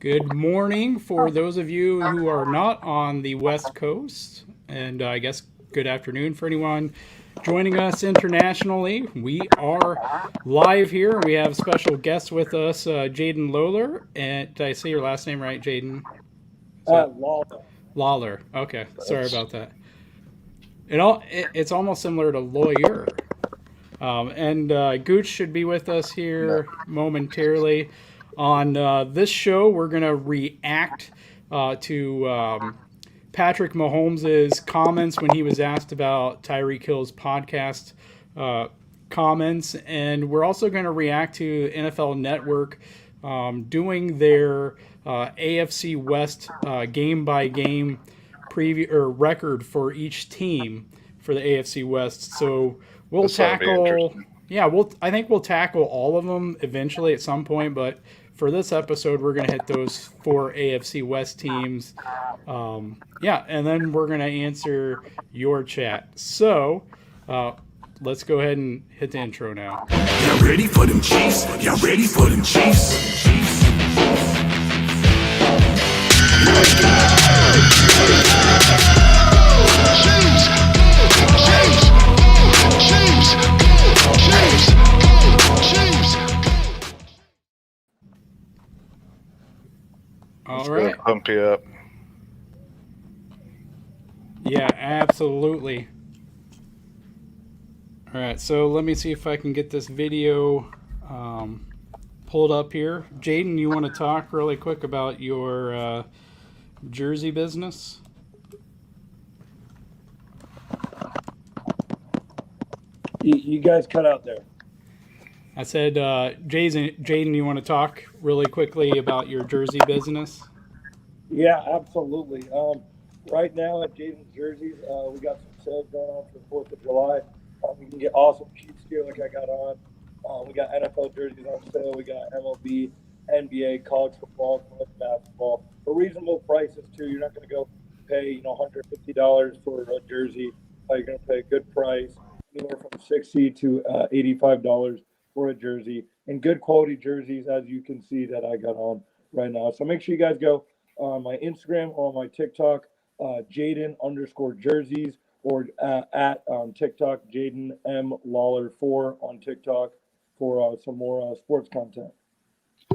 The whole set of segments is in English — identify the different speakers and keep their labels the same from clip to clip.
Speaker 1: Good morning for those of you who are not on the West Coast, and I guess good afternoon for anyone joining us internationally. We are live here. We have special guests with us, Jayden Lolar. And did I say your last name right, Jayden?
Speaker 2: Lolar.
Speaker 1: Lawler. Okay, sorry about that. It's almost similar to lawyer. And Gooch should be with us
Speaker 3: No.
Speaker 1: here momentarily. On this show, we're going to react to Patrick Mahomes' comments when he was asked about Tyreek Hill's podcast comments. And we're also going to react to NFL Network doing their AFC West game by game preview or record for each team for the AFC West. So we'll
Speaker 3: This ought to be
Speaker 1: tackle.
Speaker 3: interesting.
Speaker 1: Yeah, I think we'll tackle all of them eventually at some point, but for this episode, we're gonna hit those four AFC West teams. Yeah, and then we're gonna answer your chat. So. Let's go ahead and hit the intro now.
Speaker 4: Y'all ready for them Chiefs? Y'all ready for them Chiefs? Let's go! Chiefs! Chiefs! Chiefs! Chiefs! Chiefs!
Speaker 1: All
Speaker 3: Let's
Speaker 1: right.
Speaker 3: go pump you up.
Speaker 1: Yeah, absolutely. All right, so let me see if I can get this video pulled up here. Jayden, you want to talk really quick about your jersey business?
Speaker 2: You guys cut out there.
Speaker 1: I said, Jayden, you want to talk really quickly about your jersey business?
Speaker 2: Yeah, absolutely. Right now at Jayden's Jerseys, we got some sales going on for the 4th of July. You can get awesome Chiefs gear like I got on. We got NFL jerseys on sale. We got MLB, NBA, college football, college basketball for reasonable prices too. You're not going to go pay $150 for a jersey. You're going to pay a good price, anywhere from $60 to $85 for a jersey, and good quality jerseys, as you can see that I got on right now. So make sure you guys go on my Instagram or on my TikTok, Jayden_jerseys, or at TikTok, Jayden M Lolar 4 on TikTok for some more sports content.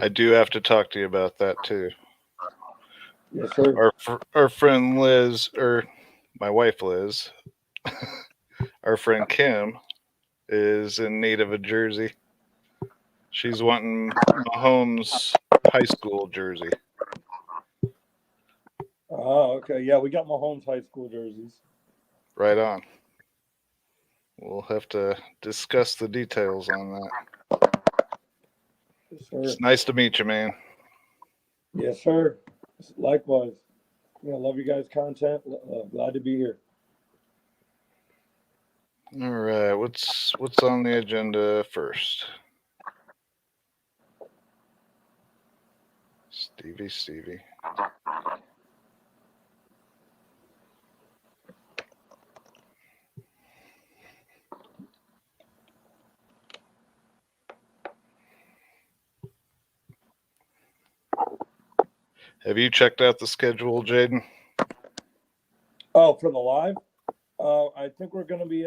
Speaker 3: I do have to talk to you about that too.
Speaker 2: Yes, sir.
Speaker 3: Our friend Liz, or my wife Liz, our friend Kim, is in need of a jersey. She's wanting Mahomes' high school jersey.
Speaker 2: Oh, okay. Yeah, we got Mahomes high school jerseys.
Speaker 3: Right on. We'll have to discuss the details on that.
Speaker 2: Yes, sir.
Speaker 3: It's nice to meet you, man.
Speaker 2: Yes, sir. Likewise. Love you guys' content. Glad to be here.
Speaker 3: All right, what's on the agenda first? Stevie. Have you checked out the schedule, Jayden?
Speaker 2: Oh, for the live? I think we're going to be,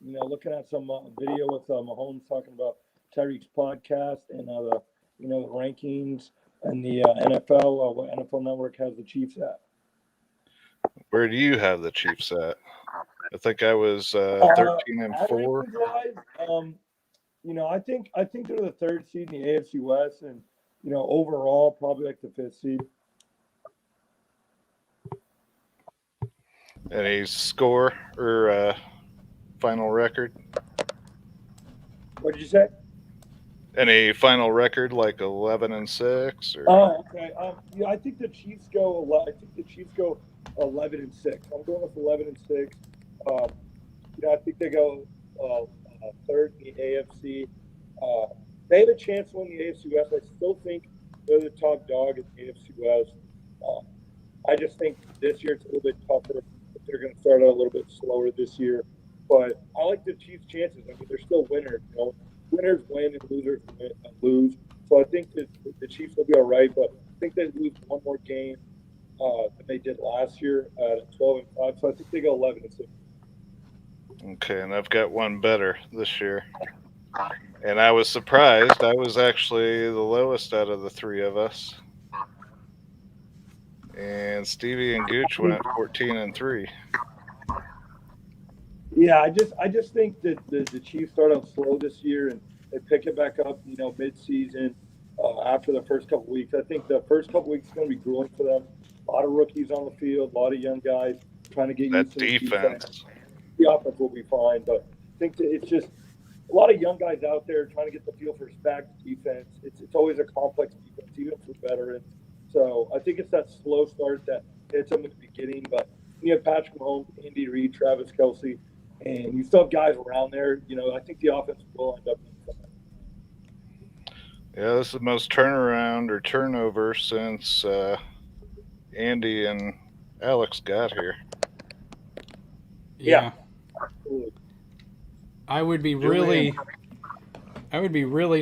Speaker 2: looking at some video with Mahomes talking about Tyreek's podcast and the rankings and the NFL. What NFL Network has the Chiefs at?
Speaker 3: Where do you have the Chiefs at? I think I was 13-4.
Speaker 2: I think they're the 3rd seed in the AFC West, and overall probably like the 5th seed.
Speaker 3: Any score or final record?
Speaker 2: What did you say?
Speaker 3: Any final record like 11-6? Or...
Speaker 2: Oh, okay. I think the Chiefs go. I think the Chiefs go 11-6. I'm going with 11-6. I think they go 3rd in the AFC. They have a chance to win the AFC West. I still think they're the top dog in the AFC West. I just think this year it's a little bit tougher. They're going to start out a little bit slower this year. But I like the Chiefs' chances. I mean, they're still winners. Winners win and losers lose. So I think that the Chiefs will be all right. But think they lose one more game than they did last year at 12-5. So I think they go 11-6.
Speaker 3: Okay, and I've got one better this year. And I was surprised. I was actually the lowest out of the three of us. And Stevie and Gooch went 14-3.
Speaker 2: Yeah, I just think that the Chiefs start out slow this year and they pick it back up, mid-season after the first couple weeks. I think the first couple weeks is going to be grueling for them. A lot of rookies on the field, a lot of young guys trying to get used to the defense. The offense will be fine, but I think that it's just a lot of young guys out there trying to get the feel for respect, defense. It's always a complex defense, even for veterans. So I think it's that slow start that hits them at the beginning. But you have Patrick Mahomes, Andy Reid, Travis Kelce, and you still have guys around there. I think the offense will end up being fine.
Speaker 3: Yeah, this is the most turnaround or turnover since Andy and Alex got here.
Speaker 1: Yeah.
Speaker 2: Absolutely.
Speaker 1: I would be really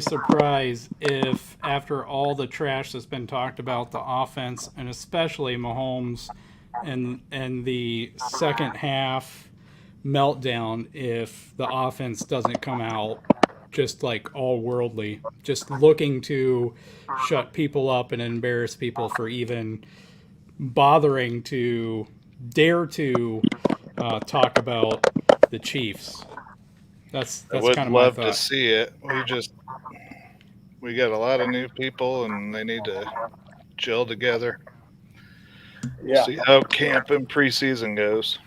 Speaker 1: surprised if after all the trash that's been talked about the offense and especially Mahomes and the second half meltdown, if the offense doesn't come out just like all worldly, just looking to shut people up and embarrass people for even bothering to dare to talk about the Chiefs. That's
Speaker 3: I would
Speaker 1: kind of my
Speaker 3: love
Speaker 1: thought.
Speaker 3: to see it. We got a lot of new people, and they need to gel together.
Speaker 2: Yeah.
Speaker 3: See how camp and preseason goes.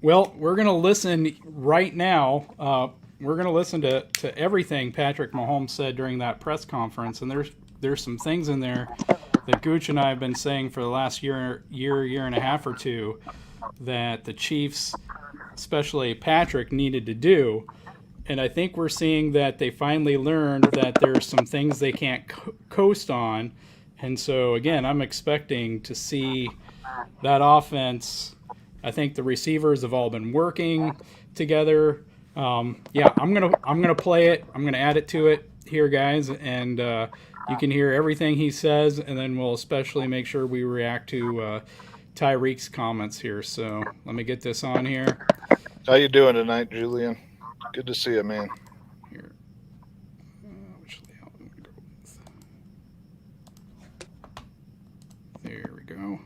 Speaker 1: Well, we're going to listen right now. We're going to listen to everything Patrick Mahomes said during that press conference, and there's some things in there that Gooch and I have been saying for the last year and a half or two that the Chiefs, especially Patrick, needed to do. And I think we're seeing that they finally learned that there's some things they can't coast on. And so, again, I'm expecting to see that offense. I think the receivers have all been working together. I'm gonna play it. I'm gonna add it to it here, guys, and you can hear everything he says, and then we'll especially make sure we react to Tyreek's comments here. So let me get this on here.
Speaker 3: How you doing tonight, Julian? Good to see you, man.
Speaker 1: Here. Which layout am I gonna go with? There we go.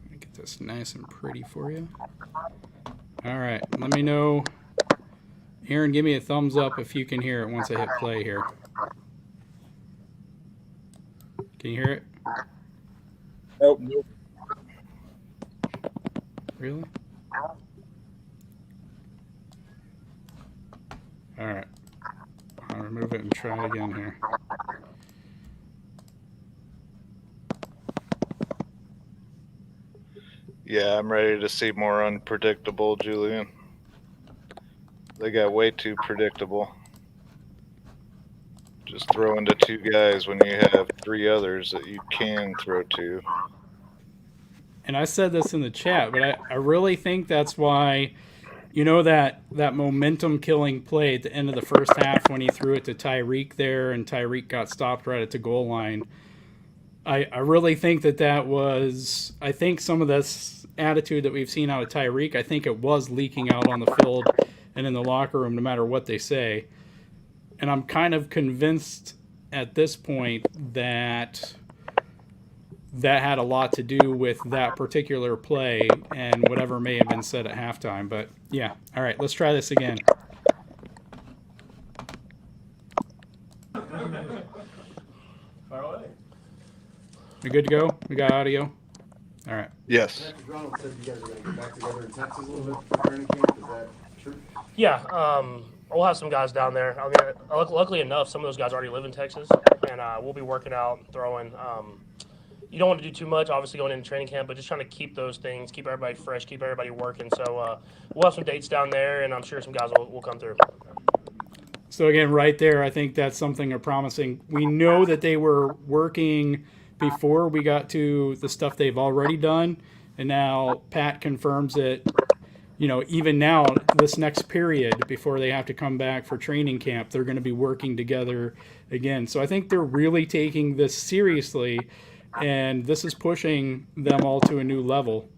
Speaker 1: Let me get this nice and pretty for you. All right, let me know. Aaron, give me a thumbs up if you can hear it once I hit play here. Can you hear it?
Speaker 2: Nope.
Speaker 1: Really? All right. I'll remove it and try it again here.
Speaker 3: Yeah, I'm ready to see more unpredictable, Julian. They got way too predictable. Just throwing to two guys when you have three others that you can throw to.
Speaker 1: And I said this in the chat, but I really think that's why, that momentum killing play at the end of the first half when he threw it to Tyreek there and Tyreek got stopped right at the goal line. I really think that was, I think some of this attitude that we've seen out of Tyreek, I think it was leaking out on the field and in the locker room no matter what they say. And I'm kind of convinced at this point that had a lot to do with that particular play and whatever may have been said at halftime. But yeah, all right, let's try this again. We good to go? We got audio? All right.
Speaker 3: Yes.
Speaker 5: Ronald said you guys are going to get back together in Texas a little bit for training camp. Is that true?
Speaker 6: Yeah, we'll have some guys down there. I mean, luckily enough, some of those guys already live in Texas, and we'll be working out, throwing. You don't want to do too much, obviously, going into training camp, but just trying to keep those things, keep everybody fresh, keep everybody working. So we'll have some dates down there, and I'm sure some guys will come through.
Speaker 1: So again, right there, I think that's something they're promising. We know that they were working before we got to the stuff they've already done, and now Pat confirms it, even now, this next period before they have to come back for training camp, they're going to be working together again. So I think they're really taking this seriously, and this is pushing them all to a new level.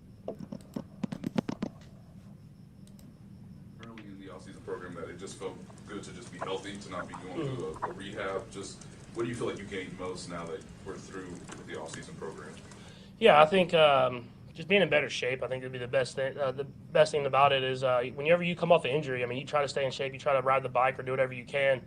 Speaker 7: Early in the offseason program that it just felt good to just be healthy, to not be going through a rehab. Just what do you feel like you gained most now that we're through the offseason program?
Speaker 6: Yeah, I think just being in better shape, I think would be the best thing. The best thing about it is whenever you come off an injury, I mean, you try to stay in shape, you try to ride the bike or do whatever you can,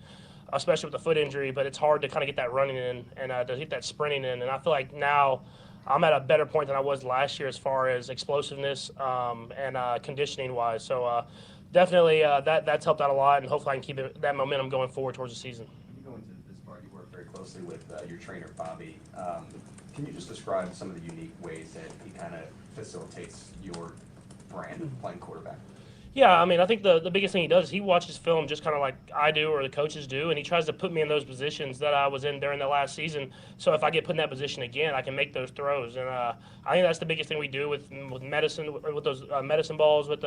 Speaker 6: especially with the foot injury. But it's hard to kind of get that running in and to get that sprinting in. And I feel like now I'm at a better point than I was last year as far as explosiveness and conditioning wise. So definitely that's helped out a lot, and hopefully I can keep that momentum going forward towards the season.
Speaker 8: You go into this part, you work very closely with your trainer, Bobby. Can you just describe some of the unique ways that he kind of facilitates your brand of playing quarterback?
Speaker 6: Yeah, I mean, I think the biggest thing he does is he watches film just kind of like I do or the coaches do, and he tries to put me in those positions that I was in during the last season. So if I get put in that position again, I can make those throws. And I think that's the biggest thing we do with medicine, with those medicine balls, with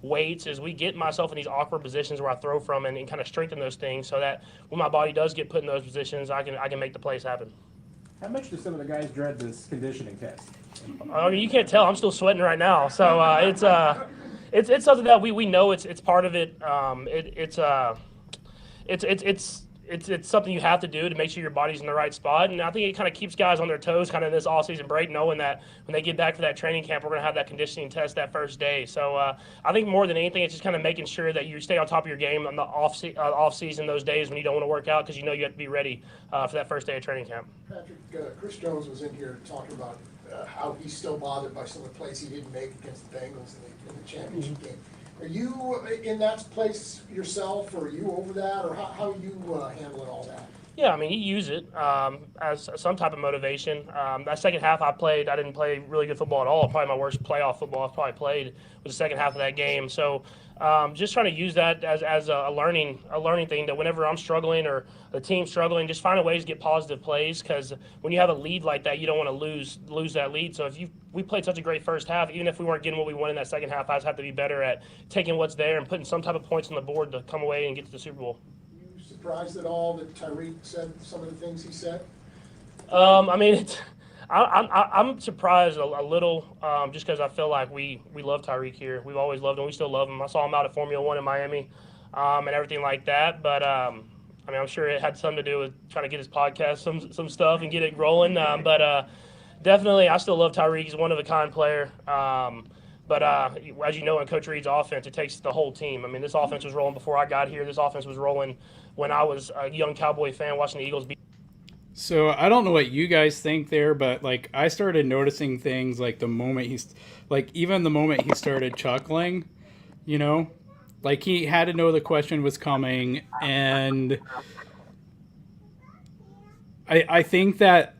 Speaker 6: weights, is we get myself in these awkward positions where I throw from and kind of strengthen those things so that when my body does get put in those positions, I can make the plays happen.
Speaker 5: How much do some of the guys dread this conditioning test?
Speaker 6: I mean, you can't tell. I'm still sweating right now. So it's something that we know it's part of it. It's something you have to do to make sure your body's in the right spot. And I think it kind of keeps guys on their toes kind of in this off-season break, knowing that when they get back for that training camp, we're going to have that conditioning test that first day. So I think more than anything, it's just kind of making sure that you stay on top of your game on the off-season those days when you don't want to work out, because you know you have to be ready for that first day of training camp.
Speaker 9: Patrick, Chris Jones was in here talking about how he's still bothered by some of the plays he didn't make against the Bengals in the championship game. Are you in that place yourself, or are you over that, or how are you handling all that?
Speaker 6: Yeah, I mean, he used it as some type of motivation. That second half I didn't play really good football at all. Probably my worst playoff football I've probably played was the second half of that game. So just trying to use that as a learning thing, that whenever I'm struggling or the team's struggling, just finding ways to get positive plays, because when you have a lead like that, you don't want to lose that lead. So we played such a great first half, even if we weren't getting what we wanted in that second half, I just have to be better at taking what's there and putting some type of points on the board to come away and get to the Super Bowl.
Speaker 9: Surprised at all that Tyreek said some of the things he said?
Speaker 6: I mean, I'm surprised a little, just because I feel like we love Tyreek here. We've always loved him. We still love him. I saw him out at Formula One in Miami, and everything like that. But I mean, I'm sure it had something to do with trying to get his podcast some stuff and get it rolling. But definitely, I still love Tyreek. He's a one-of-a-kind player. But as you know, in Coach Reid's offense, it takes the whole team. I mean, this offense was rolling before I got here. This offense was rolling when I was a young Cowboy fan watching the Eagles beat.
Speaker 1: So I don't know what you guys think there, but like I started noticing things like the moment even the moment he started chuckling, like he had to know the question was coming, and I think that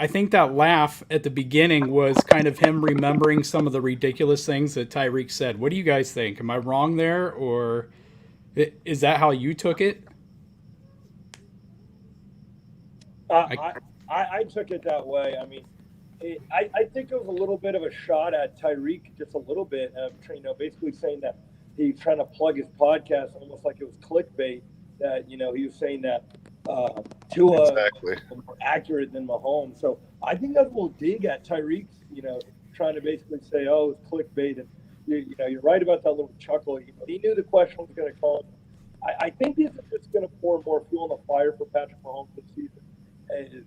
Speaker 1: laugh at the beginning was kind of him remembering some of the ridiculous things that Tyreek said. What do you guys think? Am I wrong there, or is that how you took it?
Speaker 2: I took it that way. I mean, I think it was a little bit of a shot at Tyreek, just a little bit, basically saying that he's trying to plug his podcast, almost like it was clickbait, that, he was saying that Tua
Speaker 3: Exactly.
Speaker 2: is more accurate than Mahomes. So I think that's a little dig at Tyreek, trying to basically say, oh, it's clickbait. And, you're right about that little chuckle. He knew the question was going to come. I think this is just going to pour more fuel on the fire for Patrick Mahomes this season. Is,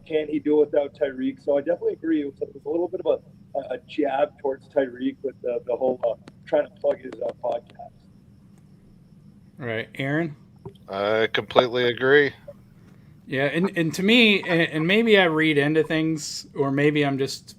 Speaker 2: can he do it without Tyreek? So I definitely agree. It was a little bit of a jab towards Tyreek with the whole trying to plug his podcast.
Speaker 1: All right, Aaron?
Speaker 3: I completely agree.
Speaker 1: Yeah, and to me, and maybe I read into things, or maybe I'm just,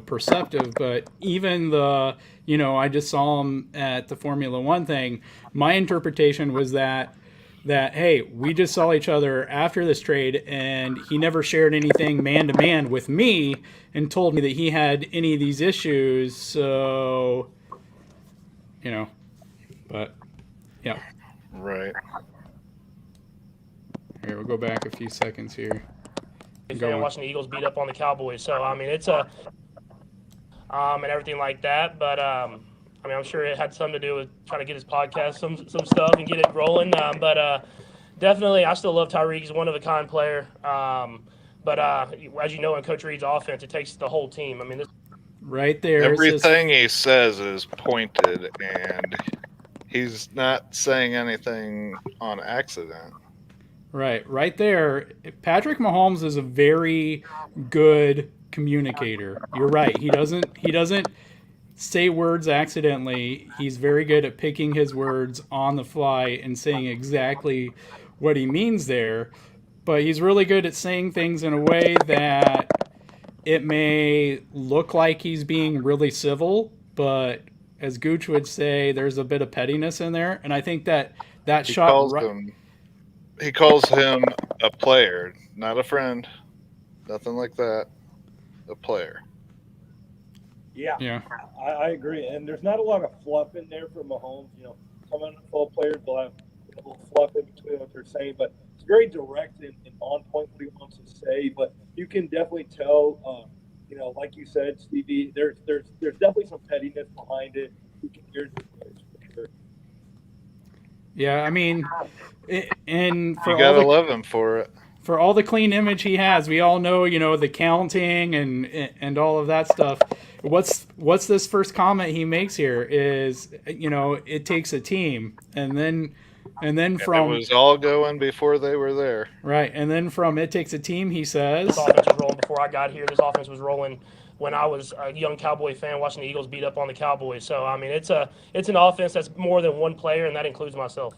Speaker 1: perceptive, but even I just saw him at the Formula One thing. My interpretation was that hey, we just saw each other after this trade, and he never shared anything man-to-man with me and told me that he had any of these issues, so, but, yeah.
Speaker 3: Right.
Speaker 1: Here, we'll go back a few seconds here.
Speaker 6: Watching the Eagles beat up on the Cowboys. So, I mean, it's and everything like that. But I mean, I'm sure it had something to do with trying to get his podcast some stuff and get it rolling. But definitely, I still love Tyreek. He's a one of a kind player. But as you know, in Coach Reid's offense, it takes the whole team. I mean, this
Speaker 1: Right there.
Speaker 3: Everything he says is pointed, and he's not saying anything on accident.
Speaker 1: Right there. Patrick Mahomes is a very good communicator. You're right. He doesn't say words accidentally. He's very good at picking his words on the fly and saying exactly what he means there. But he's really good at saying things in a way that it may look like he's being really civil, but as Gooch would say, there's a bit of pettiness in there. And I think that
Speaker 3: He
Speaker 1: shot
Speaker 3: calls
Speaker 1: right.
Speaker 3: he calls him a player, not a friend, nothing like that. A player.
Speaker 1: Yeah.
Speaker 2: I agree. And there's not a lot of fluff in there for Mahomes. Some NFL players will have a little fluff in between what they're saying, but it's very direct and on point what he wants to say. But you can definitely tell, like you said, Stevie, there's definitely some pettiness behind it. You can hear it for sure.
Speaker 1: Yeah, I mean, and
Speaker 3: You gotta love him for it.
Speaker 1: For all the clean image he has, we all know, the counting and all of that stuff. What's this first comment he makes here is, it takes a team, and then from
Speaker 3: it was all going before they were there.
Speaker 1: Right, and then from it takes a team, he says.
Speaker 6: This offense was rolling before I got here. This offense was rolling when I was a young Cowboy fan watching the Eagles beat up on the Cowboys. So I mean, it's an offense that's more than one player, and that includes myself.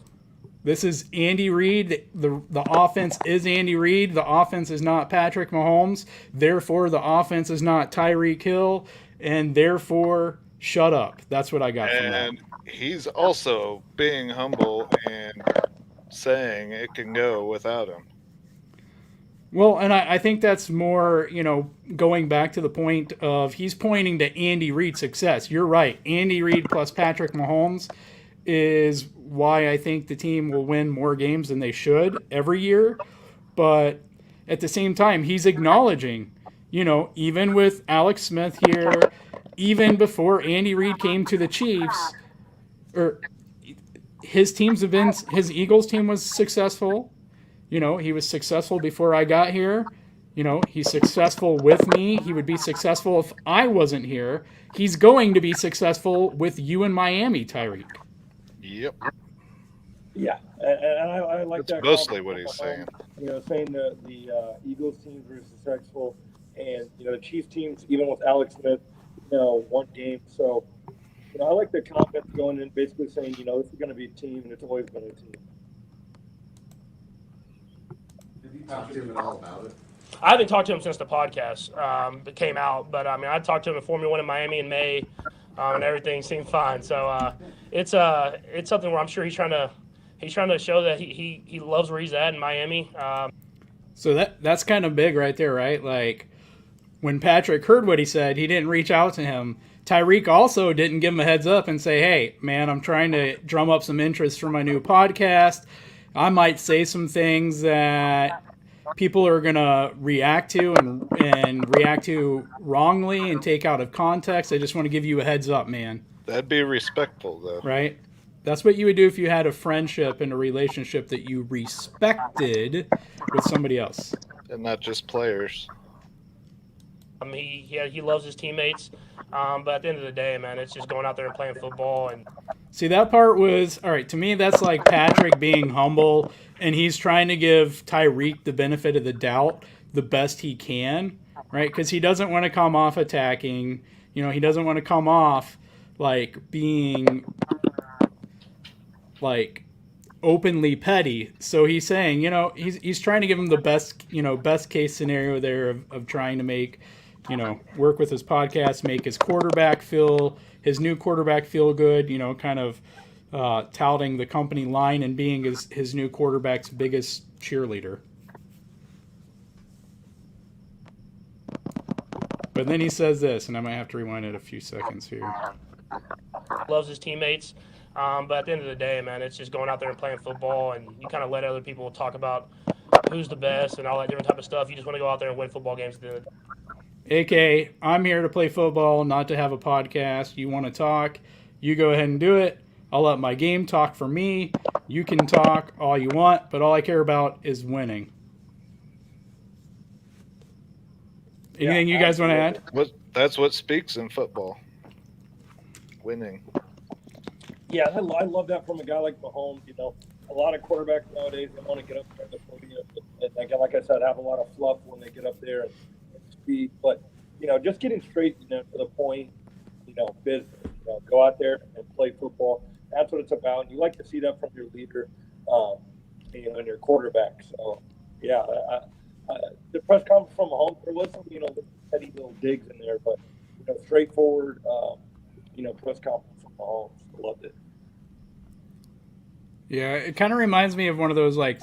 Speaker 1: This is Andy Reid. The offense is Andy Reid. The offense is not Patrick Mahomes. Therefore, the offense is not Tyreek Hill. And therefore, shut up. That's what I got from that.
Speaker 3: And he's also being humble and saying it can go without him.
Speaker 1: Well, and I think that's more, going back to the point of he's pointing to Andy Reid's success. You're right. Andy Reid plus Patrick Mahomes is why I think the team will win more games than they should every year. But at the same time, he's acknowledging, even with Alex Smith here, even before Andy Reid came to the Chiefs, or his Eagles team was successful. He was successful before I got here. He's successful with me. He would be successful if I wasn't here. He's going to be successful with you in Miami, Tyreek.
Speaker 3: Yep.
Speaker 2: Yeah, and I like
Speaker 3: That's
Speaker 2: that.
Speaker 3: Mostly what he's saying.
Speaker 2: Saying the Eagles teams were successful, and the Chiefs teams, even with Alex Smith, one game. So, I like the comments going in, basically saying, this is going to be a team, and it's always been a team.
Speaker 5: Did you talk to him at all about it?
Speaker 6: I haven't talked to him since the podcast that came out, but I mean, I talked to him at Formula One in Miami in May, and everything seemed fine. So it's something where I'm sure he's trying to show that he loves where he's at in Miami.
Speaker 1: So that's kind of big right there, right? Like when Patrick heard what he said, he didn't reach out to him. Tyreek also didn't give him a heads up and say, "Hey, man, I'm trying to drum up some interest for my new podcast. I might say some things that people are going to react to and react to wrongly and take out of context. I just want to give you a heads up, man."
Speaker 3: That'd be respectful, though.
Speaker 1: Right? That's what you would do if you had a friendship and a relationship that you respected with somebody else.
Speaker 3: And not just players.
Speaker 6: He loves his teammates, but at the end of the day, man, it's just going out there and playing football. And
Speaker 1: see, that part was all right to me. That's like Patrick being humble, and he's trying to give Tyreek the benefit of the doubt the best he can, right? Because he doesn't want to come off attacking. He doesn't want to come off like being like openly petty. So he's saying, he's trying to give him the best case scenario there of trying to make, work with his podcast, make his new quarterback feel good, kind of touting the company line and being his new quarterback's biggest cheerleader. But then he says this, and I might have to rewind it a few seconds here.
Speaker 6: Loves his teammates. But at the end of the day, man, it's just going out there and playing football, and you kind of let other people talk about who's the best and all that different type of stuff. You just want to go out there and win football games at the end of the day.
Speaker 1: AK, I'm here to play football, not to have a podcast. You want to talk, You go ahead and do it. I'll let my game talk for me. You can talk all you want, but all I care about is winning. Anything you guys want to add?
Speaker 3: That's what speaks in football. Winning.
Speaker 2: Yeah, I love that from a guy like Mahomes. You know, a lot of quarterbacks nowadays, they want to get up there at the podium. And like I said, have a lot of fluff when they get up there and speak. But, you know, just getting straight, you know, to the point, you know, business. You know, go out there and play football. That's what it's about. And you like to see that from your leader, you know, and your quarterback. So, yeah, the press conference from Mahomes, there was some, you know, petty little digs in there, but, you know, straightforward, you know, press conference from Mahomes. Loved it.
Speaker 1: Yeah, it kind of reminds me of one of those, like,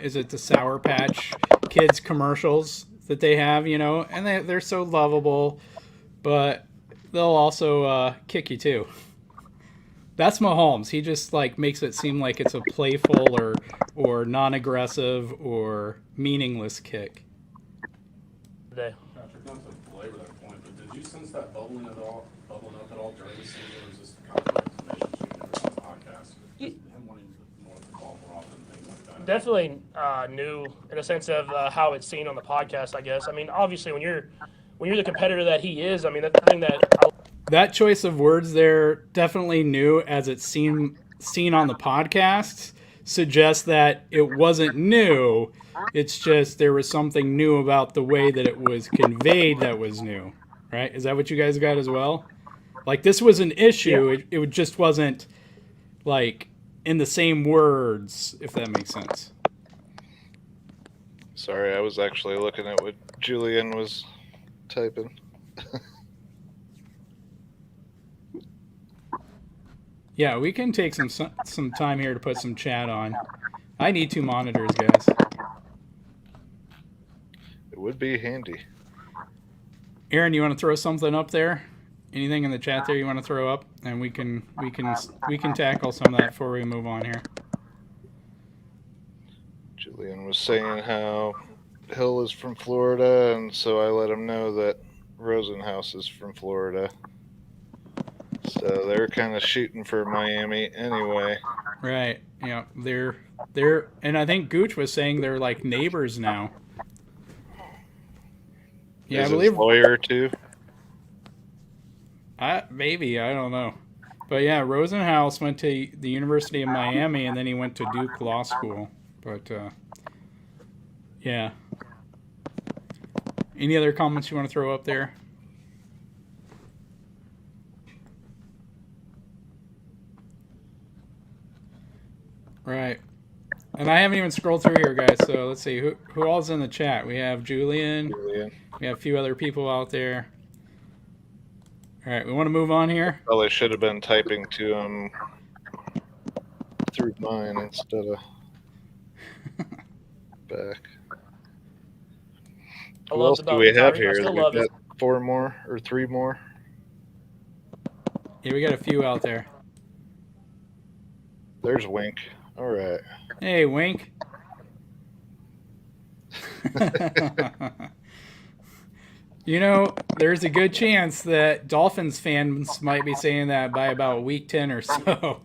Speaker 1: is it the Sour Patch Kids commercials that they have, you know? And they're so lovable, but they'll also kick you too. That's Mahomes. He just, like, makes it seem like it's a playful or non-aggressive or meaningless kick.
Speaker 6: Today.
Speaker 5: Patrick, not to belabor that point, but did you sense that bubbling up at all during the season, or was this kind of information shooting everyone on the podcast? Him wanting to know the ball more often, things like that.
Speaker 6: Definitely new in a sense of how it's seen on the podcast, I guess. I mean, obviously, when you're the competitor that he is, I mean, that's the thing
Speaker 1: that choice of words there, definitely new as it's seen on the podcast, suggests that it wasn't new. It's just there was something new about the way that it was conveyed that was new, right? Is that what you guys got as well? Like, this was an issue. Yeah. It just wasn't, like, in the same words, if that makes sense.
Speaker 3: Sorry, I was actually looking at what Julian was typing.
Speaker 1: Yeah, we can take some time here to put some chat on. I need 2 monitors, guys.
Speaker 3: It would be handy.
Speaker 1: Aaron, you want to throw something up there? Anything in the chat there you want to throw up, and we can tackle some of that before we move on here.
Speaker 3: Julian was saying how Hill is from Florida, and so I let him know that Rosenhaus is from Florida. So they're kind of shooting for Miami anyway.
Speaker 1: Right. Yeah. They're and I think Gooch was saying they're like neighbors now. Yeah,
Speaker 3: is
Speaker 1: I believe
Speaker 3: lawyer too.
Speaker 1: Maybe, I don't know. But yeah, Rosenhaus went to the University of Miami and then he went to Duke Law School. But yeah. Any other comments you want to throw up there? Right. And I haven't even scrolled through here, guys, so let's see. Who all's in the chat? We have Julian. We have a few other people out there. All right, we want to move on here?
Speaker 3: Probably should have been typing to him through mine instead of back. Who else do we have here? We've got 4 more or 3 more?
Speaker 1: Yeah, we got a few out there.
Speaker 3: There's Wink. All right.
Speaker 1: Hey, Wink. You know, there's a good chance that Dolphins fans might be saying that by about week 10 or so.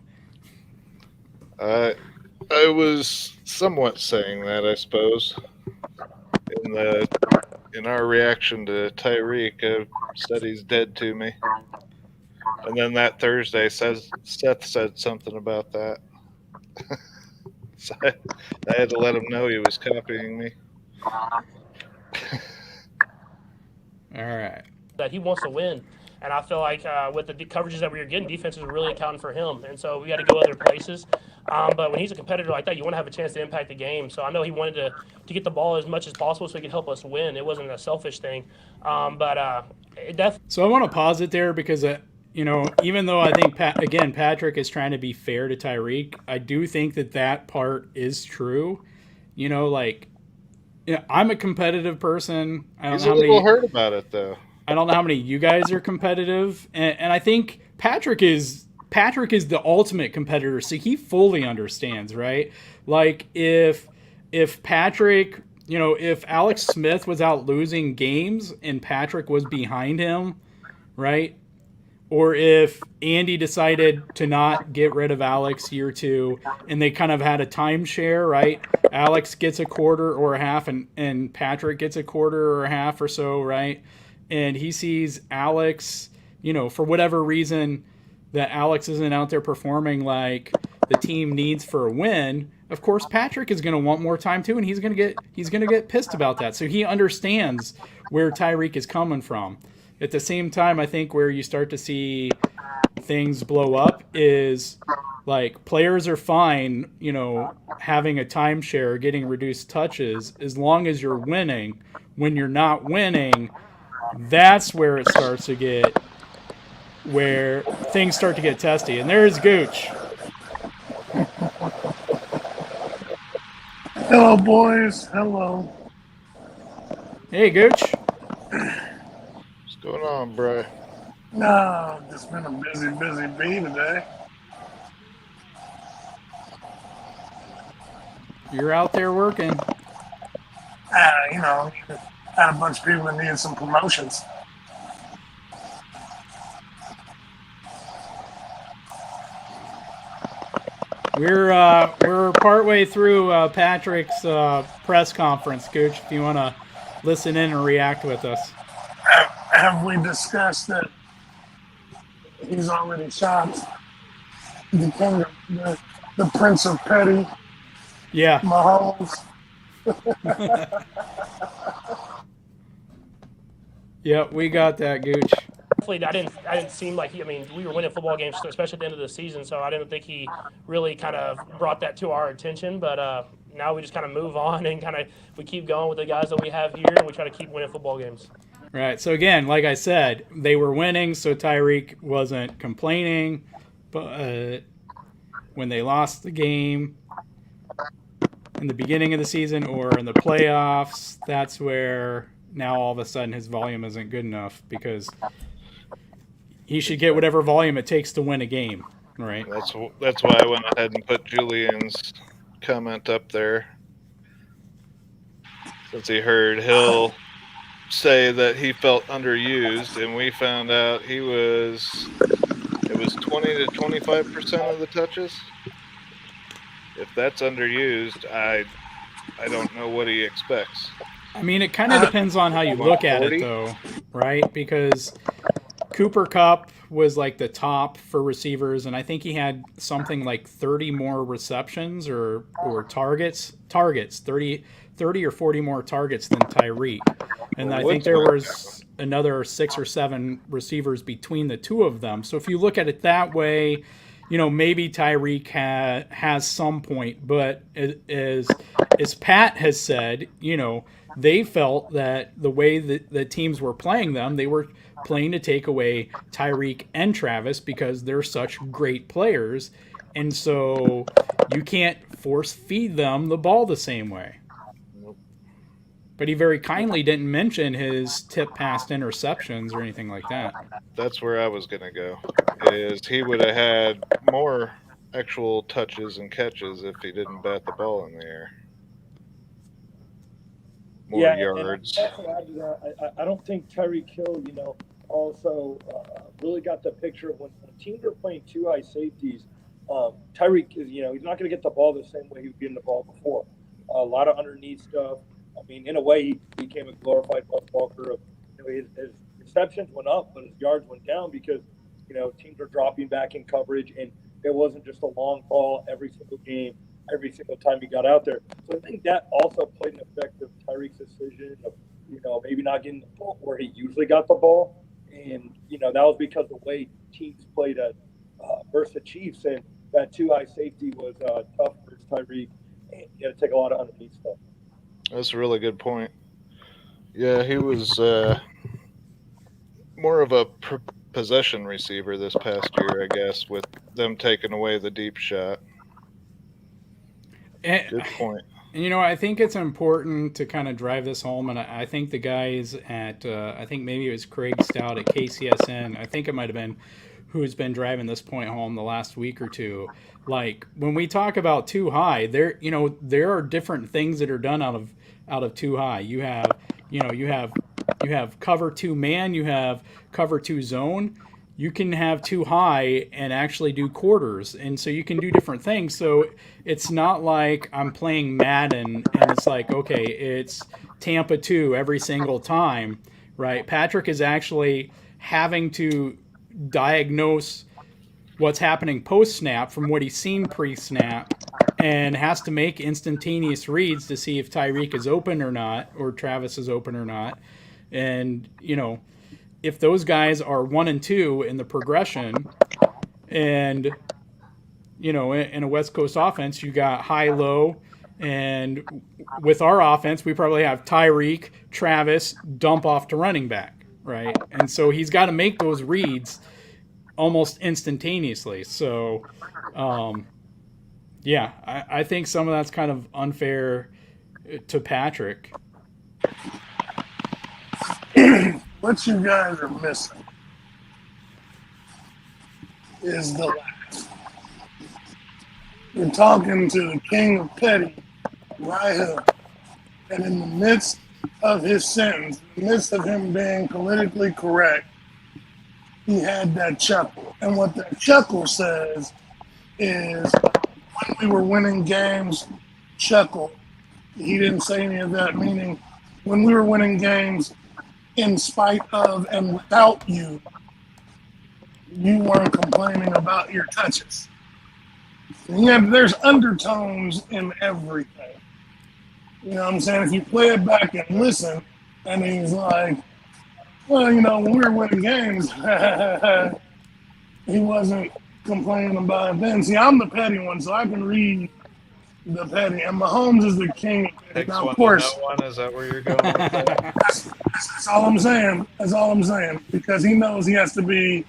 Speaker 3: I was somewhat saying that, I suppose. In our reaction to Tyreek, I said he's dead to me. And then that Thursday, Seth said something about that. So I had to let him know he was copying me.
Speaker 1: All right.
Speaker 6: That he wants to win. And I feel like with the coverages that we were getting, defenses are really accounting for him. And so we got to go other places. But when he's a competitor like that, you want to have a chance to impact the game. So I know he wanted to get the ball as much as possible so he could help us win. It wasn't a selfish thing. But it definitely.
Speaker 1: So I want to pause it there because, you know, even though I think, Patrick is trying to be fair to Tyreek, I do think that part is true. You know, like, yeah, I'm a competitive person.
Speaker 3: He's a little hurt about it, though.
Speaker 1: I don't know how many of you guys are competitive, and I think Patrick is the ultimate competitor, so he fully understands, right? Like if Patrick, you know, if Alex Smith was out losing games and Patrick was behind him, right? or if Andy decided to not get rid of Alex year 2 and they kind of had a timeshare, right? Alex gets a quarter or a half and Patrick gets a quarter or a half or so, right? And he sees Alex, for whatever reason that Alex isn't out there performing like the team needs for a win. Of course, Patrick is going to want more time too, and he's going to get pissed about that. So he understands where Tyreek is coming from. At the same time, I think where you start to see things blow up is like players are fine, having a timeshare, getting reduced touches, as long as you're winning. When you're not winning, that's where it starts to get where things start to get testy. And there's Gooch.
Speaker 10: Hello, boys. Hello.
Speaker 1: Hey, Gooch.
Speaker 3: What's going on, bro?
Speaker 10: No, just been a busy bee today.
Speaker 1: You're out there working.
Speaker 10: Had a bunch of people that needed some promotions.
Speaker 1: We're partway through Patrick's press conference, Gooch. If you want to listen in and react with us.
Speaker 10: Have we discussed that he's already shot the king of the Prince of Petty,
Speaker 1: Yeah.
Speaker 10: Mahomes?
Speaker 1: Yeah, we got that, Gooch.
Speaker 6: Definitely, I didn't seem like we were winning football games, especially at the end of the season. So I didn't think he really kind of brought that to our attention. But now we just kind of move on and we keep going with the guys that we have here, and we try to keep winning football games.
Speaker 1: Right. So again, like I said, they were winning, so Tyreek wasn't complaining. But when they lost the game in the beginning of the season or in the playoffs, that's where now all of a sudden his volume isn't good enough, because he should get whatever volume it takes to win a game, right?
Speaker 3: That's why I went ahead and put Julian's comment up there, since he heard Hill say that he felt underused, and we found out it was 20 to 25% of the touches. If that's underused, I don't know what he expects.
Speaker 1: I mean, it kind of depends on how you look at it, though, right? Because Cooper Kupp was like the top for receivers, and I think he had something like 30 more receptions or targets, 30 or 40 more targets than Tyreek. And I think there was another 6 or 7 receivers between the two of them. So if you look at it that way, maybe Tyreek has some point. But as Pat has said, they felt that the way that the teams were playing them, they were playing to take away Tyreek and Travis because they're such great players. And so you can't force feed them the ball the same way. But he very kindly didn't mention his tip past interceptions or anything like that.
Speaker 3: That's where I was going to go. Is he would have had more actual touches and catches if he didn't bat the ball in the air. More yards.
Speaker 2: I don't think Tyreek Hill, also really got the picture of when teams are playing two high safeties. Tyreek is, he's not going to get the ball the same way he was getting the ball before. A lot of underneath stuff. I mean, in a way, he became a glorified Buck Walker. His receptions went up, but his yards went down because, teams are dropping back in coverage, and it wasn't just a long ball every single game, every single time he got out there. So I think that also played an effect of Tyreek's decision of, maybe not getting the ball where he usually got the ball. And, that was because the way teams played at versus the Chiefs, and that two high safety was tough for Tyreek, and you had to take a lot of underneath stuff.
Speaker 3: That's a really good point. Yeah, he was more of a possession receiver this past year, I guess, with them taking away the deep shot. Good point.
Speaker 1: And, I think it's important to kind of drive this home, and I think the guys at, I think maybe it was Craig Stout at KCSN, I think it might have been, who's been driving this point home the last week or two. Like, when we talk about too high, there are different things that are done out of too high. You have cover 2 man, you have cover 2 zone. you can have too high and actually do quarters. And so you can do different things. So it's not like I'm playing Madden and it's like, okay, it's Tampa 2 every single time, right? Patrick is actually having to diagnose what's happening post snap from what he's seen pre snap and has to make instantaneous reads to see if Tyreek is open or not, or Travis is open or not. And, if those guys are 1 and 2 in the progression, and in a West Coast offense, you got high low, and with our offense, we probably have Tyreek, Travis, dump off to running back, right? And so he's got to make those reads almost instantaneously. So, yeah, I think some of that's kind of unfair to Patrick.
Speaker 10: What you guys are missing is the laugh. You're talking to the king of petty right here, and in the midst of his sentence, in the midst of him being politically correct, he had that chuckle. And what that chuckle says is, when we were winning games, chuckle. He didn't say any of that, meaning when we were winning games in spite of and without you, you weren't complaining about your touches. Yeah, there's undertones in everything. You know what I'm saying? If you play it back and listen, and he's like, well, when we were winning games, he wasn't complaining about it then. See, I'm the petty one, so I can read the petty. And Mahomes is the king of petty. Now, of course,
Speaker 3: no one, is that where you're going with that?
Speaker 10: that's all I'm saying. That's all I'm saying. Because he knows he has to be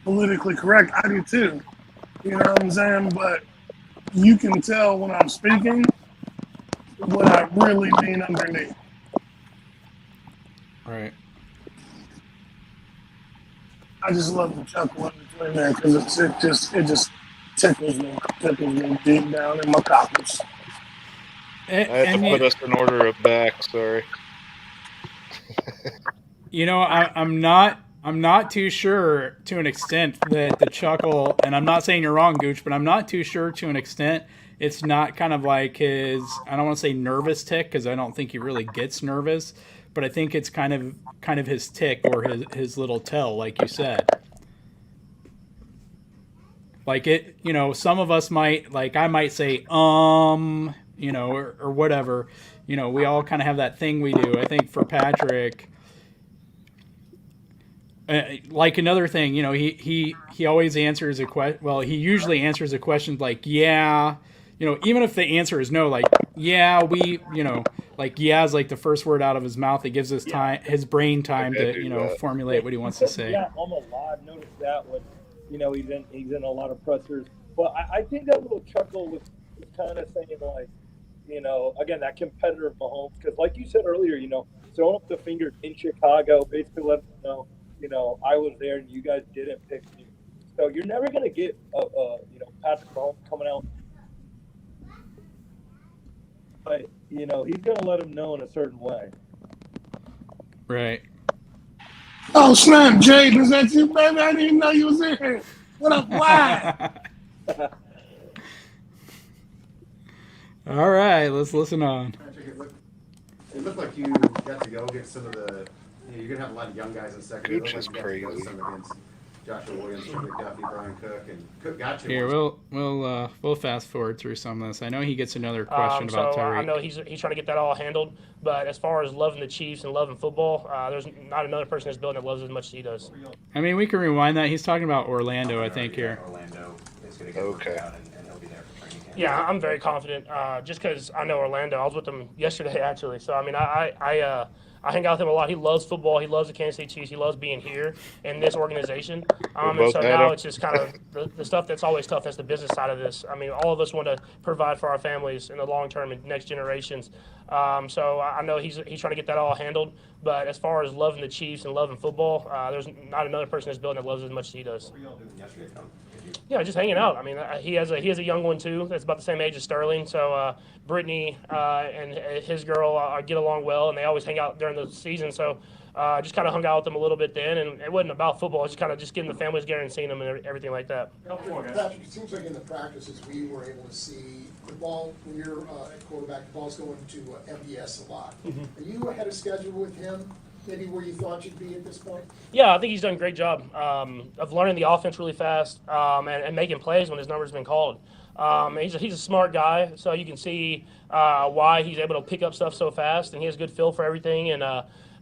Speaker 10: politically correct. I do too. You know what I'm saying? But you can tell when I'm speaking what I really mean underneath.
Speaker 1: Right.
Speaker 10: I just love the chuckle in between there because it just tickles me deep down in my cockles.
Speaker 3: I have to put us in order of back. Sorry.
Speaker 1: I'm not too sure to an extent that the chuckle, and I'm not saying you're wrong, Gooch, but I'm not too sure to an extent it's not kind of like his, I don't want to say nervous tick because I don't think he really gets nervous, but I think it's kind of his tick or his little tell, like you said. Like it, some of us might, like I might say, or whatever. We all kind of have that thing we do. I think for Patrick, like another thing, he always answers a question. Well, he usually answers a question like, yeah, even if the answer is no, like, yeah, like, yeah is like the first word out of his mouth. It gives his brain time to, formulate what he wants to say.
Speaker 2: Yeah, on the lot. I've noticed that when, he's in a lot of pressers. But I think that little chuckle was kind of saying like, again, that competitor Mahomes, because like you said earlier, throwing up the finger in Chicago, basically letting them know, I was there and you guys didn't pick me. So you're never going to get, Patrick Mahomes coming out. But, he's going to let him know in a certain way.
Speaker 1: Right.
Speaker 10: Oh, snap, Jayden, is that you, baby? I didn't even know you was in here. What up, why?
Speaker 1: All right, let's listen on.
Speaker 8: It looked like you got to go against some of the. You're gonna have a lot of young guys in second.
Speaker 3: Gooch is crazy.
Speaker 8: Against Joshua Williams, McDuffie, Brian Cook, and Cook got you.
Speaker 1: Here, we'll fast forward through some of this. I know he gets another question about Tyreek.
Speaker 6: I know he's trying to get that all handled. But as far as loving the Chiefs and loving football, there's not another person in this building that loves it as much as he does.
Speaker 1: I mean, we can rewind that. He's talking about Orlando, I think, here.
Speaker 8: Orlando is gonna get worked out, and he'll be there for training camp.
Speaker 6: Yeah, I'm very confident. Just because I know Orlando, I was with him yesterday actually. So I mean, I hang out with him a lot. He loves football. He loves the Kansas City Chiefs. He loves being here in this organization. And so now it's just kind of the stuff that's always tough. That's the business side of this. I mean, all of us want to provide for our families in the long term and next generations. So I know he's trying to get that all handled. But as far as loving the Chiefs and loving football, there's not another person in this building that loves it as much as he does. Yeah, just hanging out. I mean, he has a young one too that's about the same age as Sterling. So Brittany and his girl get along well, and they always hang out during the season. So just kind of hung out with them a little bit then, and it wasn't about football. It was just kind of just getting the families together and seeing them and everything like that.
Speaker 9: Patrick, it seems like in the practices we were able to see the ball, when you're at quarterback, the ball's going to MVS a lot. Are you ahead of schedule with him, maybe where you thought you'd be at this point?
Speaker 6: Yeah, I think he's done a great job of learning the offense really fast and making plays when his number's been called. He's a smart guy, so you can see why he's able to pick up stuff so fast, and he has a good feel for everything. And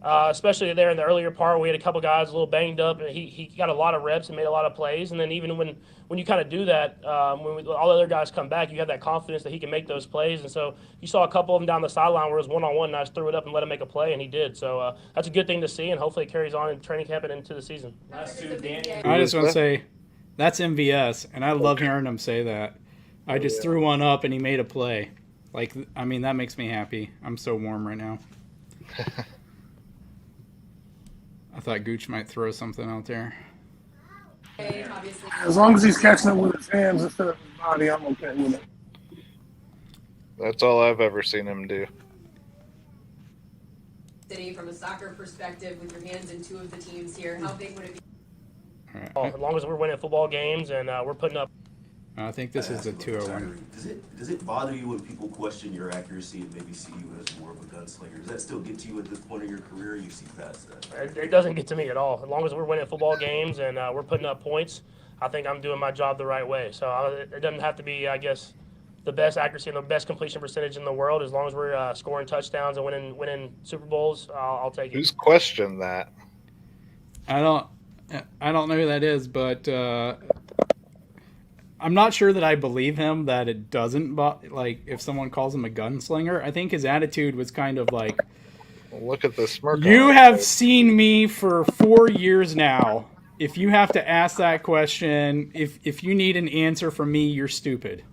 Speaker 6: especially there in the earlier part, we had a couple guys a little banged up, and he got a lot of reps and made a lot of plays. And then even when you kind of do that, when all the other guys come back, you have that confidence that he can make those plays. And so you saw a couple of them down the sideline where it was one-on-one, and I just threw it up and let him make a play, and he did. So that's a good thing to see, and hopefully it carries on in training camp and into the season.
Speaker 1: I just want to say that's MVS, and I love hearing him say that. I just threw one up, and he made a play. Like, I mean, that makes me happy. I'm so warm right now. I thought Gooch might throw something out there.
Speaker 10: As long as he's catching it with his hands instead of his body, I'm okay with it.
Speaker 3: That's all I've ever seen him do.
Speaker 11: City, from a soccer perspective, with your hands in two of the teams here, how big would it be?
Speaker 6: As long as we're winning football games and we're putting up.
Speaker 1: I think this is the 201.
Speaker 12: Does it bother you when people question your accuracy and maybe see you as more of a gunslinger? Does that still get to you at this point in your career, or you see past that?
Speaker 6: It doesn't get to me at all. As long as we're winning football games and we're putting up points, I think I'm doing my job the right way. So it doesn't have to be, I guess, the best accuracy and the best completion percentage in the world. As long as we're scoring touchdowns and winning Super Bowls, I'll take it.
Speaker 3: Who's questioned that?
Speaker 1: I don't know who that is, but I'm not sure that I believe him that it doesn't, like, if someone calls him a gunslinger. I think his attitude was kind of like,
Speaker 3: look at the smirk.
Speaker 1: You have seen me for 4 years now. If you have to ask that question, if you need an answer from me, you're stupid.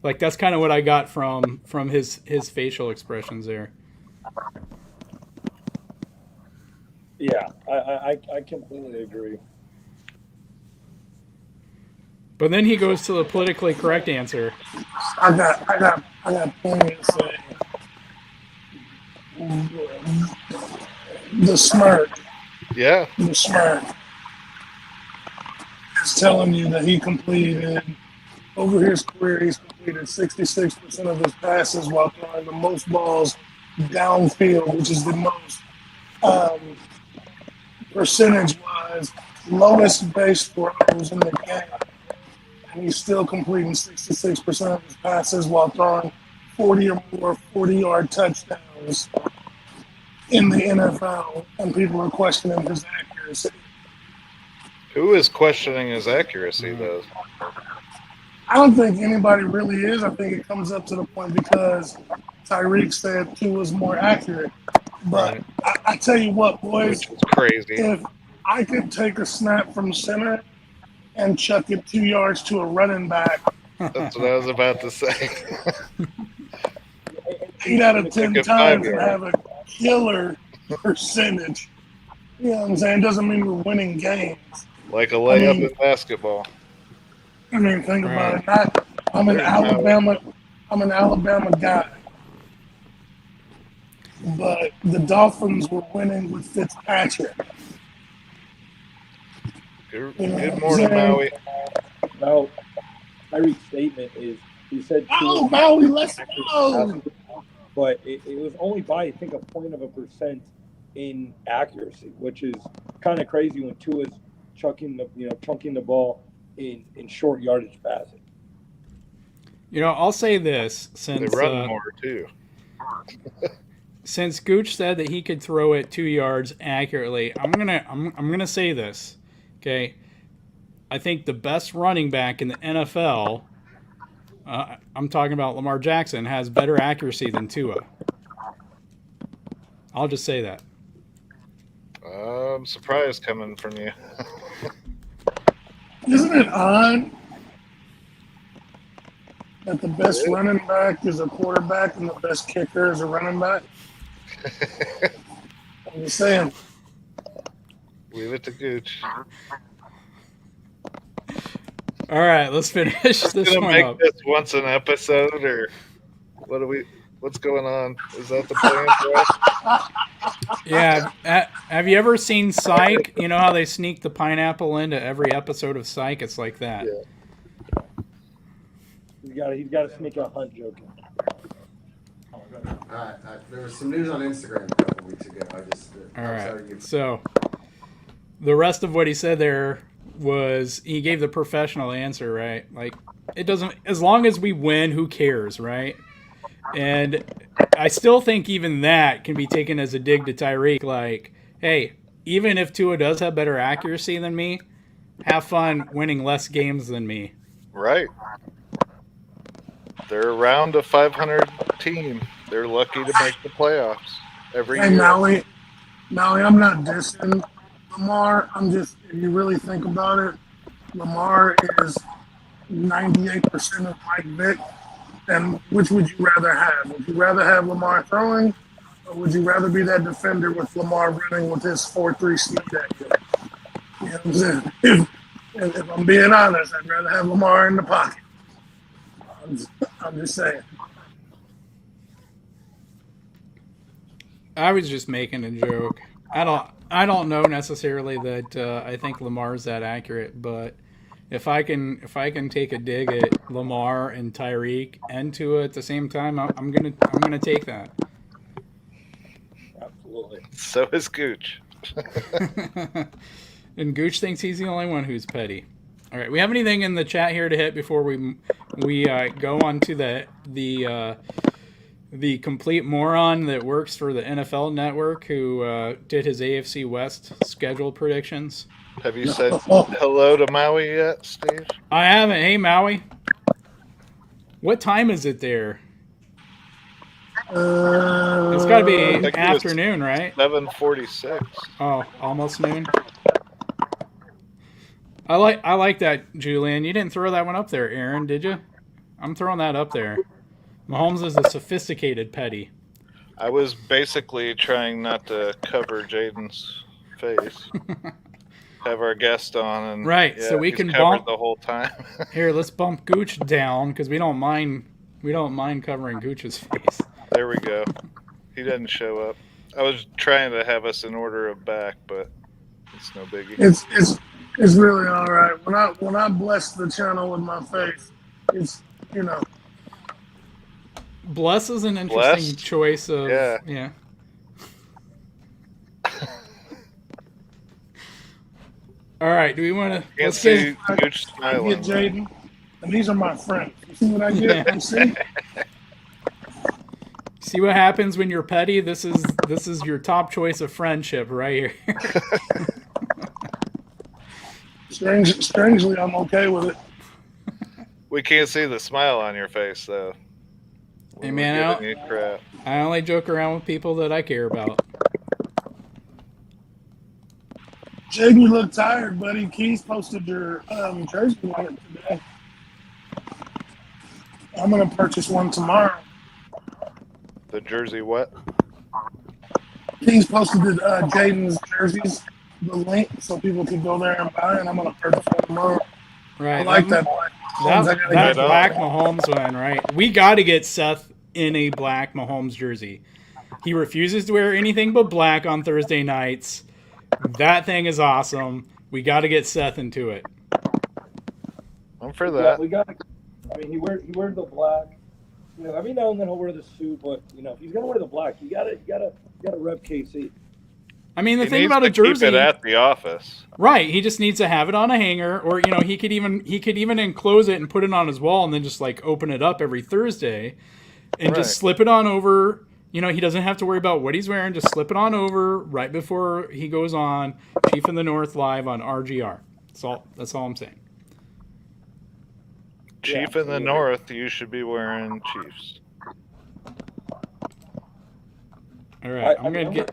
Speaker 1: Like, that's kind of what I got from his facial expressions there.
Speaker 2: Yeah, I completely agree.
Speaker 1: But then he goes to the politically correct answer.
Speaker 10: I got plenty to say. The smirk.
Speaker 3: Yeah.
Speaker 10: The smirk is telling you that he completed, over his career, he's completed 66% of his passes while throwing the most balls downfield, which is the most percentage-wise lowest base throws in the game. And he's still completing 66% of his passes while throwing 40 or more 40-yard touchdowns in the NFL, and people are questioning his accuracy.
Speaker 3: Who is questioning his accuracy, though?
Speaker 10: I don't think anybody really is. I think it comes up to the point because Tyreek said he was more accurate. But I tell you what, boys,
Speaker 3: which is crazy.
Speaker 10: If I could take a snap from center and chuck it 2 yards to a running back.
Speaker 3: That's what I was about to say.
Speaker 10: 8 out of 10 times and have a killer percentage. You know what I'm saying? Doesn't mean we're winning games.
Speaker 3: Like a layup in basketball.
Speaker 10: I mean, think about it. I'm an Alabama guy. But the Dolphins were winning with Fitzpatrick.
Speaker 3: Good morning, Maui.
Speaker 2: No, Tyreek's statement is, he said,
Speaker 10: "Oh, Maui, let's go."
Speaker 2: But it was only by, I think, 0.1% in accuracy, which is kind of crazy when Tua's chunking the ball in short yardage passing.
Speaker 1: You know, I'll say this, since
Speaker 3: they run more too.
Speaker 1: Since Gooch said that he could throw it 2 yards accurately, I'm gonna say this. Okay, I think the best running back in the NFL, I'm talking about Lamar Jackson, has better accuracy than Tua. I'll just say that.
Speaker 3: I'm surprised coming from you.
Speaker 10: Isn't it odd that the best running back is a quarterback and the best kicker is a running back? I'm just saying.
Speaker 3: Leave it to Gooch.
Speaker 1: All right, let's finish this
Speaker 3: Gonna
Speaker 1: one
Speaker 3: make
Speaker 1: up.
Speaker 3: this once an episode, or what's going on? Is that the plan for us?
Speaker 1: Yeah. Have you ever seen Psych? You know how they sneak the pineapple into every episode of Psych? It's like that.
Speaker 2: Yeah. He's got to sneak a hunt joke in.
Speaker 13: There was some news on Instagram a couple weeks ago.
Speaker 1: All right. So the rest of what he said there was he gave the professional answer, right? Like, it doesn't, as long as we win, who cares, right? And I still think even that can be taken as a dig to Tyreek. Like, hey, even if Tua does have better accuracy than me, have fun winning less games than me.
Speaker 3: Right. They're around a 500 team. They're lucky to make the playoffs every year.
Speaker 10: Hey, Maui, I'm not dissing Lamar. I'm just, if you really think about it, Lamar is 98% of Mike Vick. And which would you rather have? Would you rather have Lamar throwing, or would you rather be that defender with Lamar running with his 4-3 sneak at you? You know what I'm saying? If I'm being honest, I'd rather have Lamar in the pocket. I'm just saying.
Speaker 1: I was just making a joke. I don't know necessarily that I think Lamar's that accurate, but if I can take a dig at Lamar and Tyreek and Tua at the same time, I'm gonna take that.
Speaker 2: Absolutely.
Speaker 3: So is Gooch.
Speaker 1: And Gooch thinks he's the only one who's petty. All right, we have anything in the chat here to hit before we go on to the complete moron that works for the NFL Network who did his AFC West schedule predictions?
Speaker 3: Have you said hello to Maui yet, Steve?
Speaker 1: I haven't. Hey, Maui. What time is it there? It's got to be afternoon, right?
Speaker 3: 7:46.
Speaker 1: Oh, almost noon. I like that, Julian. You didn't throw that one up there, Aaron, did you? I'm throwing that up there. Mahomes is a sophisticated petty.
Speaker 3: I was basically trying not to cover Jayden's face. Have our guest on, and
Speaker 1: right,
Speaker 3: yeah,
Speaker 1: so we
Speaker 3: he's
Speaker 1: can
Speaker 3: covered
Speaker 1: bump
Speaker 3: the whole time.
Speaker 1: Here, let's bump Gooch down because we don't mind covering Gooch's face.
Speaker 3: There we go. He didn't show up. I was trying to have us in order of back, but it's no biggie.
Speaker 10: It's really all right. When I bless the channel with my face, it's, you know.
Speaker 1: Bless is an interesting choice of yeah. All right, do we want to?
Speaker 3: Let's see Gooch smiling.
Speaker 10: I get Jayden, and these are my friends. You see what I get? You see?
Speaker 1: See what happens when you're petty? This is your top choice of friendship right here.
Speaker 10: Strangely, I'm okay with it.
Speaker 3: We can't see the smile on your face, though.
Speaker 1: Hey, man, I only joke around with people that I care about.
Speaker 10: Jayden, you look tired, buddy. Keys posted your jersey on it today. I'm going to purchase one tomorrow.
Speaker 3: The jersey what?
Speaker 10: Keys posted Jayden's jerseys, the link, so people can go there and buy, and I'm going to purchase one tomorrow.
Speaker 1: Right.
Speaker 10: I like that black.
Speaker 1: That black Mahomes one, right? We got to get Seth in a black Mahomes jersey. He refuses to wear anything but black on Thursday nights. That thing is awesome. We got to get Seth into it.
Speaker 3: I'm for that.
Speaker 2: We got. I mean, he wears the black. You know, every now and then he'll wear the suit, but you know, if he's gonna wear the black, you gotta rep KC.
Speaker 1: I mean, the
Speaker 3: he
Speaker 1: thing
Speaker 3: needs
Speaker 1: about
Speaker 3: to
Speaker 1: a jersey,
Speaker 3: keep it at the office,
Speaker 1: right? He just needs to have it on a hanger, or you know, he could even enclose it and put it on his wall, and then just like open it up every Thursday, and just slip it on over. You know, he doesn't have to worry about what he's wearing. Just slip it on over right before he goes on Chief in the North live on RGR. That's all I'm saying.
Speaker 3: Chief in the North, you should be wearing Chiefs.
Speaker 1: All right, I'm gonna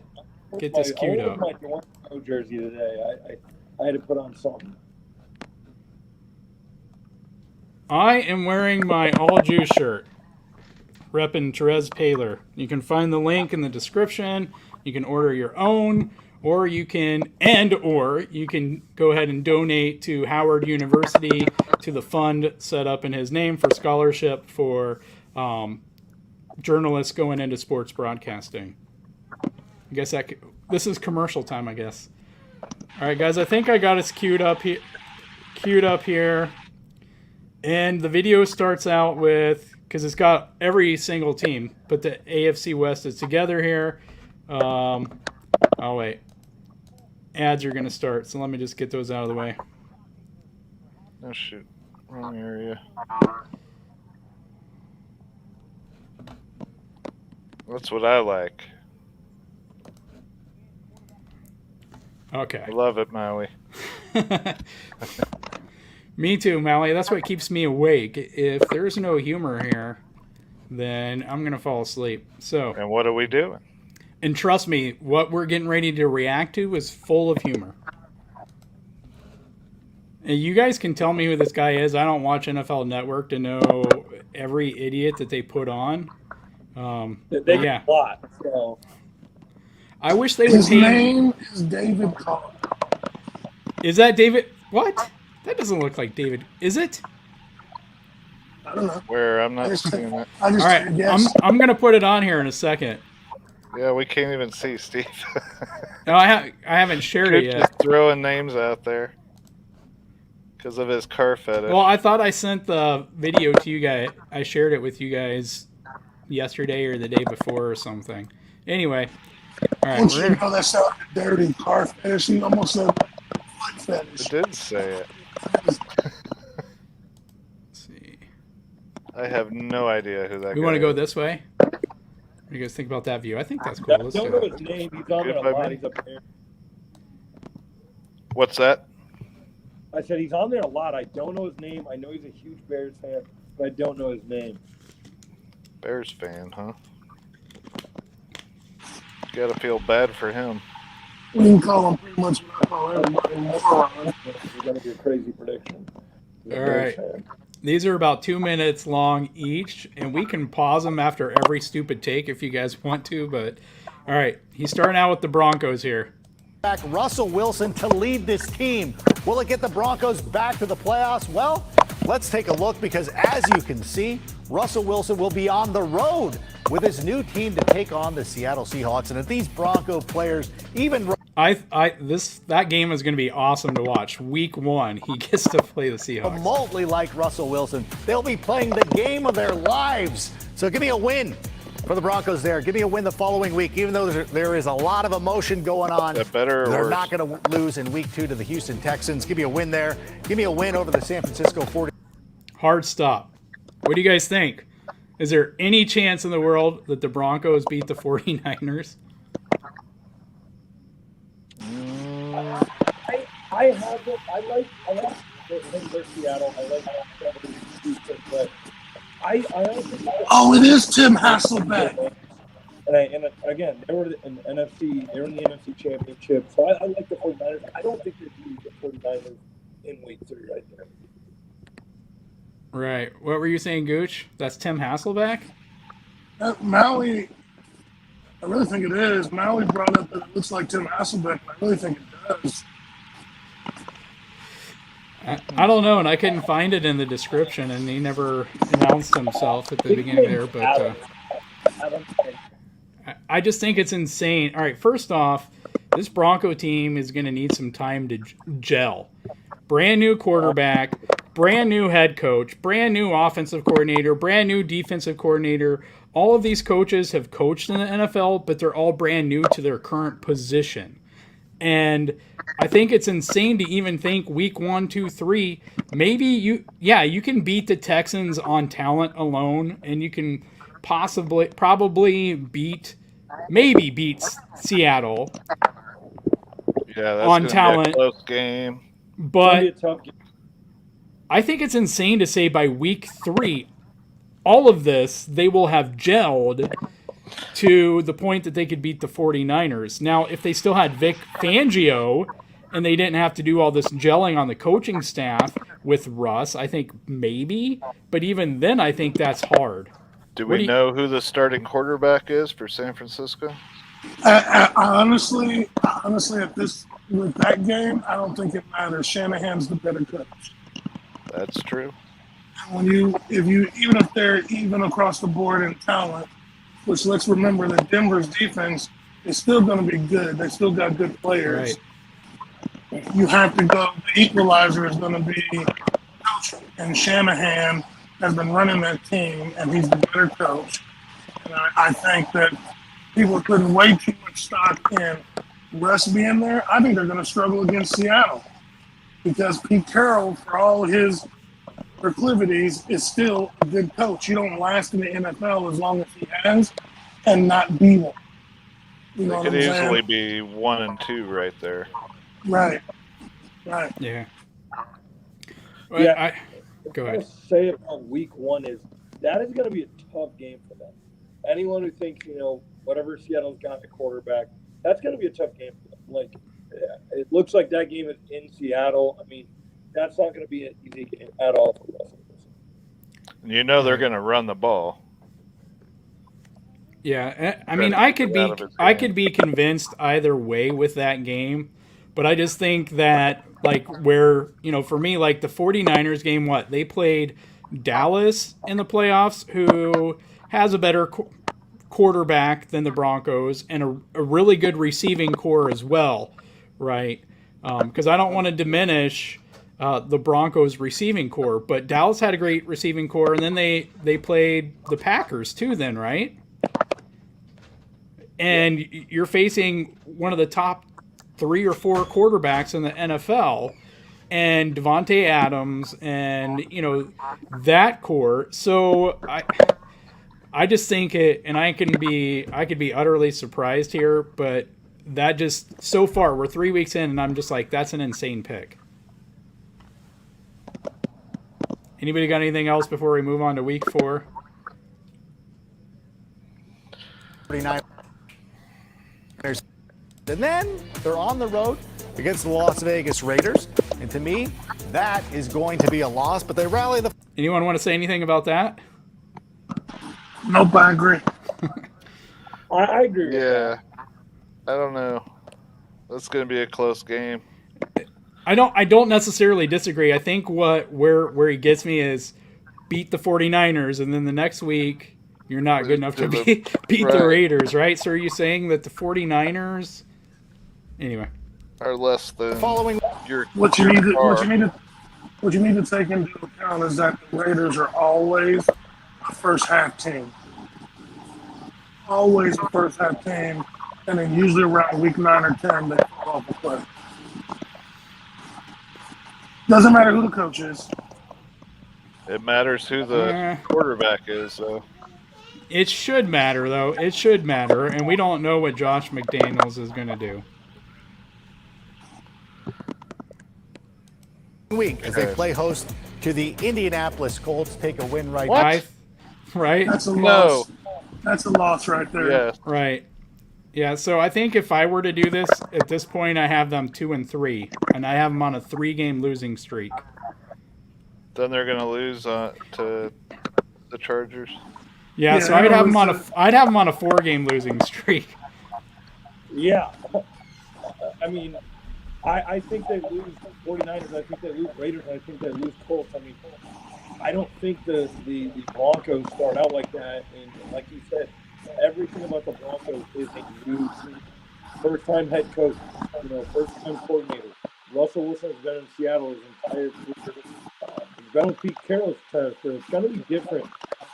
Speaker 1: get this queued up.
Speaker 2: I wore my jersey today. I had to put on something.
Speaker 1: I am wearing my all Jew shirt, repping Therese Paler. You can find the link in the description. You can order your own, or you can go ahead and donate to Howard University to the fund set up in his name for scholarship for journalists going into sports broadcasting. I guess this is commercial time, I guess. All right, guys, I think I got us queued up here. And the video starts out with, because it's got every single team, but the AFC West is together here. Oh, wait. Ads are going to start, so let me just get those out of the way.
Speaker 3: Oh, shoot. Wrong area. That's what I like.
Speaker 1: Okay.
Speaker 3: I love it, Maui.
Speaker 1: Me too, Maui. That's what keeps me awake. If there's no humor here, then I'm going to fall asleep. So.
Speaker 3: And what are we doing?
Speaker 1: And trust me, what we're getting ready to react to is full of humor. And you guys can tell me who this guy is. I don't watch NFL Network to know every idiot that they put on.
Speaker 2: They get a lot. So.
Speaker 1: I wish they would.
Speaker 10: His name is David Carr.
Speaker 1: Is that David? What? That doesn't look like David. Is it?
Speaker 10: I don't know.
Speaker 3: Where? I'm not seeing it.
Speaker 10: All
Speaker 1: right, I'm gonna put it on here in a second.
Speaker 3: Yeah, we can't even see Steve.
Speaker 1: No, I haven't shared it yet.
Speaker 3: Just throwing names out there because of his car fetish.
Speaker 1: Well, I thought I sent the video to you guys. I shared it with you guys yesterday or the day before or something. Anyway, all right.
Speaker 10: Don't you know that sounded dirty? Car fetish. He almost said foot fetish.
Speaker 3: It did say it.
Speaker 1: Let's see.
Speaker 3: I have no idea who that.
Speaker 1: We want to go this way. What do you guys think about that view? I think that's cool. Let's
Speaker 2: don't
Speaker 1: do
Speaker 2: know
Speaker 1: it.
Speaker 2: his name. He's on there a lot. He's up there.
Speaker 3: What's that?
Speaker 2: I said he's on there a lot. I don't know his name. I know he's a huge Bears fan, but I don't know his name.
Speaker 3: Bears fan, huh? Gotta feel bad for him.
Speaker 10: We can call him pretty much what I call everybody moron.
Speaker 2: It's going to be a crazy prediction.
Speaker 1: All right. These are about 2 minutes long each, and we can pause them after every stupid take if you guys want to. But all right, he's starting out with the Broncos here.
Speaker 14: Russell Wilson to lead this team. Will it get the Broncos back to the playoffs? Well, let's take a look because as you can see, Russell Wilson will be on the road with his new team to take on the Seattle Seahawks. And if these Bronco players even
Speaker 1: that game is going to be awesome to watch. Week 1, he gets to play the Seahawks.
Speaker 14: remotely like Russell Wilson, they'll be playing the game of their lives. So give me a win for the Broncos there. Give me a win the following week, even though there is a lot of emotion going on. They're not going to lose in week 2 to the Houston Texans. Give me a win there. Give me a win over the San Francisco 49ers.
Speaker 1: Hard stop. What do you guys think? Is there any chance in the world that the Broncos beat the 49ers?
Speaker 2: I have it. I like Seattle. I like Houston, but I honestly.
Speaker 10: Oh, it is Tim Hasselbeck.
Speaker 2: And again, they were in the NFC. They were in the NFC Championship, so I like the 49ers. I don't think they beat the 49ers in week 3 right there.
Speaker 1: Right. What were you saying, Gooch? That's Tim Hasselbeck?
Speaker 10: Maui, I really think it is. Maui brought up that it looks like Tim Hasselbeck, and I really think it does.
Speaker 1: I don't know, and I couldn't find it in the description, and he never announced himself at the beginning there, but I just think it's insane. All right, first off, this Bronco team is going to need some time to gel. Brand new quarterback, brand new head coach, brand new offensive coordinator, brand new defensive coordinator. All of these coaches have coached in the NFL, but they're all brand new to their current position. And I think it's insane to even think week 1, 2, 3, maybe you can beat the Texans on talent alone, and you can probably beat Seattle.
Speaker 3: Yeah, that's
Speaker 1: on talent.
Speaker 3: Be a close game.
Speaker 1: But I think it's insane to say by week 3, all of this, they will have gelled to the point that they could beat the 49ers. Now, if they still had Vic Fangio and they didn't have to do all this gelling on the coaching staff with Russ, I think maybe. But even then, I think that's hard.
Speaker 3: Do we know who the starting quarterback is for San Francisco?
Speaker 10: Honestly, with that game, I don't think it matters. Shanahan's the better coach.
Speaker 3: That's true.
Speaker 10: Even if they're even across the board in talent, which let's remember that Denver's defense is still going to be good. They still got good players.
Speaker 1: Right.
Speaker 10: You have to go. The equalizer is going to be coach, and Shanahan has been running that team, and he's the better coach. And I think that people are putting way too much stock in Russ being there. I think they're going to struggle against Seattle because Pete Carroll, for all his proclivities, is still a good coach. You don't last in the NFL as long as he has and not be one. You know
Speaker 3: They
Speaker 10: what
Speaker 3: could
Speaker 10: I'm
Speaker 3: easily
Speaker 10: saying?
Speaker 3: be 1 and 2 right there.
Speaker 10: Right. Right.
Speaker 1: Yeah.
Speaker 2: Yeah.
Speaker 1: Go
Speaker 2: What
Speaker 1: ahead.
Speaker 2: I say about week 1 is that is going to be a tough game for them. Anyone who thinks, whatever Seattle's got at quarterback, that's going to be a tough game for them. Like, it looks like that game is in Seattle. I mean, that's not going to be an easy game at all for Russell Wilson.
Speaker 3: They're going to run the ball.
Speaker 1: Yeah, I mean, I could be convinced either way with that game, but I just think that where, for me, like the 49ers game, they played Dallas in the playoffs, who has a better quarterback than the Broncos and a really good receiving core as well, right? Because I don't want to diminish the Broncos receiving core, but Dallas had a great receiving core, and then they played the Packers too then, right? And you're facing one of the top 3 or 4 quarterbacks in the NFL, and Devontae Adams, and that core. So I just think it, and I could be utterly surprised here, but that just so far we're 3 weeks in, and I'm just like, that's an insane pick. Anybody got anything else before we move on to week 4?
Speaker 14: 49ers. And then they're on the road against the Las Vegas Raiders. And to me, that is going to be a loss, but they rally the...
Speaker 1: Anyone want to say anything about that?
Speaker 10: Nope, I agree.
Speaker 2: I agree with
Speaker 3: that. I don't know. That's going to be a close game.
Speaker 1: I don't necessarily disagree. I think where he gets me is beat the 49ers, and then the next week you're not good enough to beat the Raiders, right? So are you saying that the 49ers anyway
Speaker 3: are less than
Speaker 10: following what you need to take into account is that the Raiders are always a first half team. Always a first half team, and then usually around week 9 or 10 they fall off the cliff. Doesn't matter who the coach is.
Speaker 3: It matters who the quarterback is, though.
Speaker 1: It should matter, though. It should matter, and we don't know what Josh McDaniels is going to do.
Speaker 14: Week as they play host to the Indianapolis Colts, take a win right
Speaker 1: now. Right?
Speaker 10: That's a loss. That's a loss right there.
Speaker 3: Yeah.
Speaker 1: Right. Yeah, so I think if I were to do this, at this point I have them 2-3, and I have them on a 3-game losing streak.
Speaker 3: Then they're going to lose to the Chargers.
Speaker 1: Yeah, so I'd have them on a 4-game losing streak.
Speaker 2: Yeah. I mean, I think they lose 49ers. I think they lose Raiders. I think they lose Colts. I mean, I don't think the Broncos start out like that. And like you said, everything about the Broncos is a new team. First-time head coach, first-time coordinator. Russell Wilson has been in Seattle his entire career. He's been with Pete Carroll's tennis, so it's going to be different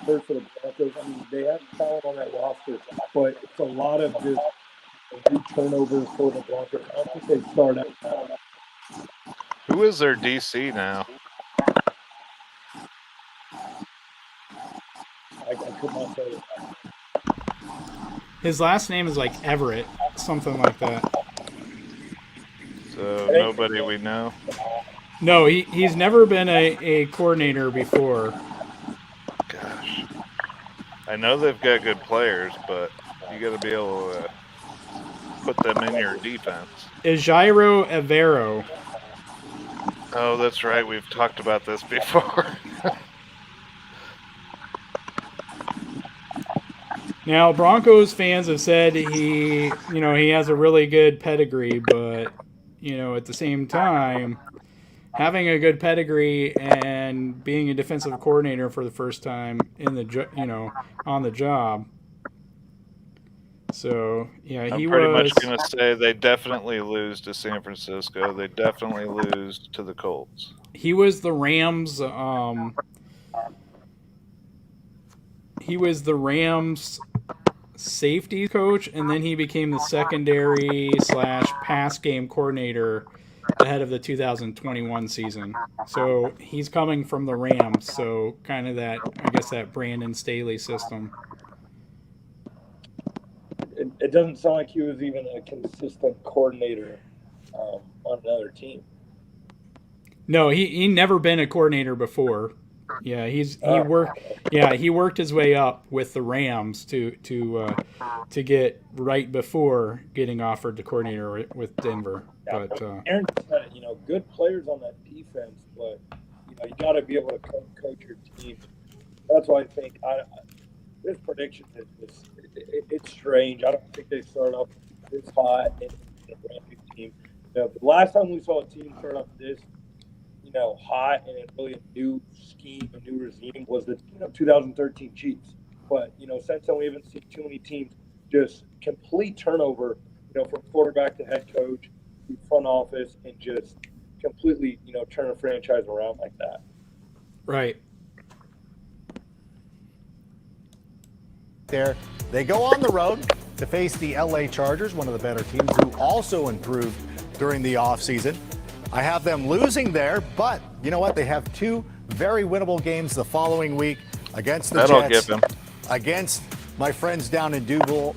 Speaker 2: for the Broncos. I mean, they have talent on that roster, but it's a lot of just new turnovers for the Broncos. I don't think they start out.
Speaker 3: Who is their DC now?
Speaker 2: I could not say it.
Speaker 1: His last name is like Everett, something like that.
Speaker 3: So nobody we know?
Speaker 1: No, he's never been a coordinator before.
Speaker 3: Gosh. I know they've got good players, but you got to be able to put them in your defense.
Speaker 1: Jairo Evero.
Speaker 3: Oh, that's right. We've talked about this before.
Speaker 1: Now, Broncos fans have said he has a really good pedigree, but, at the same time, having a good pedigree and being a defensive coordinator for the first time on the job, So yeah,
Speaker 3: I'm
Speaker 1: he
Speaker 3: pretty
Speaker 1: was.
Speaker 3: much going to say they definitely lose to San Francisco. They definitely lose to the Colts.
Speaker 1: He was the Rams. He was the Rams safety coach, and then he became the secondary / pass game coordinator ahead of the 2021 season. So he's coming from the Rams. So kind of that, I guess, that Brandon Staley system.
Speaker 2: It doesn't sound like he was even a consistent coordinator on another team.
Speaker 1: No, he never been a coordinator before. Yeah, he worked his way up with the Rams to get right before getting offered the coordinator with Denver.
Speaker 2: Yeah,
Speaker 1: But
Speaker 2: Aaron said it, good players on that defense, but you got to be able to coach your team. That's why I think this prediction is it's strange. I don't think they start off this hot in a brand new team. The last time we saw a team start off this hot and really a new scheme, a new regime was the 2013 Chiefs. But since then we haven't seen too many teams just complete turnover, from quarterback to head coach to front office and just completely turn a franchise around like that.
Speaker 1: Right.
Speaker 14: There, they go on the road to face the LA Chargers, one of the better teams who also improved during the offseason. I have them losing there, but you know what? They have two very winnable games the following week against the Jets, against my friends down in Duval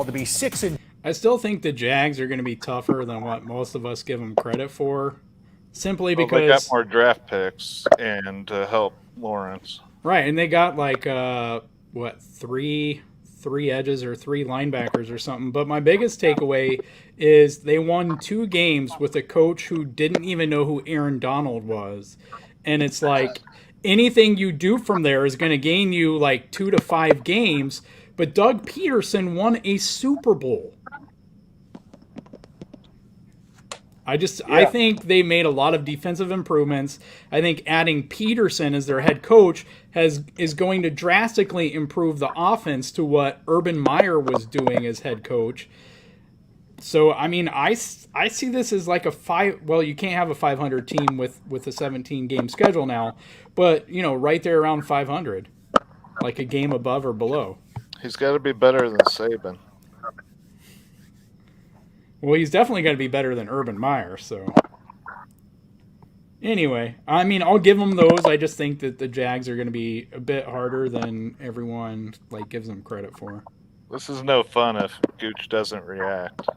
Speaker 14: to be 6-.
Speaker 1: I still think the Jags are going to be tougher than what most of us give them credit for, simply because
Speaker 3: they got more draft picks and to help Lawrence.
Speaker 1: Right, and they got like three edges or three linebackers or something. But my biggest takeaway is they won 2 games with a coach who didn't even know who Aaron Donald was. And it's like anything you do from there is going to gain you like 2 to 5 games. But Doug Peterson won a Super Bowl. I think they made a lot of defensive improvements. I think adding Peterson as their head coach is going to drastically improve the offense to what Urban Meyer was doing as head coach. So, I mean, I see this as like you can't have a 500 team with a 17-game schedule now, but, right there around 500, like a game above or below.
Speaker 3: He's got to be better than Saban.
Speaker 1: Well, he's definitely going to be better than Urban Meyer, so. Anyway, I mean, I'll give them those. I just think that the Jags are going to be a bit harder than everyone gives them credit for.
Speaker 3: This is no fun if Gooch doesn't react.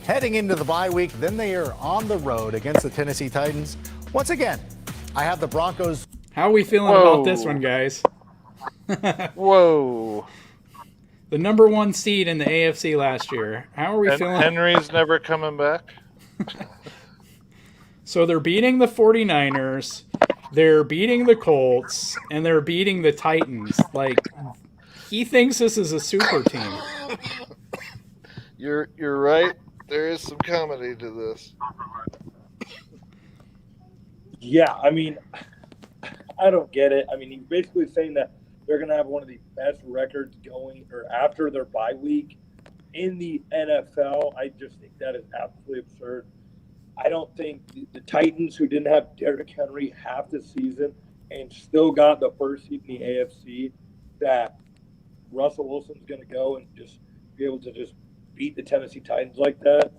Speaker 14: Heading into the bye week, then they are on the road against the Tennessee Titans. Once again, I have the Broncos.
Speaker 1: How are we feeling about this one, guys?
Speaker 3: Whoa.
Speaker 1: The number 1 seed in the AFC last year. How are we feeling?
Speaker 3: Henry's never coming back.
Speaker 1: So they're beating the 49ers, they're beating the Colts, and they're beating the Titans. He thinks this is a super team.
Speaker 3: You're right. There is some comedy to this.
Speaker 2: Yeah, I mean, I don't get it. I mean, he's basically saying that they're going to have one of the best records going or after their bye week in the NFL. I just think that is absolutely absurd. I don't think the Titans, who didn't have Derrick Henry half the season and still got the first seed in the AFC, that Russell Wilson's going to go and just be able to just beat the Tennessee Titans like that.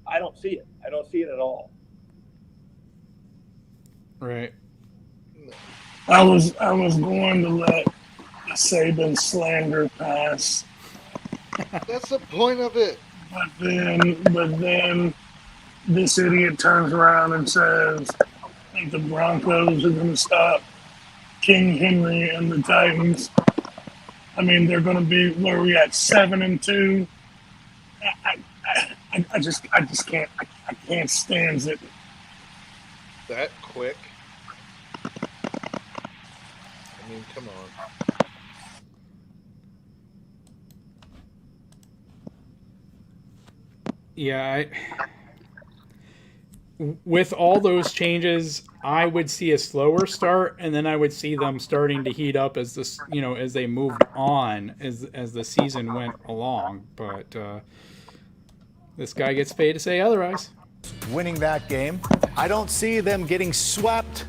Speaker 2: I don't see it. I don't see it at all.
Speaker 1: Right.
Speaker 10: I was going to let Saban slander pass.
Speaker 3: That's the point of it.
Speaker 10: But then this idiot turns around and says, I think the Broncos are going to stop King Henry and the Titans. I mean, they're going to be, where are we at, 7-2? I just can't, I can't stand it.
Speaker 3: That quick? I mean, come on.
Speaker 1: Yeah, with all those changes, I would see a slower start, and then I would see them starting to heat up as this, as they moved on as the season went along. But this guy gets paid to say otherwise.
Speaker 14: Winning that game. I don't see them getting swept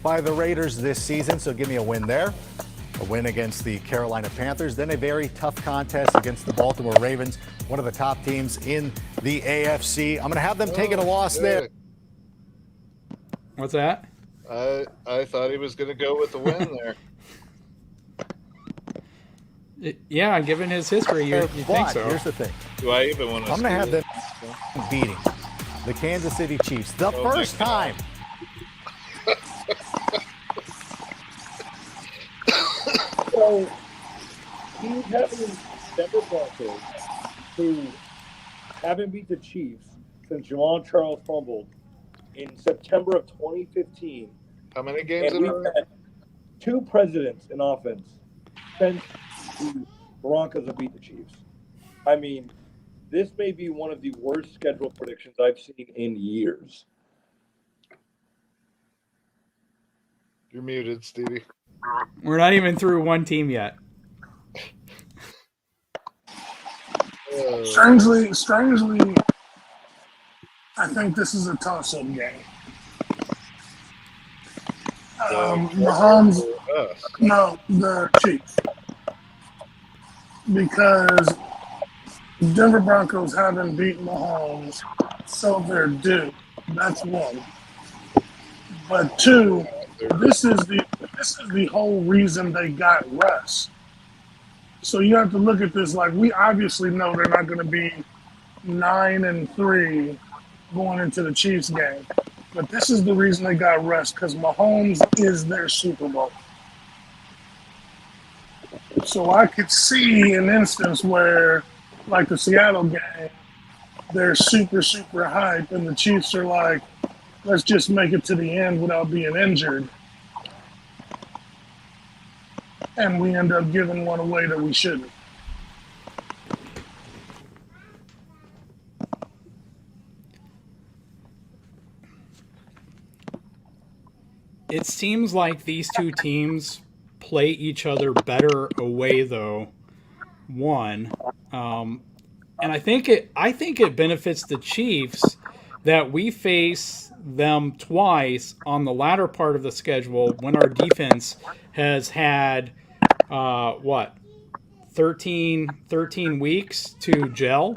Speaker 14: by the Raiders this season, so give me a win there. A win against the Carolina Panthers, then a very tough contest against the Baltimore Ravens, one of the top teams in the AFC. I'm going to have them taking a loss there.
Speaker 1: What's that?
Speaker 3: I thought he was going to go with the win there.
Speaker 1: Yeah, given his history, you think so.
Speaker 14: Here's the thing.
Speaker 3: Do I even want to?
Speaker 14: I'm going to have them beating the Kansas City Chiefs the first time.
Speaker 2: So he's having Denver Broncos, who haven't beat the Chiefs since Jamal Charles fumbled in September of 2015.
Speaker 3: How many games
Speaker 2: and
Speaker 3: in a
Speaker 2: we've
Speaker 3: row?
Speaker 2: had 2 presidents in offense since the Broncos have beat the Chiefs. I mean, this may be one of the worst schedule predictions I've seen in years.
Speaker 3: You're muted, Stevie.
Speaker 1: We're not even through one team yet.
Speaker 10: Strangely, I think this is a toss-up game. Mahomes, no, the Chiefs, because Denver Broncos haven't beaten Mahomes, so they're due. That's one. But 2, this is the whole reason they got Russ. So you have to look at this like we obviously know they're not going to be 9-3 going into the Chiefs game. But this is the reason they got Russ, because Mahomes is their Super Bowl. So I could see an instance where, like the Seattle game, they're super, super hyped, and the Chiefs are like, let's just make it to the end without being injured. And we end up giving one away that we shouldn't.
Speaker 1: It seems like these two teams play each other better away, though. One, and I think it benefits the Chiefs that we face them twice on the latter part of the schedule when our defense has had 13 weeks to gel,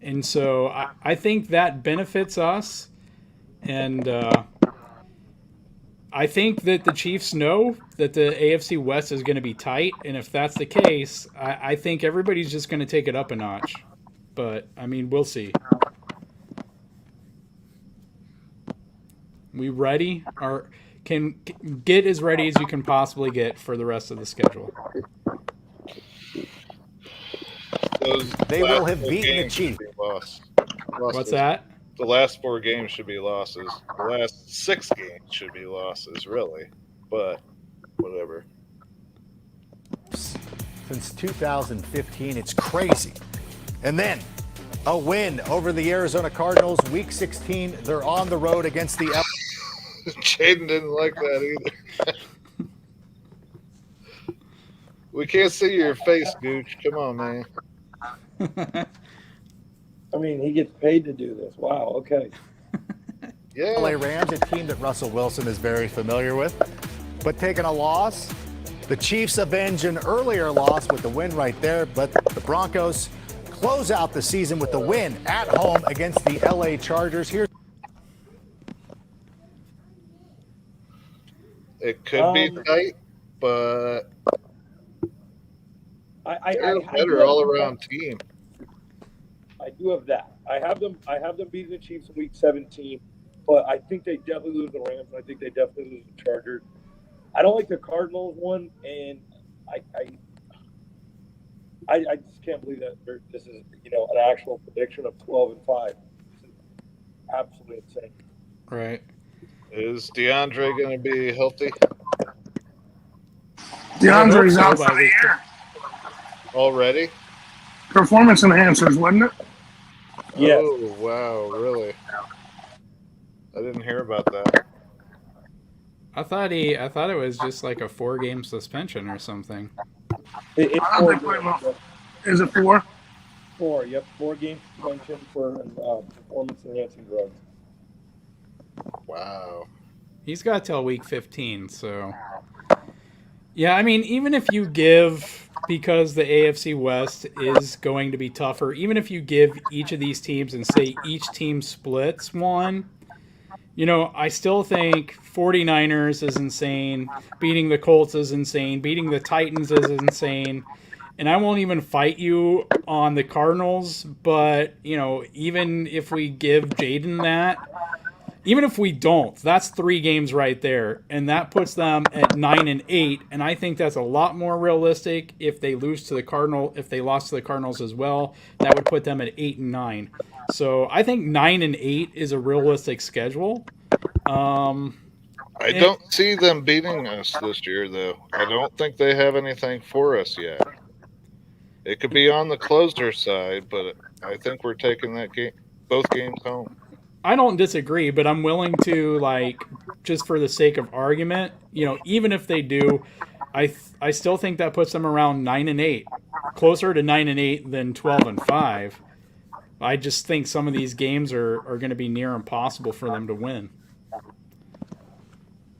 Speaker 1: and so I think that benefits us, and I think that the Chiefs know that the AFC West is going to be tight, and if that's the case, I think everybody's just going to take it up a notch. But, I mean, we'll see. We ready? Or can get as ready as you can possibly get for the rest of the schedule.
Speaker 14: They will have beaten the Chiefs.
Speaker 1: What's that?
Speaker 3: The last 4 games should be losses. The last 6 games should be losses, really. But whatever.
Speaker 14: Since 2015, it's crazy. And then a win over the Arizona Cardinals. Week 16, they're on the road against the
Speaker 3: Jayden didn't like that either. We can't see your face, Gooch. Come on, man.
Speaker 2: I mean, he gets paid to do this. Wow, okay.
Speaker 3: Yeah.
Speaker 14: LA Rams, a team that Russell Wilson is very familiar with, but taking a loss. The Chiefs avenge an earlier loss with the win right there, but the Broncos close out the season with the win at home against the LA Chargers. Here,
Speaker 3: it could be tight, but they're a better all-around team.
Speaker 2: I do have that. I have them beating the Chiefs in Week 17, but I think they definitely lose the Rams, and I think they definitely lose the Chargers. I don't like the Cardinals one, and I just can't believe that this is an actual prediction of 12-5. This is absolutely insane.
Speaker 1: Right.
Speaker 3: Is DeAndre going to be healthy?
Speaker 10: DeAndre's out for the year.
Speaker 3: Already?
Speaker 10: Performance enhancers, wasn't it?
Speaker 2: Yes.
Speaker 3: Oh, wow, really? I didn't hear about that.
Speaker 1: I thought it was just like a 4-game suspension or something.
Speaker 2: It's
Speaker 10: I don't think play well. Is it 4?
Speaker 2: 4, yep. 4-game suspension for performance-enhancing drugs.
Speaker 3: Wow.
Speaker 1: He's got till week 15, so. Yeah, I mean, even if you give, because the AFC West is going to be tougher, even if you give each of these teams and say each team splits one, I still think 49ers is insane. Beating the Colts is insane. Beating the Titans is insane. And I won't even fight you on the Cardinals, but, even if we give Jayden that, even if we don't, that's 3 games right there. And that puts them at 9-8. And I think that's a lot more realistic if they lose to the Cardinals. If they lost to the Cardinals as well, that would put them at 8-9. So I think 9-8 is a realistic schedule.
Speaker 3: I don't see them beating us this year, though. I don't think they have anything for us yet. It could be on the closer side, but I think we're taking that game, both games home.
Speaker 1: I don't disagree, but I'm willing to, just for the sake of argument, even if they do, I still think that puts them around 9-8, closer to 9-8 than 12-5. I just think some of these games are going to be near impossible for them to win.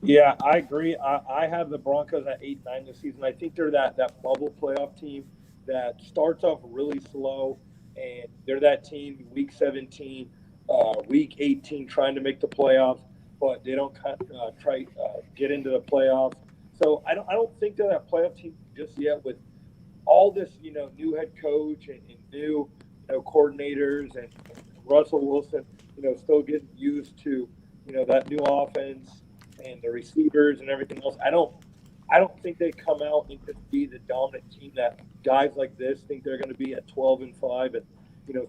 Speaker 2: Yeah, I agree. I have the Broncos at 8-9 this season. I think they're that bubble playoff team that starts off really slow, and they're that team week 17, week 18 trying to make the playoffs, but they don't get into the playoffs. So I don't think they're that playoff team just yet with all this new head coach and new coordinators and Russell Wilson still getting used to that new offense and the receivers and everything else. I don't think they come out and just be the dominant team that guys like this think they're going to be at 12-5 and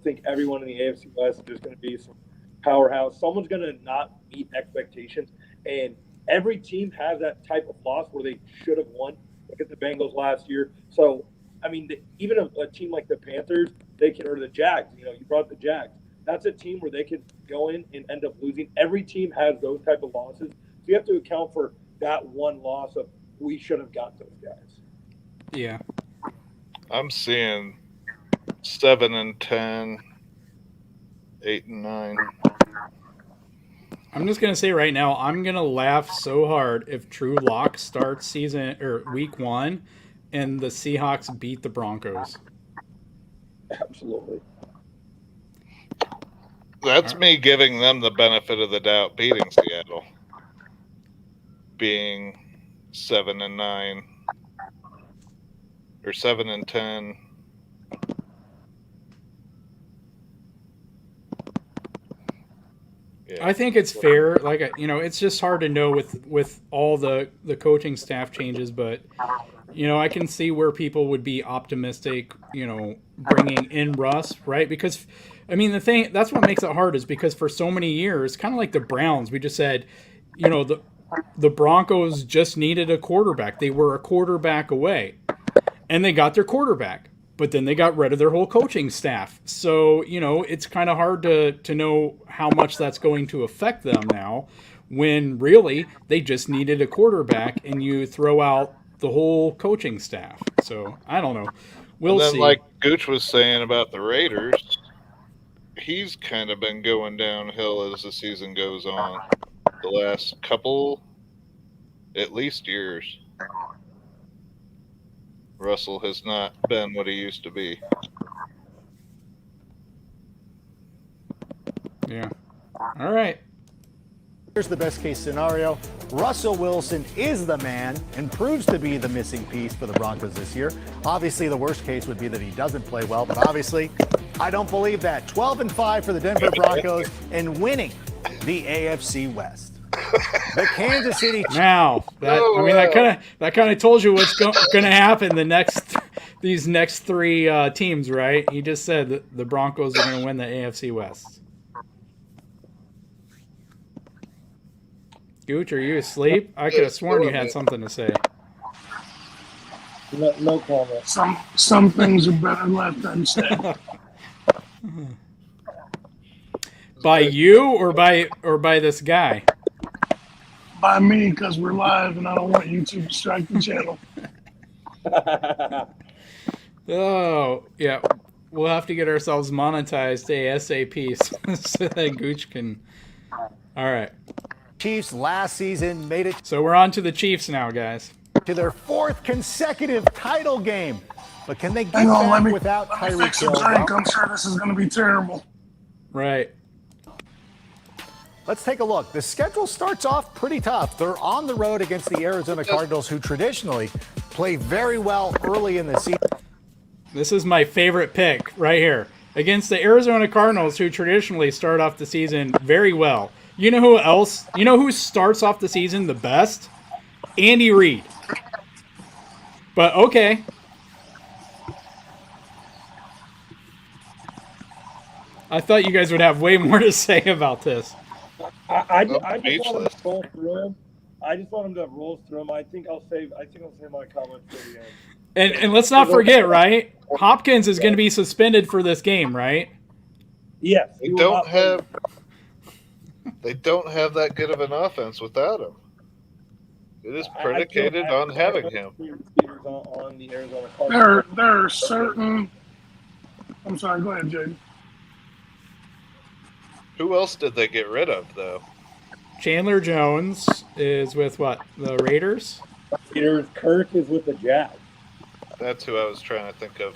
Speaker 2: think everyone in the AFC West is just going to be some powerhouse. Someone's going to not meet expectations, and every team has that type of loss where they should have won. Look at the Bengals last year. So I mean, even a team like the Panthers, or the Jags. You brought the Jags. That's a team where they could go in and end up losing. Every team has those type of losses. So you have to account for that one loss of we should have got those guys.
Speaker 1: Yeah.
Speaker 3: I'm seeing 7-10, 8-9.
Speaker 1: I'm just gonna say right now, I'm gonna laugh so hard if Drew Lock starts season or week 1, and the Seahawks beat the Broncos.
Speaker 2: Absolutely.
Speaker 3: That's me giving them the benefit of the doubt, beating Seattle, being 7-9 or 7-10.
Speaker 1: Yeah. I think it's fair. It's just hard to know with all the coaching staff changes, but I can see where people would be optimistic, bringing in Russ, right? Because that's what makes it hard is because for so many years, kind of like the Browns, we just said, the Broncos just needed a quarterback. They were a quarterback away, and they got their quarterback. But then they got rid of their whole coaching staff. So, it's kind of hard to know how much that's going to affect them now when really they just needed a quarterback and you throw out the whole coaching staff. So, I don't know. We'll see.
Speaker 3: Like Gooch was saying about the Raiders, he's kind of been going downhill as the season goes on. The last couple, at least, years. Russell has not been what he used to be.
Speaker 1: Yeah. All right.
Speaker 14: Here's the best case scenario. Russell Wilson is the man and proves to be the missing piece for the Broncos this year. Obviously, the worst case would be that he doesn't play well, but obviously, I don't believe that. 12-5 for the Denver Broncos and winning the AFC West. The Kansas City.
Speaker 1: Now that kind of told you what's going to happen these next 3 teams, right? He just said that the Broncos are going to win the AFC West. Gooch, are you asleep? I could have sworn you had something to say.
Speaker 2: No comment.
Speaker 10: Some things are better left unsaid.
Speaker 1: By you or by this guy?
Speaker 10: By me, because we're live and I don't want you to distract the channel.
Speaker 1: Oh, yeah. We'll have to get ourselves monetized ASAP so that Gooch can. All right.
Speaker 14: Chiefs last season made it.
Speaker 1: So we're on to the Chiefs now, guys.
Speaker 14: To their 4th consecutive title game. But can they get
Speaker 10: Hang on,
Speaker 14: back
Speaker 10: let me
Speaker 14: without Tyreek
Speaker 10: fix a
Speaker 14: Hill?
Speaker 10: drink. I'm sure this is going to be terrible.
Speaker 1: Right.
Speaker 14: Let's take a look. The schedule starts off pretty tough. They're on the road against the Arizona Cardinals, who traditionally play very well early in the season.
Speaker 1: This is my favorite pick right here. Against the Arizona Cardinals, who traditionally start off the season very well. You know who else? You know who starts off the season the best? Andy Reid. But okay. I thought you guys would have way more to say about this.
Speaker 2: I just want him to roll through him. I just want him to roll through him. I think I'll save my comment for the end.
Speaker 1: And let's not forget, right? Hopkins is going to be suspended for this game, right?
Speaker 2: Yes.
Speaker 3: They don't have that good of an offense without him. It is predicated on having him.
Speaker 2: On the Arizona Cardinals.
Speaker 10: There are certain. I'm sorry. Go ahead, Jayden.
Speaker 3: Who else did they get rid of, though?
Speaker 1: Chandler Jones is with what? The Raiders?
Speaker 2: Kirk is with the Jags.
Speaker 3: That's who I was trying to think of.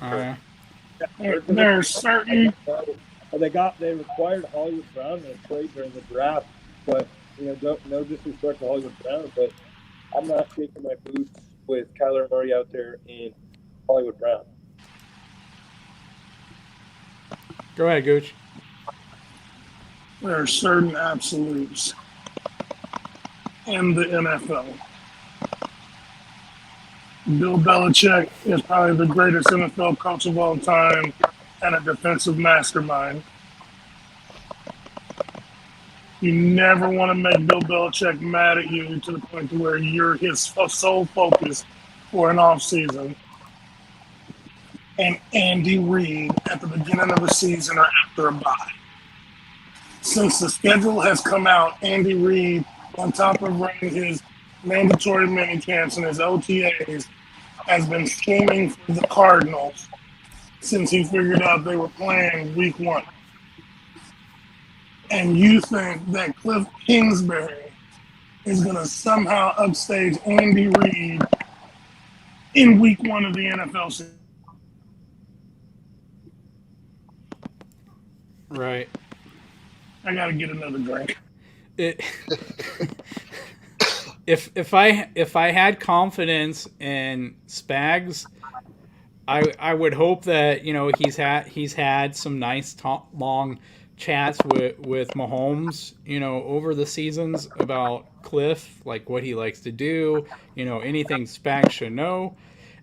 Speaker 10: There are certain.
Speaker 2: They required Hollywood Brown in a trade during the draft, but no disrespect to Hollywood Brown, but I'm not shaking my boots with Kyler Murray out there in Hollywood Brown.
Speaker 1: Go ahead, Gooch.
Speaker 10: There are certain absolutes in the NFL. Bill Belichick is probably the greatest NFL coach of all time and a defensive mastermind. You never want to make Bill Belichick mad at you to the point to where you're his sole focus for an offseason. And Andy Reid at the beginning of the season or after a bye. Since the schedule has come out, Andy Reid, on top of running his mandatory minicamps and his OTAs, has been scheming for the Cardinals since he figured out they were playing week 1. And you think that Cliff Kingsbury is going to somehow upstage Andy Reid in week 1 of the NFL season?
Speaker 1: Right.
Speaker 10: I got to get another drink.
Speaker 1: If I had confidence in Spags, I would hope that he's had some nice long chats with Mahomes over the seasons about Cliff, like what he likes to do, anything Spags should know.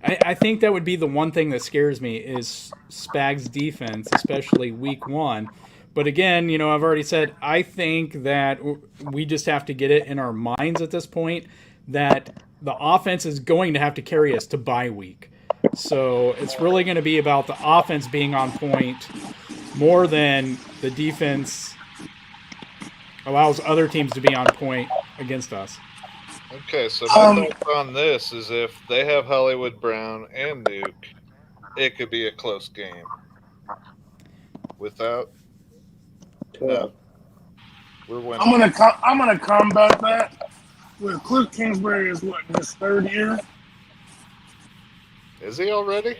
Speaker 1: I think that would be the one thing that scares me is Spags' defense, especially week 1. But again, I've already said, I think that we just have to get it in our minds at this point that the offense is going to have to carry us to bye week. So it's really going to be about the offense being on point more than the defense allows other teams to be on point against us.
Speaker 3: Okay, so my thoughts on this is if they have Hollywood Brown and Nuke, it could be a close game. Without, no, we're winning.
Speaker 10: I'm gonna combat that with Cliff Kingsbury is what, in his 3rd year?
Speaker 3: Is he already?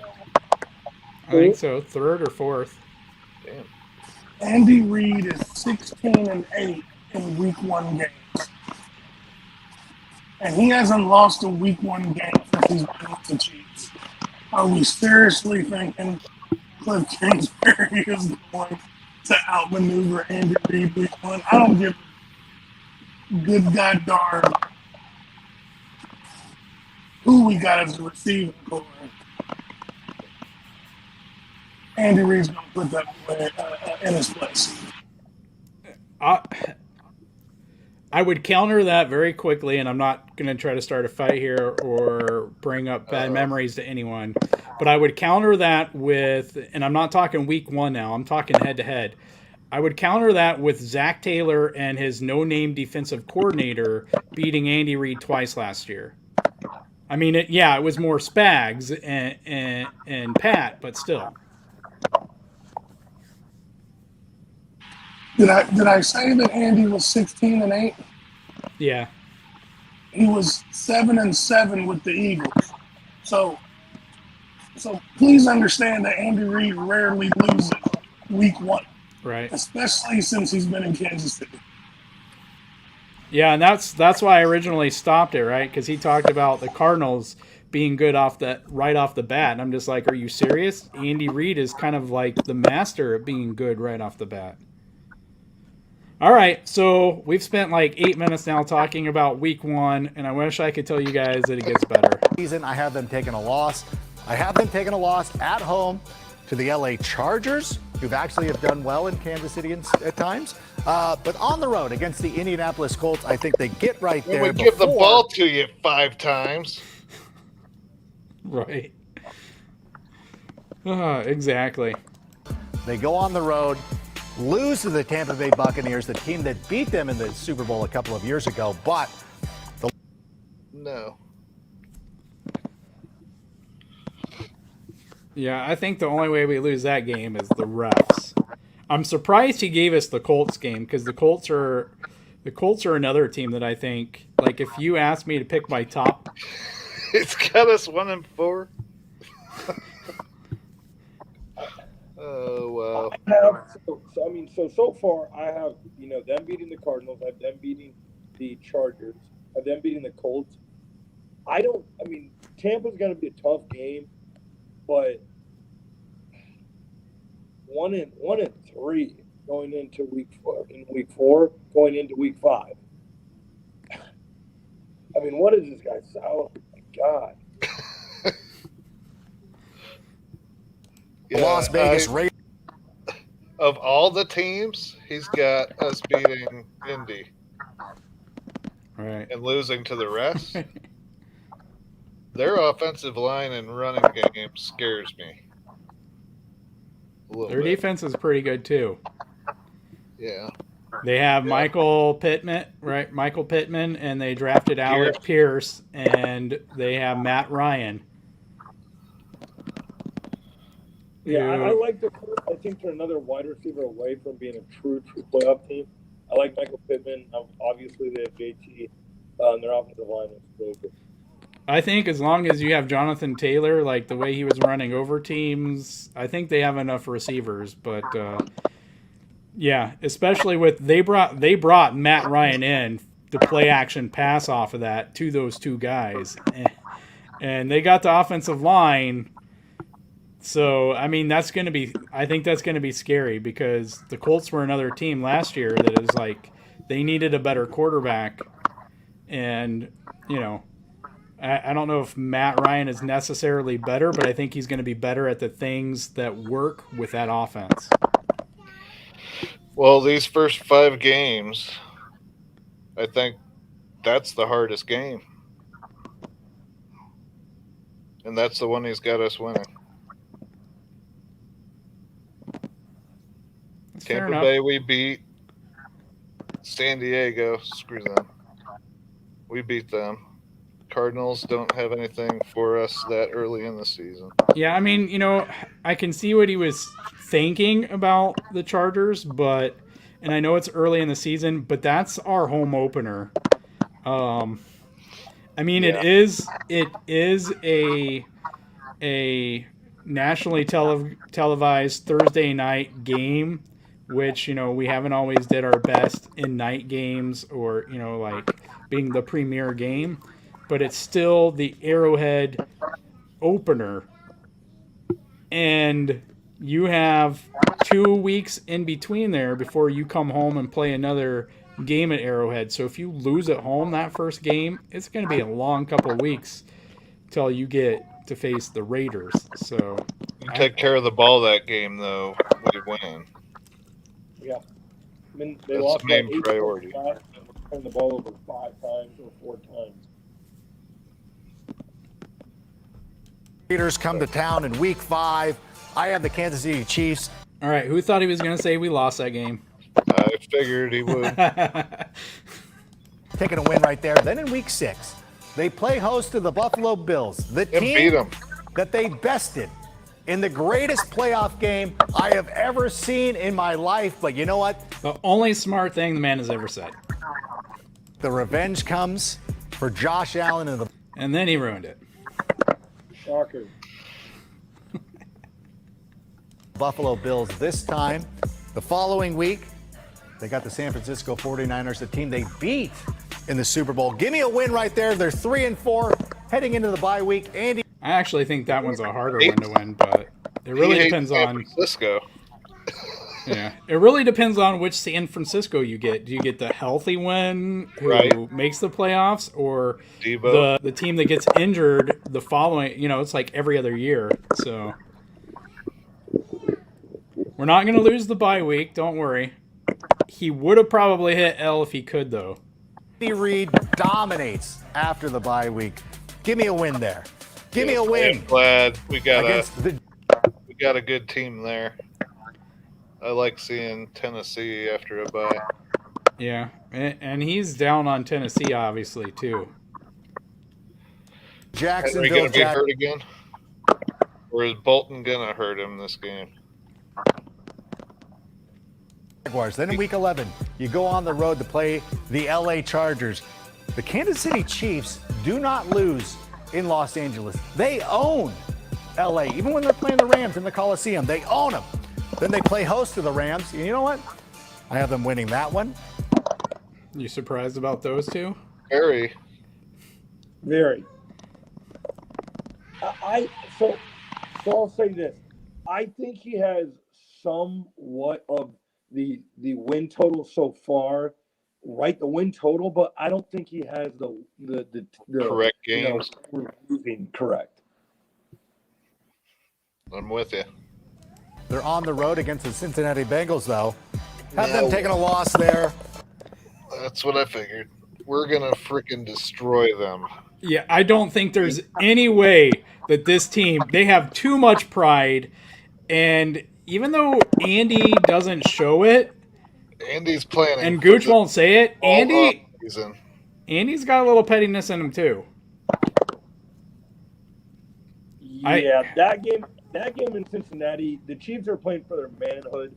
Speaker 1: I think so, 3rd or 4th.
Speaker 3: Damn.
Speaker 10: Andy Reid is 16-8 in week 1 games. And he hasn't lost a week 1 game since he's been with the Chiefs. Are we seriously thinking Cliff Kingsbury is going to outmaneuver Andy Reid week 1? I don't give a good goddamn who we got as a receiving core. Andy Reid's going to put that in his place.
Speaker 1: I would counter that very quickly, and I'm not going to try to start a fight here or bring up bad memories to anyone, but I would counter that with, and I'm not talking week 1 now, I'm talking head-to-head. I would counter that with Zach Taylor and his no-name defensive coordinator beating Andy Reid twice last year. I mean, it was more Spags and Pat, but still.
Speaker 10: Did I say that Andy was 16-8?
Speaker 1: Yeah.
Speaker 10: He was 7-7 with the Eagles. So please understand that Andy Reid rarely loses week 1.
Speaker 1: Right.
Speaker 10: Especially since he's been in Kansas City.
Speaker 1: Yeah, and that's why I originally stopped it, right? Because he talked about the Cardinals being good right off the bat. And I'm just like, are you serious? Andy Reid is kind of like the master of being good right off the bat. All right, so we've spent like 8 minutes now talking about week 1, and I wish I could tell you guys that it gets better.
Speaker 14: Season, I have them taking a loss. I have them taking a loss at home to the LA Chargers, who actually have done well in Kansas City at times. But on the road against the Indianapolis Colts, I think they get right there.
Speaker 3: We give the ball to you 5 times.
Speaker 1: Right. Exactly.
Speaker 14: They go on the road, lose to the Tampa Bay Buccaneers, the team that beat them in the Super Bowl a couple of years ago. But
Speaker 3: no.
Speaker 1: Yeah, I think the only way we lose that game is the refs. I'm surprised he gave us the Colts game because the Colts are another team that I think, like, if you asked me to pick my top,
Speaker 3: it's got us 1-4. Oh wow!
Speaker 2: So far I have them beating the Cardinals, I have them beating the Chargers, I have them beating the Colts. Tampa's going to be a tough game, but 1-3 going into week 4, going into week 5. What is this guy sound? Oh my God!
Speaker 14: Las Vegas Raiders.
Speaker 3: Of all the teams, he's got us beating Indy.
Speaker 1: Right.
Speaker 3: And losing to the rest. Their offensive line and running game scares me.
Speaker 1: Their defense is pretty good too.
Speaker 3: Yeah.
Speaker 1: They have Michael Pittman, right? Michael Pittman, and they drafted Alec Pierce, and they have Matt Ryan.
Speaker 2: Yeah, I like the. I think they're another wide receiver away from being a true playoff team. I like Michael Pittman. Obviously, they have JT, and their offensive line is really good.
Speaker 1: I think as long as you have Jonathan Taylor, like the way he was running over teams, I think they have enough receivers. But yeah, especially with they brought Matt Ryan in to play action pass off of that to those two guys, and they got the offensive line. So, I think that's going to be scary because the Colts were another team last year that is like they needed a better quarterback. And, I don't know if Matt Ryan is necessarily better, but I think he's going to be better at the things that work with that offense.
Speaker 3: Well, these first 5 games, I think that's the hardest game. And that's the one he's got us winning. Tampa Bay we beat. San Diego, screw them. We beat them. Cardinals don't have anything for us that early in the season.
Speaker 1: Yeah, I can see what he was thinking about the Chargers, and I know it's early in the season, but that's our home opener. It is a nationally televised Thursday night game, which, we haven't always did our best in night games or, like being the premier game, but it's still the Arrowhead opener. And you have 2 weeks in between there before you come home and play another game at Arrowhead. So if you lose at home that first game, it's going to be a long couple of weeks till you get to face the Raiders. So
Speaker 3: you take care of the ball that game, though, we win.
Speaker 2: Yeah. They
Speaker 3: That's
Speaker 2: lost
Speaker 3: the main priority.
Speaker 2: Turned the ball over 5 times or 4 times.
Speaker 14: Raiders come to town in week 5. I have the Kansas City Chiefs.
Speaker 1: All right, who thought he was going to say we lost that game?
Speaker 3: I figured he would.
Speaker 14: Taking a win right there. Then in week 6, they play host to the Buffalo Bills, the
Speaker 3: beat
Speaker 14: team
Speaker 3: 'em.
Speaker 14: that they bested in the greatest playoff game I have ever seen in my life. But you know what?
Speaker 1: The only smart thing the man has ever said.
Speaker 14: The revenge comes for Josh Allen
Speaker 1: and then he ruined it.
Speaker 2: Shocker.
Speaker 14: Buffalo Bills this time. The following week, they got the San Francisco 49ers, the team they beat in the Super Bowl. Give me a win right there. They're 3-4 heading into the bye week. Andy,
Speaker 1: I actually think that one's a harder one to win, but it really depends
Speaker 3: San
Speaker 1: on
Speaker 3: Francisco.
Speaker 1: Yeah, it really depends on which San Francisco you get. Do you get the healthy one who makes the playoffs, or the team that gets injured the following? You know, it's like every other year. So we're not going to lose the bye week. Don't worry. He would have probably hit L if he could, though.
Speaker 14: Reid dominates after the bye week. Give me a win there. Give me a win.
Speaker 3: I'm glad we got
Speaker 14: a
Speaker 3: good team there. I like seeing Tennessee after a bye.
Speaker 1: Yeah, and he's down on Tennessee, obviously, too.
Speaker 14: Jacksonville.
Speaker 3: Are he going to be hurt again? Or is Bolton going to hurt him this game?
Speaker 14: Jaguars. Then in week 11, you go on the road to play the LA Chargers. The Kansas City Chiefs do not lose in Los Angeles. They own LA. Even when they're playing the Rams in the Coliseum, they own them. Then they play host to the Rams. And you know what? I have them winning that one.
Speaker 1: You surprised about those two?
Speaker 3: Very.
Speaker 2: So I'll say this. I think he has somewhat of the win total so far, right? The win total, but I don't think he has the
Speaker 3: correct games.
Speaker 2: Correct.
Speaker 3: I'm with you.
Speaker 14: They're on the road against the Cincinnati Bengals, though. Have them taking a loss there.
Speaker 3: That's what I figured. We're going to freaking destroy them.
Speaker 1: Yeah, I don't think there's any way that this team, they have too much pride. And even though Andy doesn't show it,
Speaker 3: Andy's planning.
Speaker 1: And Gooch won't say it, Andy's got a little pettiness in him, too.
Speaker 2: Yeah, that game in Cincinnati, the Chiefs are playing for their manhood.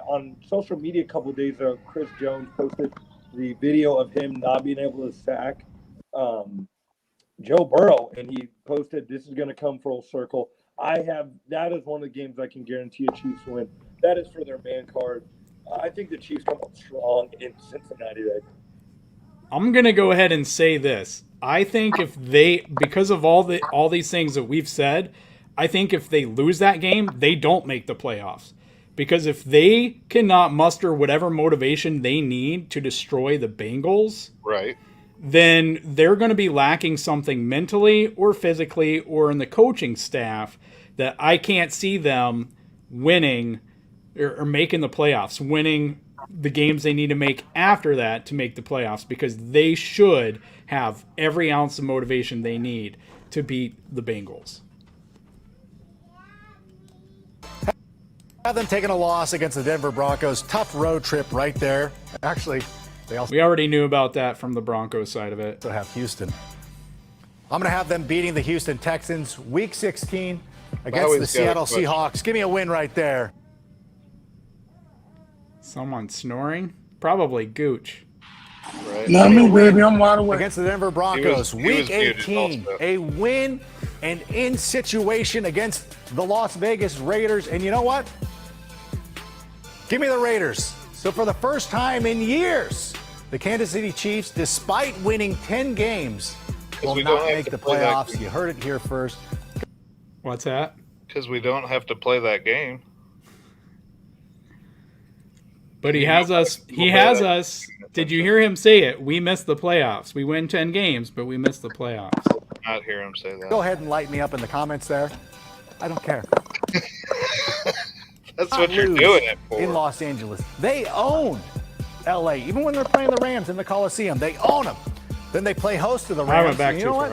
Speaker 2: On social media a couple of days ago, Chris Jones posted the video of him not being able to sack Joe Burrow, and he posted, "This is going to come full circle." That is one of the games I can guarantee a Chiefs win. That is for their man card. I think the Chiefs come up strong in Cincinnati today.
Speaker 1: I'm going to go ahead and say this. I think if they, because of all these things that we've said, I think if they lose that game, they don't make the playoffs. Because if they cannot muster whatever motivation they need to destroy the Bengals,
Speaker 3: right,
Speaker 1: then they're going to be lacking something mentally or physically or in the coaching staff that I can't see them winning or making the playoffs, winning the games they need to make after that to make the playoffs, because they should have every ounce of motivation they need to beat the Bengals.
Speaker 14: Have them taking a loss against the Denver Broncos. Tough road trip right there. Actually,
Speaker 1: we already knew about that from the Broncos side of it.
Speaker 14: So have Houston. I'm going to have them beating the Houston Texans Week 16 against the Seattle Seahawks. Give me a win right there.
Speaker 1: Someone snoring? Probably Gooch.
Speaker 3: Right.
Speaker 10: Not me, baby. I'm wide awake.
Speaker 14: Against the Denver Broncos, Week 18, a win and in situation against the Las Vegas Raiders. And you know what? Give me the Raiders. So for the first time in years, the Kansas City Chiefs, despite winning 10 games, will not make the playoffs. You heard it here first.
Speaker 1: What's that?
Speaker 3: Because we don't have to play that game.
Speaker 1: But he has us. He has us. Did you hear him say it? We missed the playoffs. We win 10 games, but we missed the playoffs.
Speaker 3: Not hear him say that.
Speaker 14: Go ahead and light me up in the comments there. I don't care.
Speaker 3: That's what you're doing it for.
Speaker 14: In Los Angeles, they own LA. Even when they're playing the Rams in the Coliseum, they own them. Then they play host to the Rams.
Speaker 1: I went back
Speaker 14: you
Speaker 1: too
Speaker 14: know
Speaker 1: far.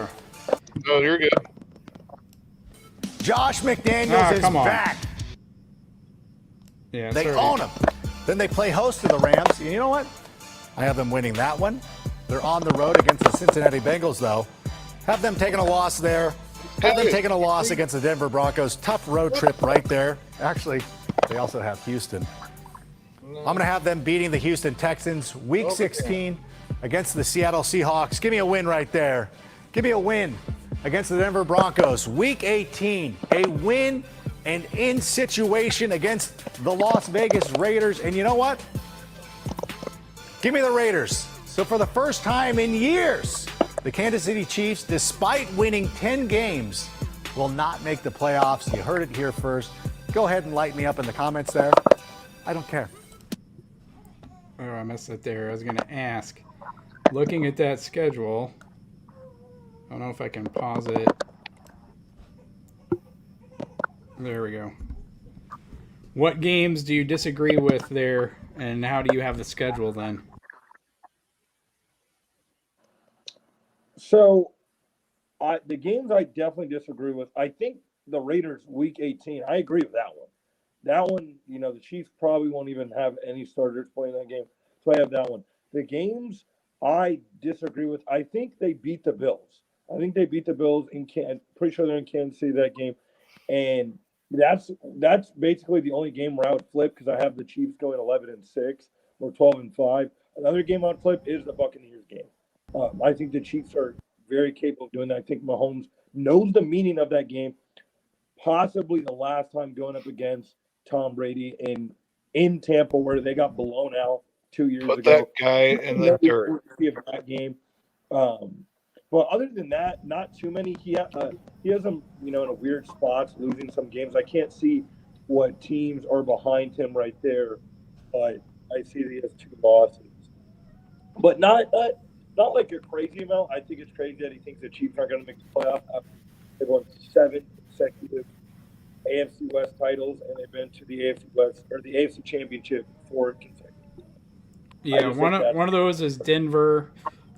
Speaker 14: What?
Speaker 3: No, you're good.
Speaker 14: Josh McDaniels is back.
Speaker 1: Yeah,
Speaker 14: they own them. Then they play host to the Rams. And you know what? I have them winning that one. They're on the road against the Cincinnati Bengals, though. Have them taking a loss there. Have them taking a loss against the Denver Broncos. Tough road trip right there. Actually, they also have Houston. I'm going to have them beating the Houston Texans Week 16 against the Seattle Seahawks. Give me a win right there. Give me a win against the Denver Broncos Week 18. A win and in situation against the Las Vegas Raiders. And you know what? Give me the Raiders. So for the first time in years, the Kansas City Chiefs, despite winning 10 games, will not make the playoffs. You heard it here first. Go ahead and light me up in the comments there. I don't care.
Speaker 1: Oh, I messed it there. I was going to ask. Looking at that schedule, I don't know if I can pause it. There we go. What games do you disagree with there, and how do you have the schedule then?
Speaker 2: So, the games I definitely disagree with. I think the Raiders Week 18. I agree with that one. That one, the Chiefs probably won't even have any starters playing that game, so I have that one. The games I disagree with. I think they beat the Bills. I think they beat the Bills pretty sure they're in Kansas City that game, and that's basically the only game where I would flip because I have the Chiefs going 11-6 or 12-5. Another game I'd flip is the Buccaneers game. I think the Chiefs are very capable of doing that. I think Mahomes knows the meaning of that game. Possibly the last time going up against Tom Brady in Tampa, where they got blown out 2 years ago.
Speaker 3: Put that guy in the dirt.
Speaker 2: That game. But other than that, not too many. He has them, in a weird spots, losing some games. I can't see what teams are behind him right there, but I see that he has 2 losses. But not like a crazy amount. I think it's crazy that he thinks the Chiefs aren't going to make the playoff. They've won 7 consecutive AFC West titles, and they've been to the AFC West or the AFC Championship 4 consecutive.
Speaker 1: Yeah, one of those is Denver.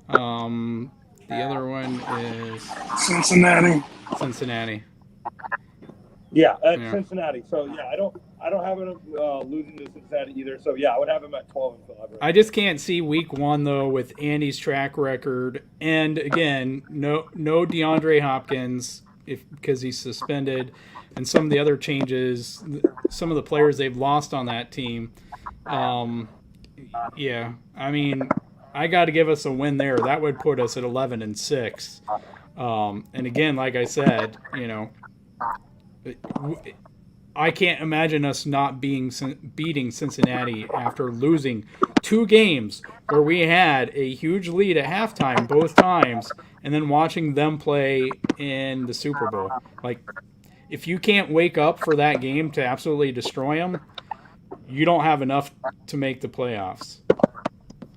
Speaker 1: The other one is Cincinnati.
Speaker 2: Yeah, Cincinnati. So yeah, I don't have him losing to Cincinnati either. So yeah, I would have him at 12-5. Right?
Speaker 1: I just can't see Week 1 though with Andy's track record, and again, no DeAndre Hopkins because he's suspended, and some of the other changes, some of the players they've lost on that team. Yeah, I mean, I got to give us a win there. That would put us at 11-6. And again, like I said, I can't imagine us not beating Cincinnati after losing 2 games where we had a huge lead at halftime both times, and then watching them play in the Super Bowl. Like, if you can't wake up for that game to absolutely destroy them, you don't have enough to make the playoffs,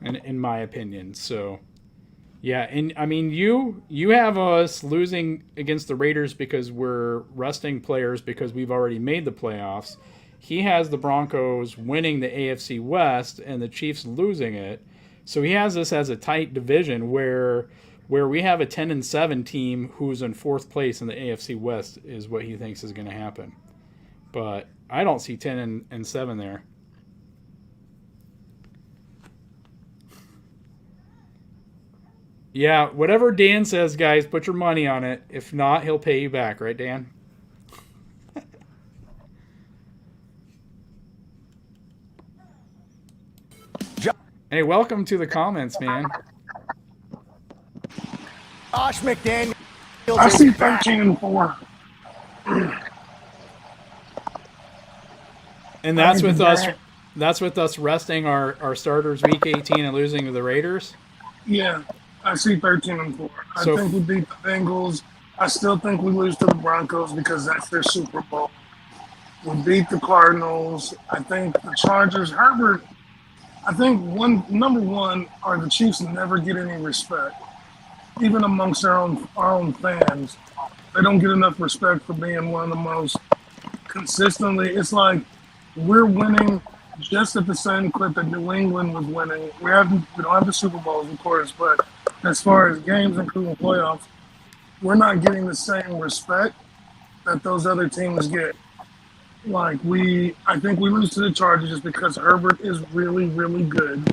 Speaker 1: in my opinion. So, yeah, and I mean, you have us losing against the Raiders because we're resting players because we've already made the playoffs. He has the Broncos winning the AFC West and the Chiefs losing it. So he has this as a tight division where we have a 10-7 team who's in 4th place in the AFC West is what he thinks is going to happen. But I don't see 10-7 there. Yeah, whatever Dan says, guys, put your money on it. If not, he'll pay you back, right, Dan? Hey, welcome to the comments, man.
Speaker 14: Josh McDaniels.
Speaker 10: I see 13-4.
Speaker 1: And that's with us. That's with us resting our starters Week 18 and losing to the Raiders.
Speaker 10: Yeah, I see 13-4. I think we beat the Bengals. I still think we lose to the Broncos because that's their Super Bowl. We beat the Cardinals. I think the Chargers. Herbert. I think number one are the Chiefs never get any respect, even amongst our own fans. They don't get enough respect for being one of the most consistently. It's like we're winning just at the same clip that New England was winning. We don't have the Super Bowls, of course, but as far as games, including playoffs, we're not getting the same respect that those other teams get. I think we lose to the Chargers just because Herbert is really, really good.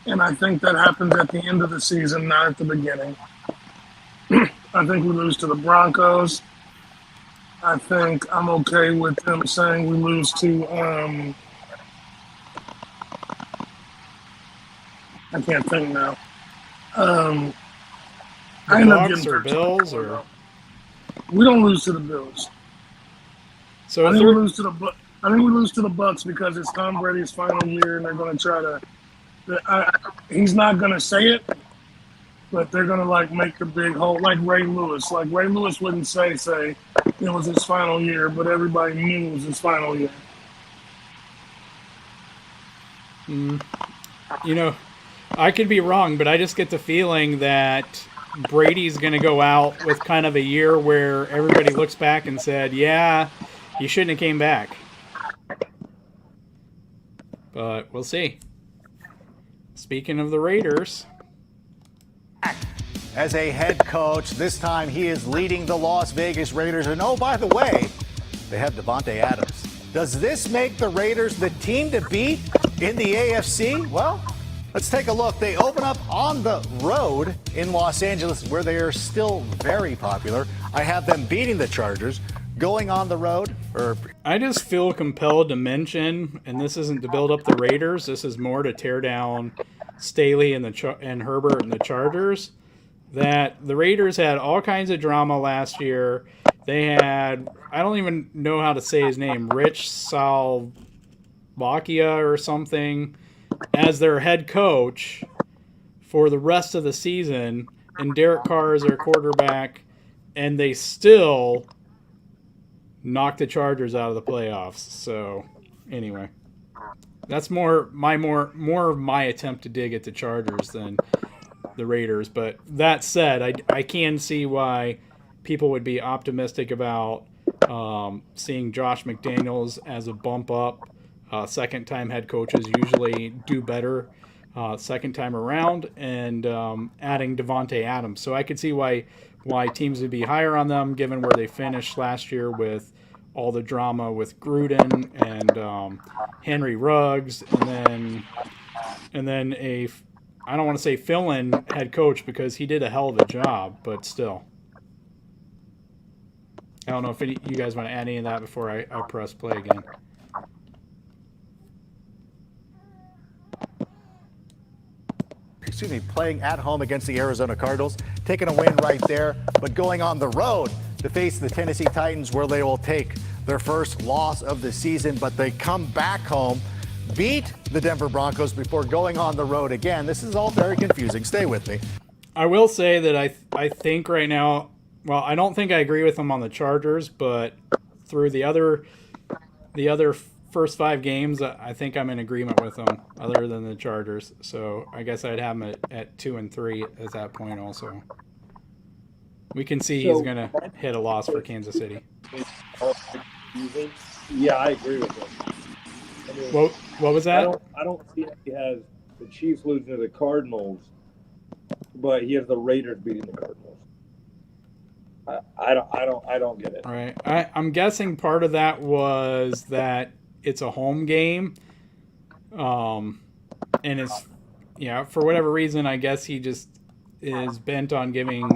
Speaker 10: And I think that happens at the end of the season, not at the beginning. I think we lose to the Broncos. I think I'm okay with them saying we lose to I can't think now.
Speaker 1: The
Speaker 10: I end up
Speaker 1: Bucs
Speaker 10: getting
Speaker 1: or
Speaker 10: 13.
Speaker 1: Bills or
Speaker 10: We don't lose to the Bills.
Speaker 1: so
Speaker 10: I
Speaker 1: if
Speaker 10: think we
Speaker 1: they're
Speaker 10: lose to the Bucs because it's Tom Brady's final year, and they're going to try to. He's not going to say it, but they're going to make the big hole, like Ray Lewis. Like Ray Lewis wouldn't say it was his final year, but everybody knew it was his final year.
Speaker 1: you know, I could be wrong, but I just get the feeling that Brady's going to go out with kind of a year where everybody looks back and said, "Yeah, you shouldn't have came back." But we'll see. Speaking of the Raiders,
Speaker 14: as a head coach, this time he is leading the Las Vegas Raiders. And oh, by the way, they have Davante Adams. Does this make the Raiders the team to beat in the AFC? Well, let's take a look. They open up on the road in Los Angeles, where they are still very popular. I have them beating the Chargers, going on the road.
Speaker 1: I just feel compelled to mention, and this isn't to build up the Raiders, this is more to tear down Staley and Herbert and the Chargers, that the Raiders had all kinds of drama last year. They had, I don't even know how to say his name, Rich Salvakia or something, as their head coach for the rest of the season, and Derek Carr is their quarterback, and they still knocked the Chargers out of the playoffs. So, anyway, that's more of my attempt to dig at the Chargers than the Raiders. But that said, I can see why people would be optimistic about seeing Josh McDaniels as a bump up. Second-time head coaches usually do better second time around, and adding Davante Adams. So I could see why teams would be higher on them, given where they finished last year with all the drama with Gruden and Henry Ruggs, and then I don't want to say fill-in head coach because he did a hell of a job, but still. I don't know if you guys want to add any of that before I press play again.
Speaker 14: Playing at home against the Arizona Cardinals, taking a win right there, but going on the road to face the Tennessee Titans, where they will take their first loss of the season, but they come back home, beat the Denver Broncos before going on the road again. This is all very confusing. Stay with me.
Speaker 1: I will say that I think right now, well, I don't think I agree with them on the Chargers, but through the other first 5 games, I think I'm in agreement with them, other than the Chargers. So I guess I'd have them at 2-3 at that point also. We can see he's going to hit a loss for Kansas City.
Speaker 2: Yeah, I agree with him. I mean,
Speaker 1: what was that?
Speaker 2: I don't see if he has the Chiefs losing to the Cardinals, but he has the Raiders beating the Cardinals. I don't get it.
Speaker 1: Right. I'm guessing part of that was that it's a home game, and it's for whatever reason, I guess he just is bent on giving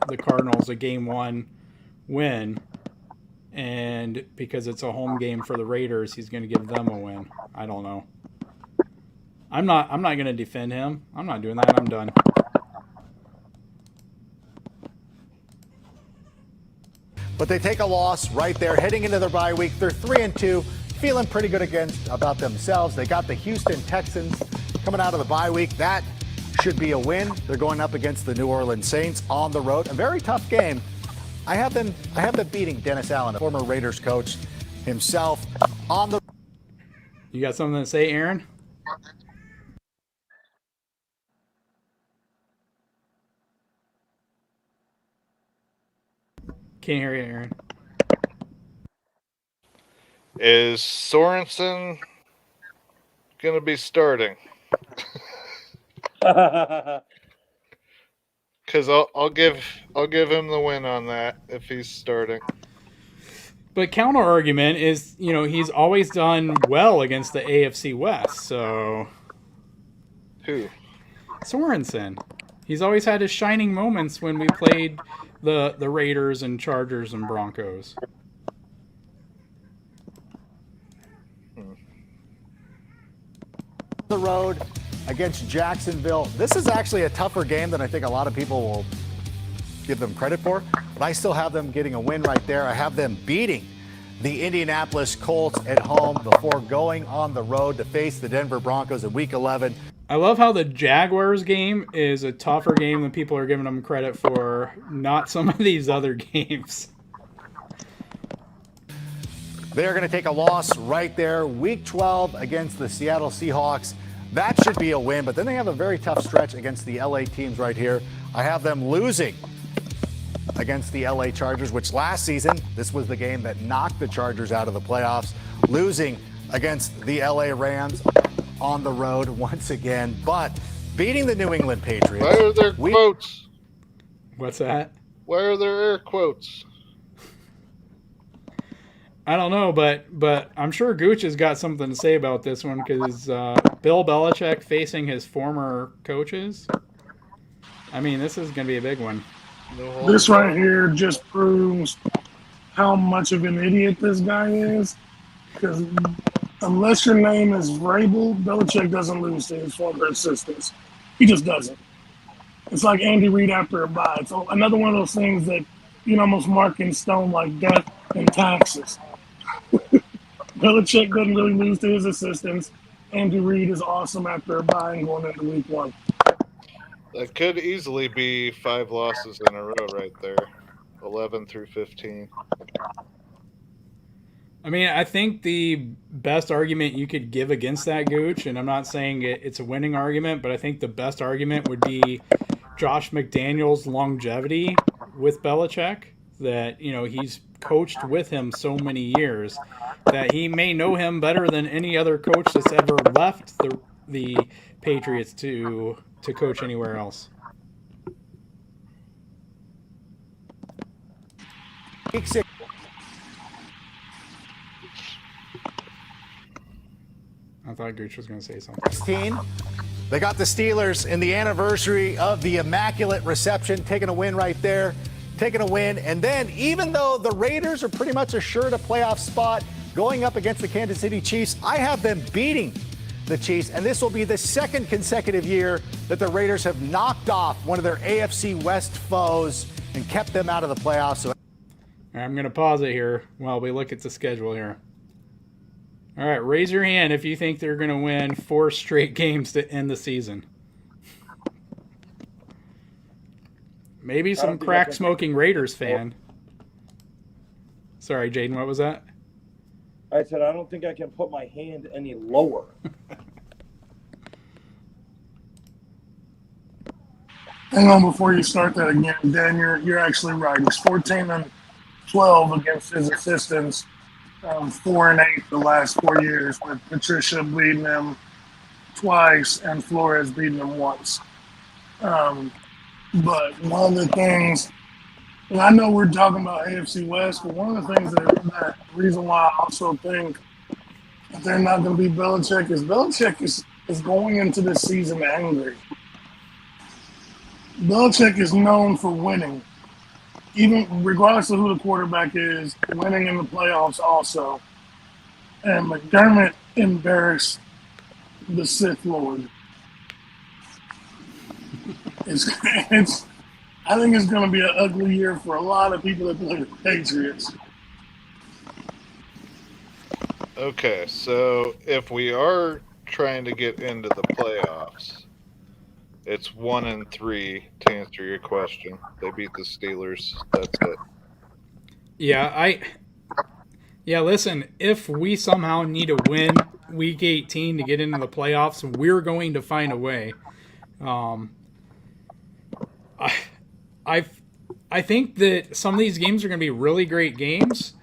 Speaker 1: the Cardinals a game 1 win, and because it's a home game for the Raiders, he's going to give them a win. I don't know. I'm not going to defend him. I'm not doing that. I'm done.
Speaker 14: But they take a loss right there, heading into their bye week. They're 3-2, feeling pretty good about themselves. They got the Houston Texans coming out of the bye week. That should be a win. They're going up against the New Orleans Saints on the road. A very tough game. I have them beating Dennis Allen, a former Raiders coach himself, on the.
Speaker 1: You got something to say, Aaron? Can't hear you, Aaron.
Speaker 3: Is Sorensen going to be starting? Because I'll give him the win on that if he's starting.
Speaker 1: But counter argument is, he's always done well against the AFC West. So
Speaker 3: Who?
Speaker 1: Sorensen. He's always had his shining moments when we played the Raiders and Chargers and Broncos.
Speaker 14: The road against Jacksonville. This is actually a tougher game than I think a lot of people will give them credit for, but I still have them getting a win right there. I have them beating the Indianapolis Colts at home before going on the road to face the Denver Broncos in Week 11.
Speaker 1: I love how the Jaguars game is a tougher game than people are giving them credit for, not some of these other games.
Speaker 14: They're going to take a loss right there. Week 12 against the Seattle Seahawks. That should be a win, but then they have a very tough stretch against the LA teams right here. I have them losing against the LA Chargers, which last season, this was the game that knocked the Chargers out of the playoffs, losing against the LA Rams on the road once again, but beating the New England Patriots.
Speaker 3: Why are there quotes?
Speaker 1: What's that?
Speaker 3: Why are there air quotes?
Speaker 1: I don't know, but I'm sure Gooch has got something to say about this one because Bill Belichick facing his former coaches. I mean, this is going to be a big one.
Speaker 10: This right here just proves how much of an idiot this guy is. Because unless your name is Vrabel, Belichick doesn't lose to his former assistants. He just doesn't. It's like Andy Reid after a bye. It's another one of those things that you can almost mark in stone like death and taxes. Belichick doesn't really lose to his assistants. Andy Reid is awesome after a bye and going into Week 1.
Speaker 3: That could easily be 5 losses in a row right there. 11 through 15.
Speaker 1: I mean, I think the best argument you could give against that, Gooch, and I'm not saying it's a winning argument, but I think the best argument would be Josh McDaniels' longevity with Belichick, that, he's coached with him so many years that he may know him better than any other coach that's ever left the Patriots to coach anywhere else.
Speaker 14: Week 6.
Speaker 1: I thought Gooch was going to say something.
Speaker 14: 16. They got the Steelers in the anniversary of the Immaculate Reception, taking a win right there, taking a win. And then, even though the Raiders are pretty much assured a playoff spot going up against the Kansas City Chiefs, I have them beating the Chiefs. And this will be the second consecutive year that the Raiders have knocked off one of their AFC West foes and kept them out of the playoffs. So
Speaker 1: I'm going to pause it here while we look at the schedule here. All right, raise your hand if you think they're going to win 4 straight games to end the season. Maybe some crack-smoking Raiders fan. Sorry, Jayden, what was that?
Speaker 2: I said I don't think I can put my hand any lower.
Speaker 10: Hang on before you start that again, Dan. You're actually right. He's 14-12 against his assistants. 4-8 the last 4 years, with Patricia beating him twice and Flores beating him once. But one of the things, and I know we're talking about AFC West, but one of the things that reason why I also think that they're not going to beat Belichick is going into this season angry. Belichick is known for winning. Even regardless of who the quarterback is, winning in the playoffs also. And McDermott embarrassed the Sith Lord. I think it's going to be an ugly year for a lot of people that play the Patriots.
Speaker 3: Okay, so if we are trying to get into the playoffs, it's 1-3 to answer your question. They beat the Steelers. That's it.
Speaker 1: Yeah, listen, if we somehow need to win Week 18 to get into the playoffs, we're going to find a way. I think that some of these games are going to be really great games,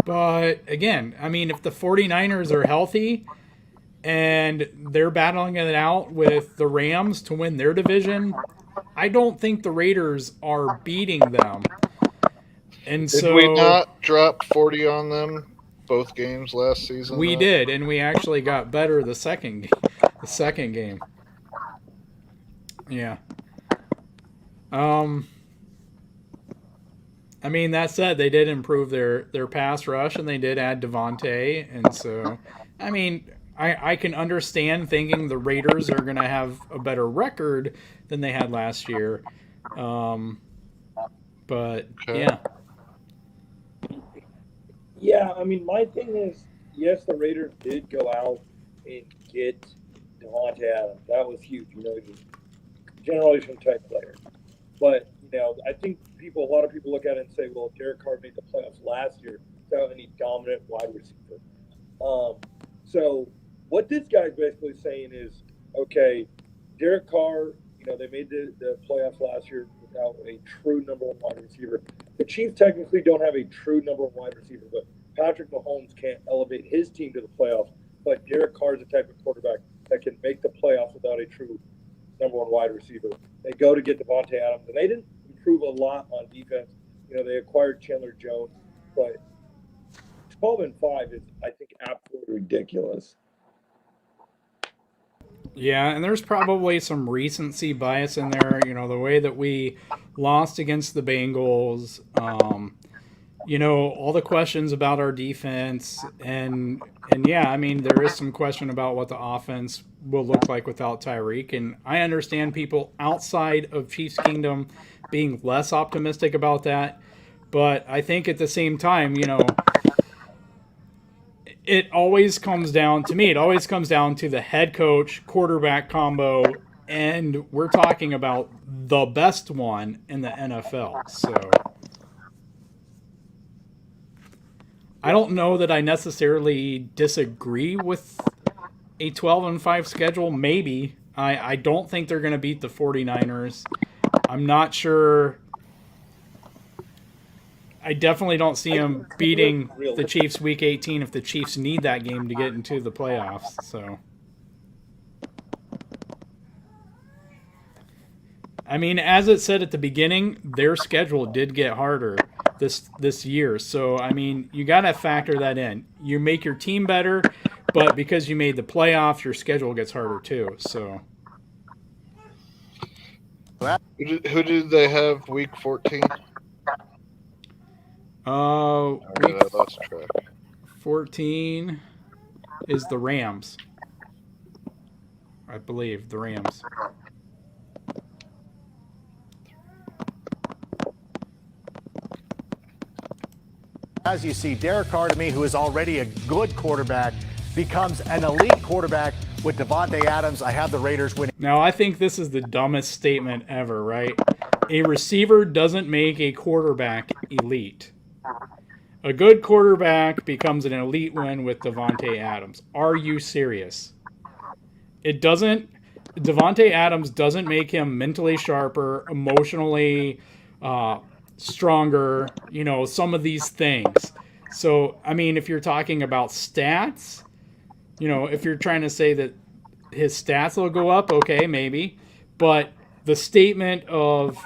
Speaker 1: but again, I mean, if the 49ers are healthy and they're battling it out with the Rams to win their division, I don't think the Raiders are beating them. And
Speaker 3: Did
Speaker 1: so
Speaker 3: we not drop 40 on them both games last season?
Speaker 1: we
Speaker 3: though?
Speaker 1: did, and we actually got better the second game. Yeah. I mean, that said, they did improve their pass rush, and they did add Devontae, and so, I mean, I can understand thinking the Raiders are going to have a better record than they had last year, but yeah.
Speaker 2: Yeah, I mean, my thing is, yes, the Raiders did go out and get Devontae Adams. That was huge. You know, he's a generation type player. But, you know, I think a lot of people look at it and say, well, Derek Carr made the playoffs last year without any dominant wide receiver. So what this guy's basically saying is, okay, Derek Carr, you know, they made the playoffs last year without a true number one wide receiver. The Chiefs technically don't have a true number one wide receiver, but Patrick Mahomes can't elevate his team to the playoffs. But Derek Carr is the type of quarterback that can make the playoffs without a true number one wide receiver. They go to get Devontae Adams, and they didn't improve a lot on defense. You know, they acquired Chandler Jones, but 12-5 is, I think, absolutely ridiculous.
Speaker 1: Yeah, and there's probably some recency bias in there. You know, the way that we lost against the Bengals, you know, all the questions about our defense, and yeah, I mean, there is some question about what the offense will look like without Tyreek, and I understand people outside of Chiefs Kingdom being less optimistic about that, but I think at the same time, you know, it always comes down to me. It always comes down to the head coach quarterback combo, and we're talking about the best one in the NFL. So I don't know that I necessarily disagree with a 12-5 schedule. Maybe I don't think they're going to beat the 49ers. I'm not sure. I definitely don't see them beating the Chiefs week 18 if the Chiefs need that game to get into the playoffs. So, I mean, as it said at the beginning, their schedule did get harder this year. So, I mean, you got to factor that in. You make your team better, but because you made the playoffs, your schedule gets harder too. So,
Speaker 3: Who did they have week 14?
Speaker 1: Week
Speaker 3: I lost track.
Speaker 1: 14 is the Rams. I believe the Rams.
Speaker 14: As you see, Derek Carr, to me, who is already a good quarterback, becomes an elite quarterback with Devontae Adams. I have the Raiders winning.
Speaker 1: Now, I think this is the dumbest statement ever, right? A receiver doesn't make a quarterback elite. A good quarterback becomes an elite win with Devontae Adams. Are you serious? It doesn't. Devontae Adams doesn't make him mentally sharper, emotionally stronger, you know, some of these things. So, I mean, if you're talking about stats, you know, if you're trying to say that his stats will go up, okay, maybe. But the statement of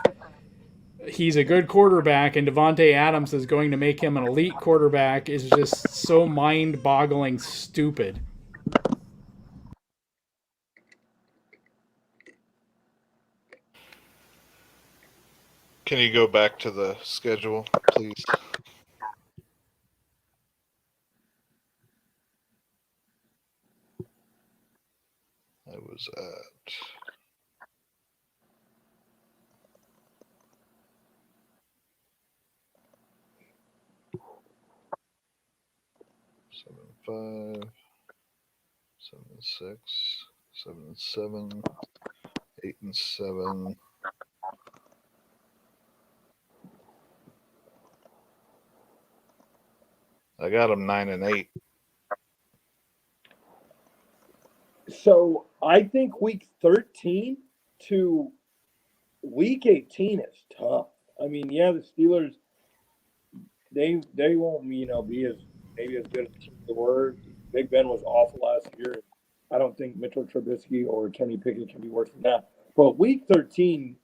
Speaker 1: he's a good quarterback and Devontae Adams is going to make him an elite quarterback is just so mind-boggling stupid.
Speaker 3: Can you go back to the schedule, please? I was at 7-5, 7-6, 7-7, 8-7. I got them 9-8.
Speaker 2: So I think week 13 to week 18 is tough. I mean, yeah, the Steelers, they won't, you know, be as maybe as good as the team they were. Big Ben was awful last year. I don't think Mitchell Trubisky or Kenny Pickett can be worse than that. But week 13,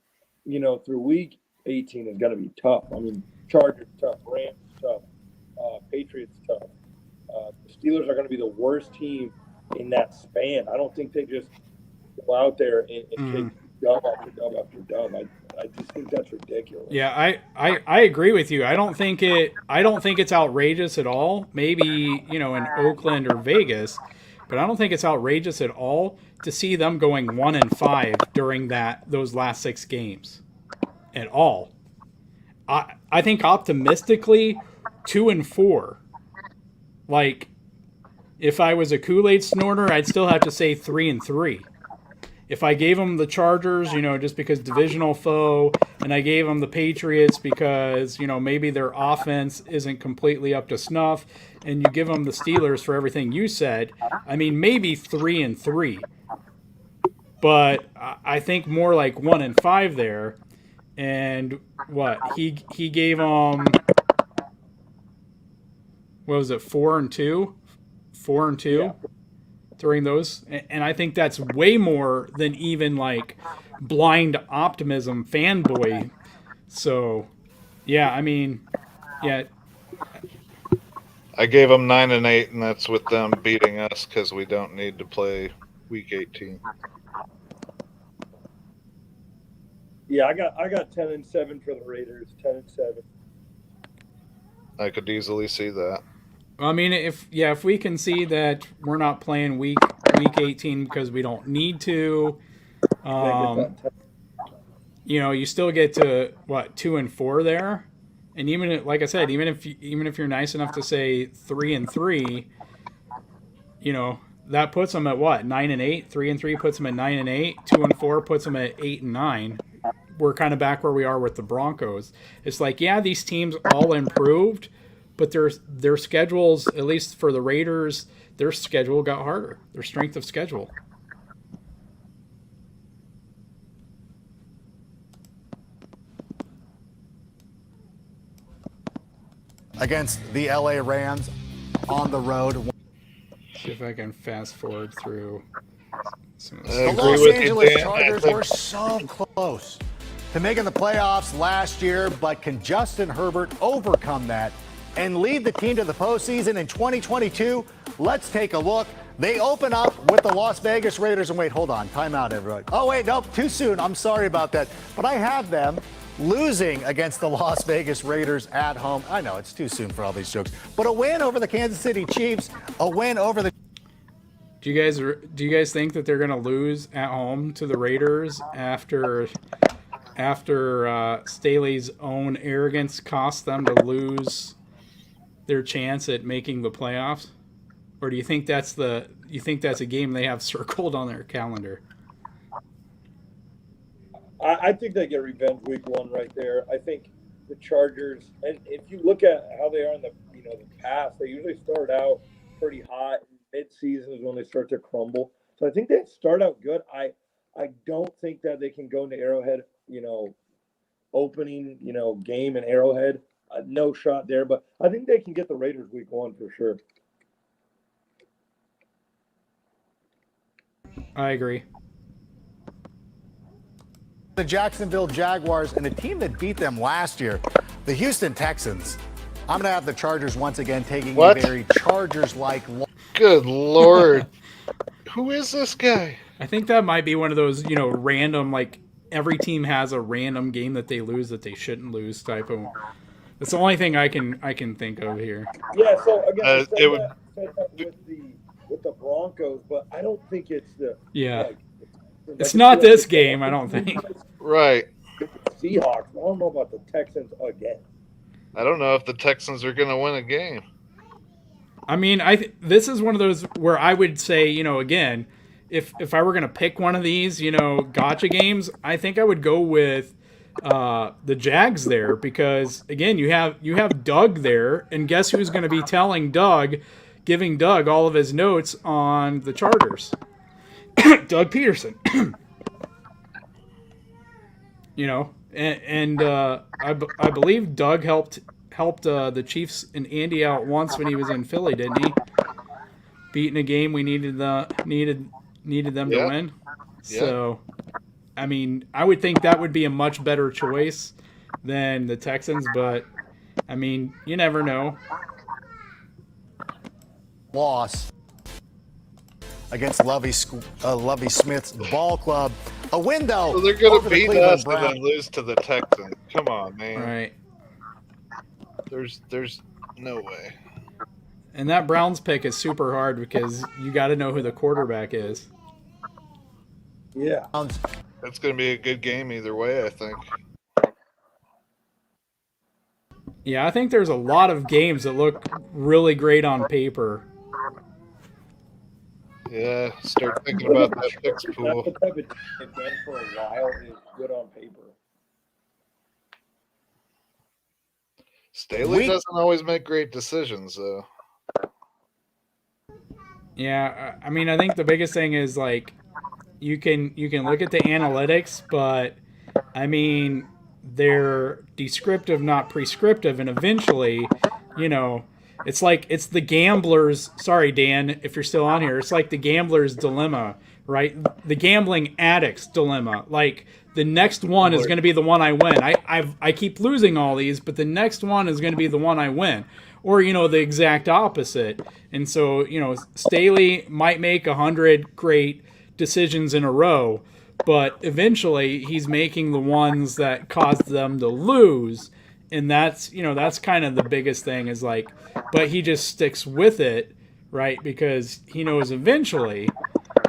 Speaker 2: you know, through week 18 is going to be tough. I mean, Chargers tough, Rams tough, Patriots tough. The Steelers are going to be the worst team in that span. I don't think they just go out there and take dub after dub after dub. I just think that's ridiculous.
Speaker 1: Yeah, I agree with you. I don't think it's outrageous at all. Maybe, in Oakland or Vegas, but I don't think it's outrageous at all to see them going 1-5 during those last 6 games. At all. I think optimistically 2-4. Like, if I was a Kool-Aid snorter, I'd still have to say 3-3. If I gave them the Chargers, just because divisional foe, and I gave them the Patriots because, maybe their offense isn't completely up to snuff, and you give them the Steelers for everything you said, I mean, maybe 3-3. But I think more like 1-5 there. And what? He gave them, what was it, 4-2? 4-2? Yeah. During those, and I think that's way more than even like blind optimism fanboy. So, yeah, I mean, yeah.
Speaker 3: I gave them 9-8, and that's with them beating us because we don't need to play Week 18.
Speaker 2: Yeah, I got 10-7 for the Raiders. 10-7.
Speaker 3: I could easily see that.
Speaker 1: I mean, if we can see that we're not playing week 18 because we don't need to, you still get to what, 2-4 there, and even like I said, even if you're nice enough to say 3-3, that puts them at what, 9-8. 3-3 puts them at 9-8. 2-4 puts them at 8-9. We're kind of back where we are with the Broncos. It's like, yeah, these teams all improved. But their schedules, at least for the Raiders, their schedule got harder. Their strength of schedule.
Speaker 14: Against the LA Rams on the road.
Speaker 1: See if I can fast forward through.
Speaker 14: The Los Angeles Chargers were so close to making the playoffs last year, but can Justin Herbert overcome that and lead the team to the postseason in 2022? Let's take a look. They open up with the Las Vegas Raiders. And wait, hold on. Time out, everybody. Oh, wait, nope, too soon. I'm sorry about that. But I have them losing against the Las Vegas Raiders at home. I know it's too soon for all these jokes. But a win over the Kansas City Chiefs, a win over the...
Speaker 1: Do you guys think that they're going to lose at home to the Raiders after Staley's own arrogance cost them to lose their chance at making the playoffs? Or do you think that's a game they have circled on their calendar?
Speaker 2: I think they get revenge week 1 right there. I think the Chargers, and if you look at how they are in the past, they usually start out pretty hot. Mid-season is when they start to crumble. So I think they start out good. I don't think that they can go into Arrowhead, opening, game in Arrowhead. No shot there, but I think they can get the Raiders week 1 for sure.
Speaker 1: I agree.
Speaker 14: The Jacksonville Jaguars and a team that beat them last year, the Houston Texans. I'm going to have the Chargers once again taking a very Chargers-like.
Speaker 3: Good Lord. Who is this guy?
Speaker 1: I think that might be one of those, random, like every team has a random game that they lose that they shouldn't lose type of. That's the only thing I can think of here.
Speaker 2: Yeah, so again, with the Broncos, but I don't think it's the
Speaker 1: it's not this game, I don't think.
Speaker 3: Right.
Speaker 2: Seahawks. I don't know about the Texans again.
Speaker 3: I don't know if the Texans are going to win a game.
Speaker 1: I mean, this is one of those where I would say, again, if I were going to pick one of these, gotcha games, I think I would go with the Jags there because, again, you have Doug there, and guess who's going to be giving Doug all of his notes on the Chargers? Doug Peterson. I believe Doug helped the Chiefs and Andy out once when he was in Philly, didn't he? Beating a game we needed them to win. So, I mean, I would think that would be a much better choice than the Texans, but I mean, you never know.
Speaker 14: Loss against Lovey Smith's ball club. A win, though.
Speaker 3: So they're going
Speaker 14: over
Speaker 3: to
Speaker 14: the
Speaker 3: beat
Speaker 14: Cleveland
Speaker 3: us
Speaker 14: Browns.
Speaker 3: and then lose to the Texans. Come on, man.
Speaker 1: Right.
Speaker 3: There's no way.
Speaker 1: And that Browns pick is super hard because you got to know who the quarterback is.
Speaker 2: Yeah.
Speaker 3: That's going to be a good game either way, I think.
Speaker 1: Yeah, I think there's a lot of games that look really great on paper.
Speaker 3: Yeah, start thinking about that picks pool.
Speaker 2: That's the type of team they've been for a while is good on paper.
Speaker 3: Staley doesn't always make great decisions, though.
Speaker 1: Yeah, I mean, I think the biggest thing is like you can look at the analytics, but I mean they're descriptive, not prescriptive, and eventually, you know, it's like it's the gambler's. Sorry, Dan, if you're still on here, it's like the gambler's dilemma, right? The gambling addict's dilemma. Like the next one is going to be the one I win. I keep losing all these, but the next one is going to be the one I win. Or, you know, the exact opposite. And so, you know, Staley might make 100 great decisions in a row, but eventually he's making the ones that cause them to lose. And that's, you know, that's kind of the biggest thing is like, but he just sticks with it, right? Because he knows eventually,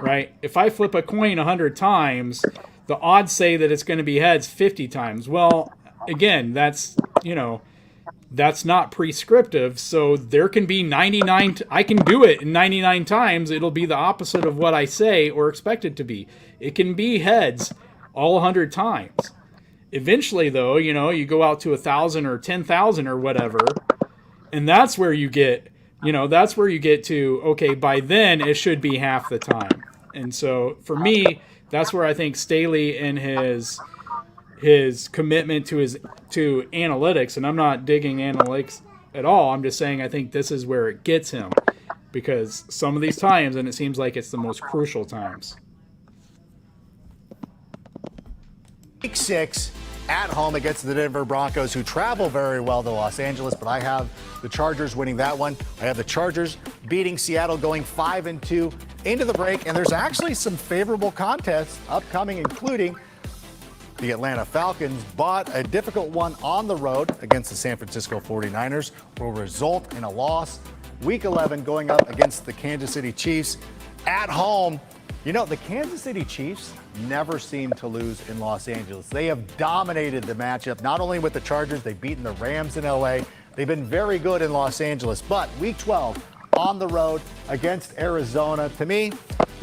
Speaker 1: right? If I flip a coin 100 times, the odds say that it's going to be heads 50 times. Well, again, that's, you know, that's not prescriptive. So there can be 99. I can do it in 99 times. It'll be the opposite of what I say or expect it to be. It can be heads all 100 times. Eventually, though, you know, you go out to 1,000 or 10,000 or whatever, and that's where you get, you know, that's where you get to, okay, by then it should be half the time. And so for me, that's where I think Staley and his commitment to analytics, and I'm not digging analytics at all. I'm just saying I think this is where it gets him because some of these times, and it seems like it's the most crucial times.
Speaker 14: Week 6 at home against the Denver Broncos, who travel very well to Los Angeles, but I have the Chargers winning that one. I have the Chargers beating Seattle, going 5-2 into the break, and there's actually some favorable contests upcoming, including the Atlanta Falcons, but a difficult one on the road against the San Francisco 49ers will result in a loss. Week 11 going up against the Kansas City Chiefs at home. You know, the Kansas City Chiefs never seem to lose in Los Angeles. They have dominated the matchup, not only with the Chargers, they've beaten the Rams in LA. They've been very good in Los Angeles, but week 12 on the road against Arizona, to me,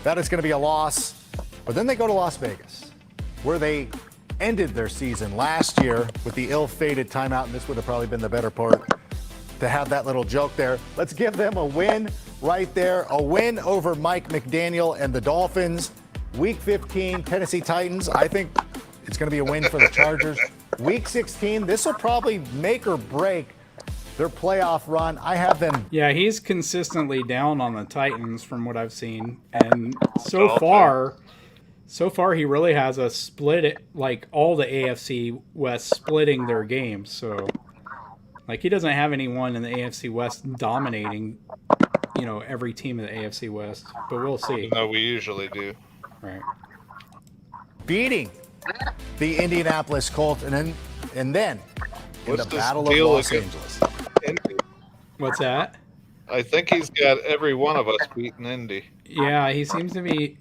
Speaker 14: that is going to be a loss. But then they go to Las Vegas, where they ended their season last year with the ill-fated timeout, and this would have probably been the better part to have that little joke there. Let's give them a win right there. A win over Mike McDaniel and the Dolphins. Week 15, Tennessee Titans. I think it's going to be a win for the Chargers. Week 16, this will probably make or break their playoff run. I have them.
Speaker 1: Yeah, he's consistently down on the Titans from what I've seen. And so far he really has a split it, like all the AFC West splitting their games. So like he doesn't have anyone in the AFC West dominating, you know, every team in the AFC West. But we'll see.
Speaker 3: No, we usually do.
Speaker 1: Right.
Speaker 14: Beating the Indianapolis Colts and then in the Battle of Los Angeles.
Speaker 3: Indy?
Speaker 1: What's that?
Speaker 3: I think he's got every one of us beating Indy.
Speaker 1: Yeah, he seems to be.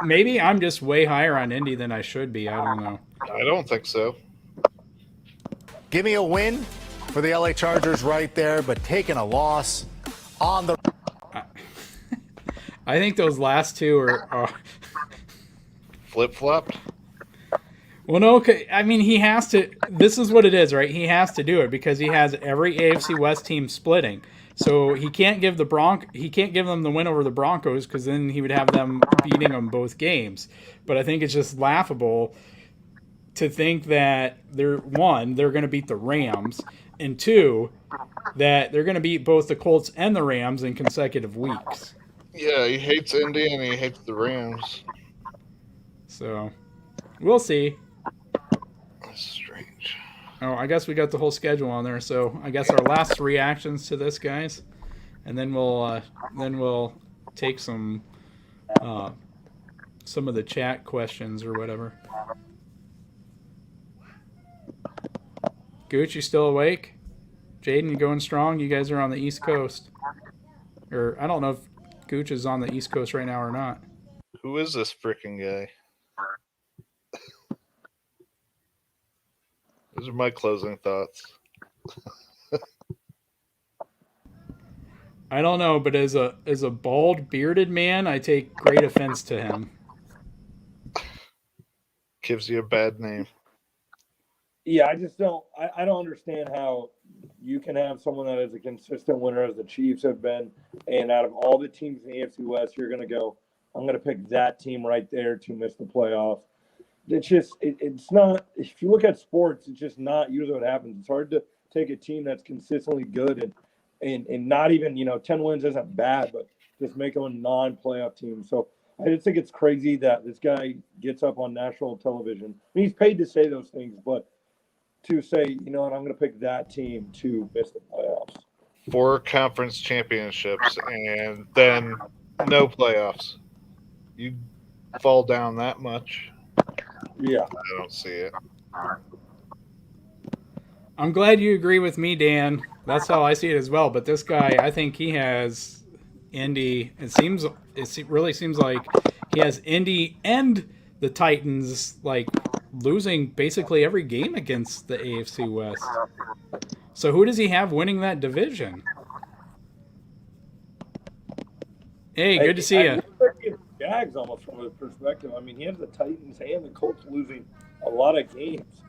Speaker 1: Maybe I'm just way higher on Indy than I should be. I don't know.
Speaker 3: I don't think so.
Speaker 14: Give me a win for the LA Chargers right there, but taking a loss on the.
Speaker 1: I think those last two are
Speaker 3: flip-flopped.
Speaker 1: Well, no, okay. I mean, he has to. This is what it is, right? He has to do it because he has every AFC West team splitting. So he can't give them the win over the Broncos because then he would have them beating them both games. But I think it's just laughable to think that they're going to beat the Rams, and two, that they're going to beat both the Colts and the Rams in consecutive weeks.
Speaker 3: Yeah, he hates Indy and he hates the Rams.
Speaker 1: So we'll see.
Speaker 3: That's strange.
Speaker 1: Oh, I guess we got the whole schedule on there. So I guess our last reactions to this, guys, and then we'll take some of the chat questions or whatever. Gooch, you still awake? Jayden, you going strong? You guys are on the East Coast. Or I don't know if Gooch is on the East Coast right now or not.
Speaker 3: Who is this freaking guy? Those are my closing thoughts.
Speaker 1: I don't know, but as a bald, bearded man, I take great offense to him.
Speaker 3: Gives you a bad name.
Speaker 2: Yeah, I just don't. I don't understand how you can have someone that is a consistent winner as the Chiefs have been, and out of all the teams in the AFC West, you're going to go, I'm going to pick that team right there to miss the playoffs. It's just, it's not. If you look at sports, it's just not usually what happens. It's hard to take a team that's consistently good and not even 10 wins isn't bad, but just make them a non-playoff team. So I just think it's crazy that this guy gets up on national television. I mean, he's paid to say those things, but to say, you know what, I'm going to pick that team to miss the playoffs.
Speaker 3: 4 conference championships and then no playoffs. You fall down that much?
Speaker 2: Yeah.
Speaker 3: I don't see it.
Speaker 1: I'm glad you agree with me, Dan. That's how I see it as well. But this guy, I think he has Indy. It really seems like he has Indy and the Titans like losing basically every game against the AFC West. So who does he have winning that division? Hey, good to see you.
Speaker 2: Jags almost from his perspective. I mean, he has the Titans and the Colts losing a lot of games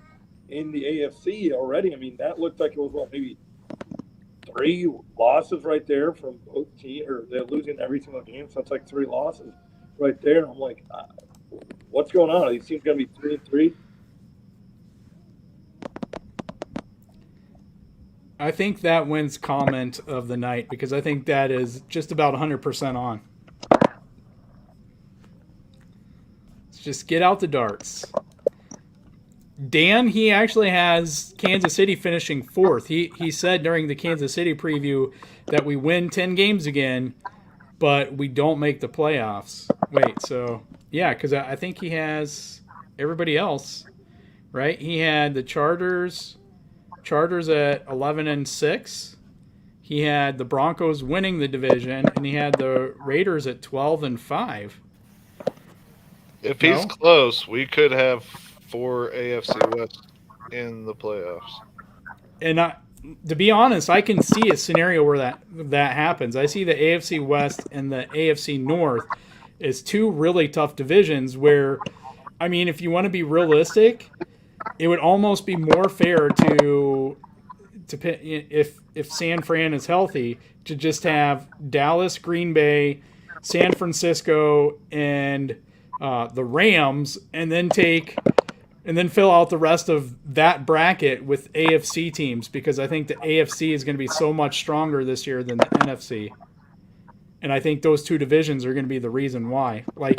Speaker 2: in the AFC already. I mean, that looked like it was maybe 3 losses right there from both teams, or they're losing every single game. So it's like 3 losses right there. And I'm like, what's going on? Are these teams going to be 3-3?
Speaker 1: I think that wins comment of the night because I think that is just about 100% on. Let's just get out the darts. Dan, he actually has Kansas City finishing 4th. He said during the Kansas City preview that we win 10 games again, but we don't make the playoffs. Wait, so yeah, because I think he has everybody else, right? He had the Chargers at 11-6. He had the Broncos winning the division, and he had the Raiders at 12-5.
Speaker 3: If he's close, we could have 4 AFC West in the playoffs.
Speaker 1: And to be honest, I can see a scenario where that happens. I see the AFC West and the AFC North as 2 really tough divisions where, I mean, if you want to be realistic, it would almost be more fair to if San Fran is healthy to just have Dallas, Green Bay, San Francisco, and the Rams, and then fill out the rest of that bracket with AFC teams because I think the AFC is going to be so much stronger this year than the NFC. And I think those 2 divisions are going to be the reason why. Like,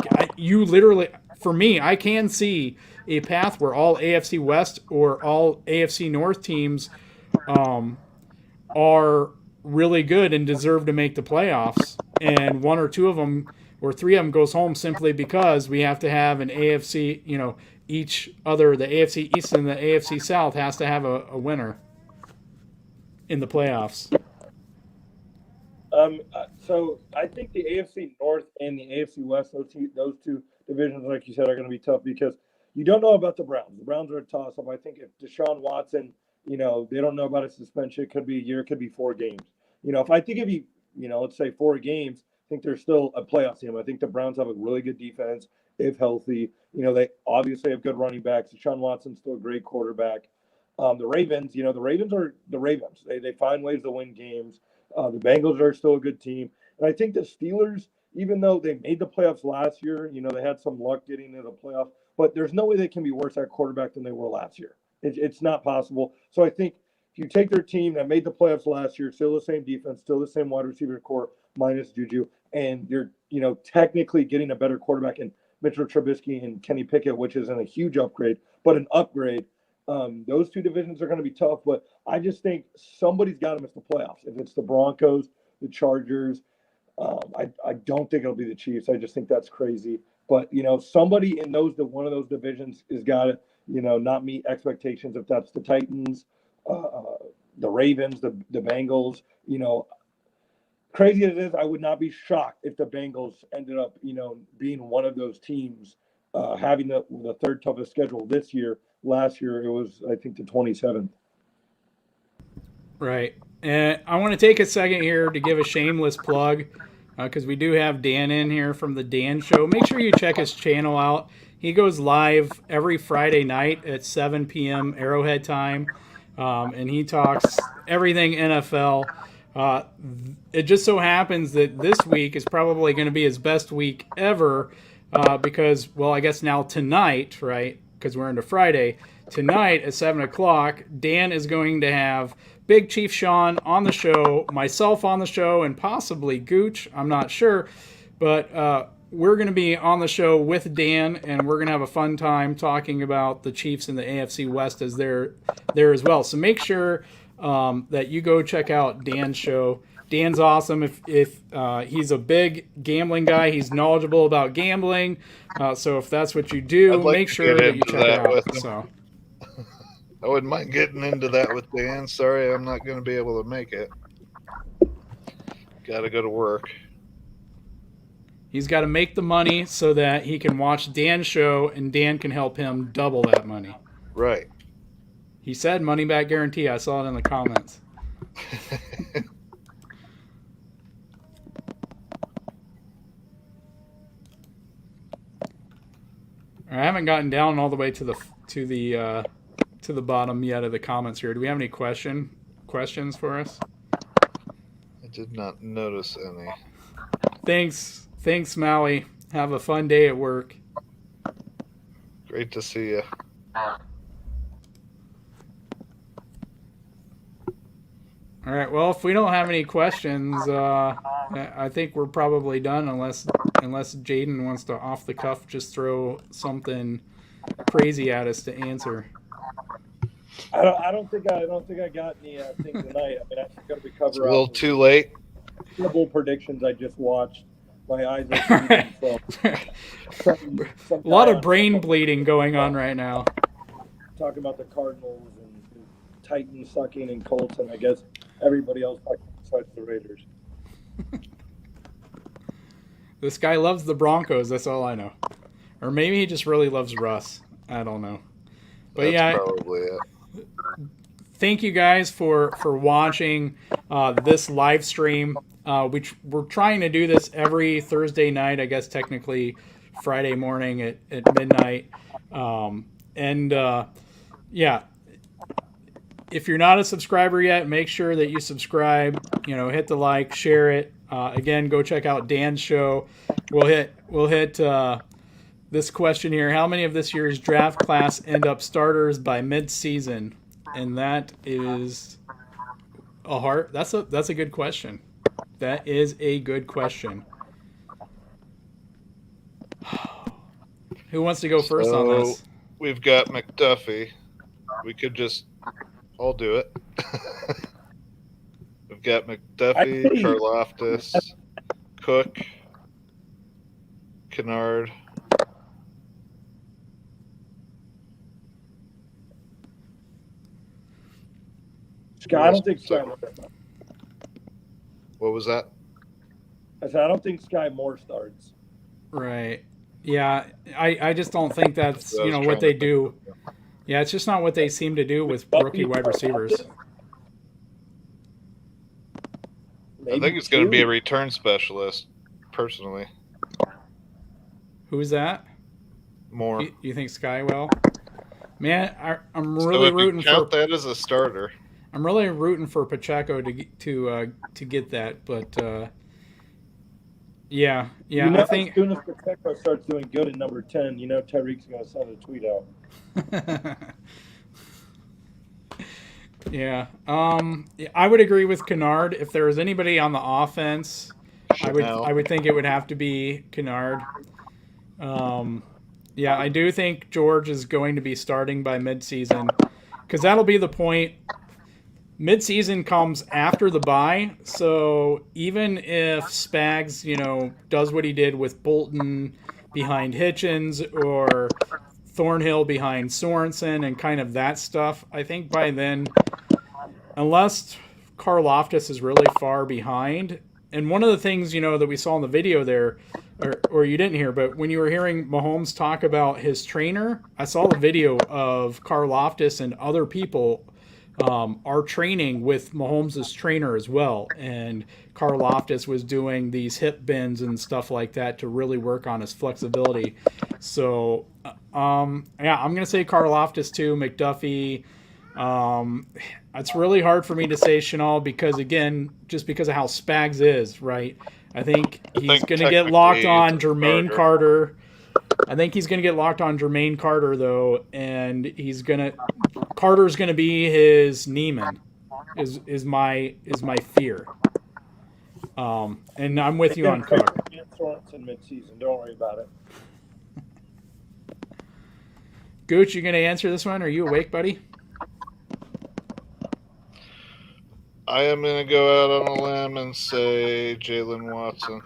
Speaker 1: for me, I can see a path where all AFC West or all AFC North teams are really good and deserve to make the playoffs. And 1 or 2 of them or 3 of them goes home simply because we have to have an AFC, the AFC East and the AFC South has to have a winner in the playoffs.
Speaker 2: So I think the AFC North and the AFC West, those two divisions, like you said, are going to be tough because you don't know about the Browns. The Browns are a toss-up. I think if Deshaun Watson, they don't know about his suspension. It could be a year, it could be 4 games. If you, let's say 4 games, I think they're still a playoff team. I think the Browns have a really good defense if healthy. They obviously have good running backs. Deshaun Watson's still a great quarterback. The Ravens, the Ravens are the Ravens. They find ways to win games. The Bengals are still a good team. And I think the Steelers, even though they made the playoffs last year, they had some luck getting into the playoffs, but there's no way they can be worse at quarterback than they were last year. It's not possible. So I think if you take their team that made the playoffs last year, still the same defense, still the same wide receiver core, minus Juju, and you're, technically getting a better quarterback in Mitchell Trubisky and Kenny Pickett, which isn't a huge upgrade, but an upgrade. Those two divisions are going to be tough, but I just think somebody's got to miss the playoffs. If it's the Broncos, the Chargers, I don't think it'll be the Chiefs. I just think that's crazy. But somebody in one of those divisions has got to not meet expectations. If that's the Titans, the Ravens, the Bengals, crazy as it is, I would not be shocked if the Bengals ended up being one of those teams having the third toughest schedule this year. Last year it was, I think, the 27th.
Speaker 1: Right. And I want to take a second here to give a shameless plug because we do have Dan in here from the Dan Show. Make sure you check his channel out. He goes live every Friday night at 7 p.m. Arrowhead time, and he talks everything NFL. It just so happens that this week is probably going to be his best week ever because, well, I guess now tonight, right, because we're into Friday, tonight at 7 o'clock, Dan is going to have Big Chief Sean on the show, myself on the show, and possibly Gooch. I'm not sure. But we're going to be on the show with Dan, and we're going to have a fun time talking about the Chiefs in the AFC West as they're there as well. So make sure that you go check out Dan's show. Dan's awesome. If he's a big gambling guy, he's knowledgeable about gambling. So if that's what you do, make sure that you check it out. So.
Speaker 3: I wouldn't mind getting into that with Dan. Sorry, I'm not going to be able to make it. Got to go to work.
Speaker 1: He's got to make the money so that he can watch Dan's show and Dan can help him double that money.
Speaker 3: Right.
Speaker 1: He said money back guarantee. I saw it in the comments. I haven't gotten down all the way to the bottom yet of the comments here. Do we have any questions for us?
Speaker 3: I did not notice any.
Speaker 1: Thanks, Maui. Have a fun day at work.
Speaker 3: Great to see you.
Speaker 1: All right. Well, if we don't have any questions, I think we're probably done unless Jayden wants to off the cuff just throw something crazy at us to answer.
Speaker 2: I don't think I got any things tonight. I mean, I think we cover.
Speaker 3: It's a little too late.
Speaker 2: Triple predictions I just watched. My eyes are bleeding.
Speaker 1: A lot of brain bleeding going on right now.
Speaker 2: Talking about the Cardinals and Titans sucking and Colts, and I guess everybody else besides the Raiders.
Speaker 1: This guy loves the Broncos. That's all I know. Or maybe he just really loves Russ. I don't know. But
Speaker 3: That's probably it.
Speaker 1: Thank you guys for watching this live stream. We're trying to do this every Thursday night, I guess technically Friday morning at midnight. If you're not a subscriber yet, make sure that you subscribe, hit the like, share it. Again, go check out Dan's show. We'll hit this question here. How many of this year's draft class end up starters by mid-season? And that is that's a good question. That is a good question. Who wants to go first on this?
Speaker 3: We've got McDuffie. We could just all do it. We've got McDuffie, Karlaftis, Cook, Kennard.
Speaker 2: I don't think Sky.
Speaker 3: What was that?
Speaker 2: I said I don't think Sky Moore starts.
Speaker 1: Right. Yeah, I just don't think that's what they do. Yeah, it's just not what they seem to do with rookie wide receivers.
Speaker 3: I think it's going to be a return specialist, personally.
Speaker 1: Who's that?
Speaker 3: Moore.
Speaker 1: You think Sky will? Man, I'm really rooting for.
Speaker 3: Count that as a starter.
Speaker 1: I'm really rooting for Pacheco to get that, but yeah. I think
Speaker 2: as soon as Pacheco starts doing good at number 10, Tyreek's going to send a tweet out.
Speaker 1: Yeah. I would agree with Kennard. If there was anybody on the offense, I would think it would have to be Kennard. Yeah, I do think George is going to be starting by midseason. because that'll be the point. Mid-season comes after the bye, so even if Spags, does what he did with Bolton behind Hitchens or Thornhill behind Sorensen and kind of that stuff, I think by then, unless Karlaftis is really far behind, and one of the things, that we saw in the video there, or you didn't hear, but when you were hearing Mahomes talk about his trainer, I saw the video of Karlaftis and other people are training with Mahomes' trainer as well. And Karlaftis was doing these hip bends and stuff like that to really work on his flexibility. So, I'm going to say Karlaftis too, McDuffie. It's really hard for me to say Chenal because, again, just because of how Spags is, right? I think he's going to get locked on Jermaine Carter. I think he's going to get locked on Jermaine Carter, though, and Carter's going to be his Neiman, is my fear. And I'm with you on Cook.
Speaker 2: Sorensen mid-season. Don't worry about it.
Speaker 1: Gooch, you going to answer this one? Are you awake, buddy?
Speaker 3: I am going to go out on a limb and say Jaylen Watson.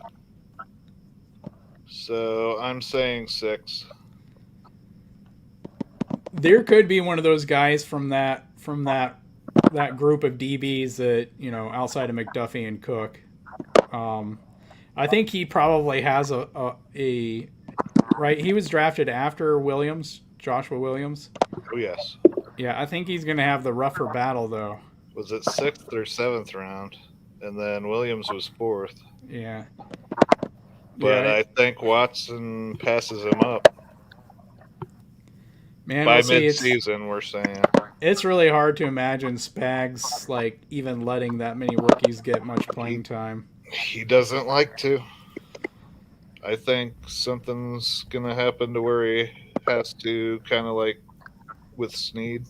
Speaker 3: So I'm saying 6.
Speaker 1: There could be one of those guys from that group of DBs that, outside of McDuffie and Cook. I think he probably has a right. He was drafted after Williams, Joshua Williams.
Speaker 3: Oh yes.
Speaker 1: Yeah, I think he's going to have the rougher battle though.
Speaker 3: Was it 6th or 7th round? And then Williams was 4th.
Speaker 1: Yeah.
Speaker 3: But I think Watson passes him up.
Speaker 1: Man,
Speaker 3: by mid-season, we're saying.
Speaker 1: It's really hard to imagine Spags even letting that many rookies get much playing time.
Speaker 3: He doesn't like to. I think something's going to happen to where he has to kind of like with Snead.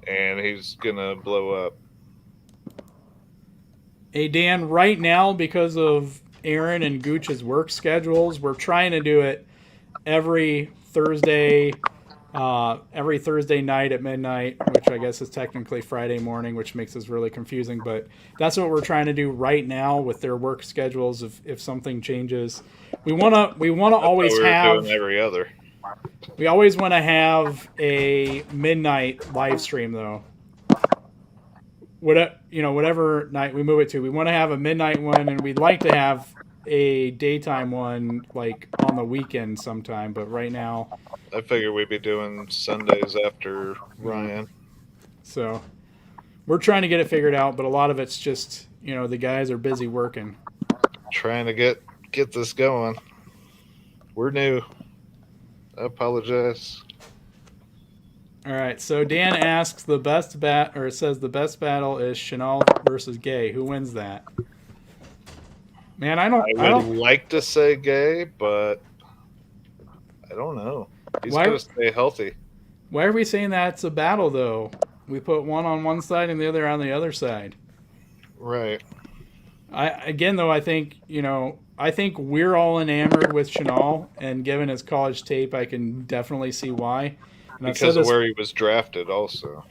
Speaker 3: And he's going to blow up.
Speaker 1: Hey, Dan, right now, because of Aaron and Gooch's work schedules, we're trying to do it every Thursday night at midnight, which I guess is technically Friday morning, which makes us really confusing. But that's what we're trying to do right now with their work schedules. If something changes, we want to always have
Speaker 3: doing every other.
Speaker 1: We always want to have a midnight live stream though. Whatever night we move it to, we want to have a midnight one, and we'd like to have a daytime one like on the weekend sometime. But right now,
Speaker 3: I figure we'd be doing Sundays after Ryan.
Speaker 1: So we're trying to get it figured out, but a lot of it's just the guys are busy working.
Speaker 3: Trying to get this going. We're new. I apologize.
Speaker 1: All right, so Dan asks says the best battle is Chenal versus Gay. Who wins that? Man, I don't
Speaker 3: like to say Gay, but I don't know. He's got to stay healthy.
Speaker 1: Why are we saying that's a battle though? We put one on one side and the other on the other side.
Speaker 3: Right.
Speaker 1: I think we're all enamored with Chenal, and given his college tape, I can definitely see why. And
Speaker 3: because of where he was drafted also.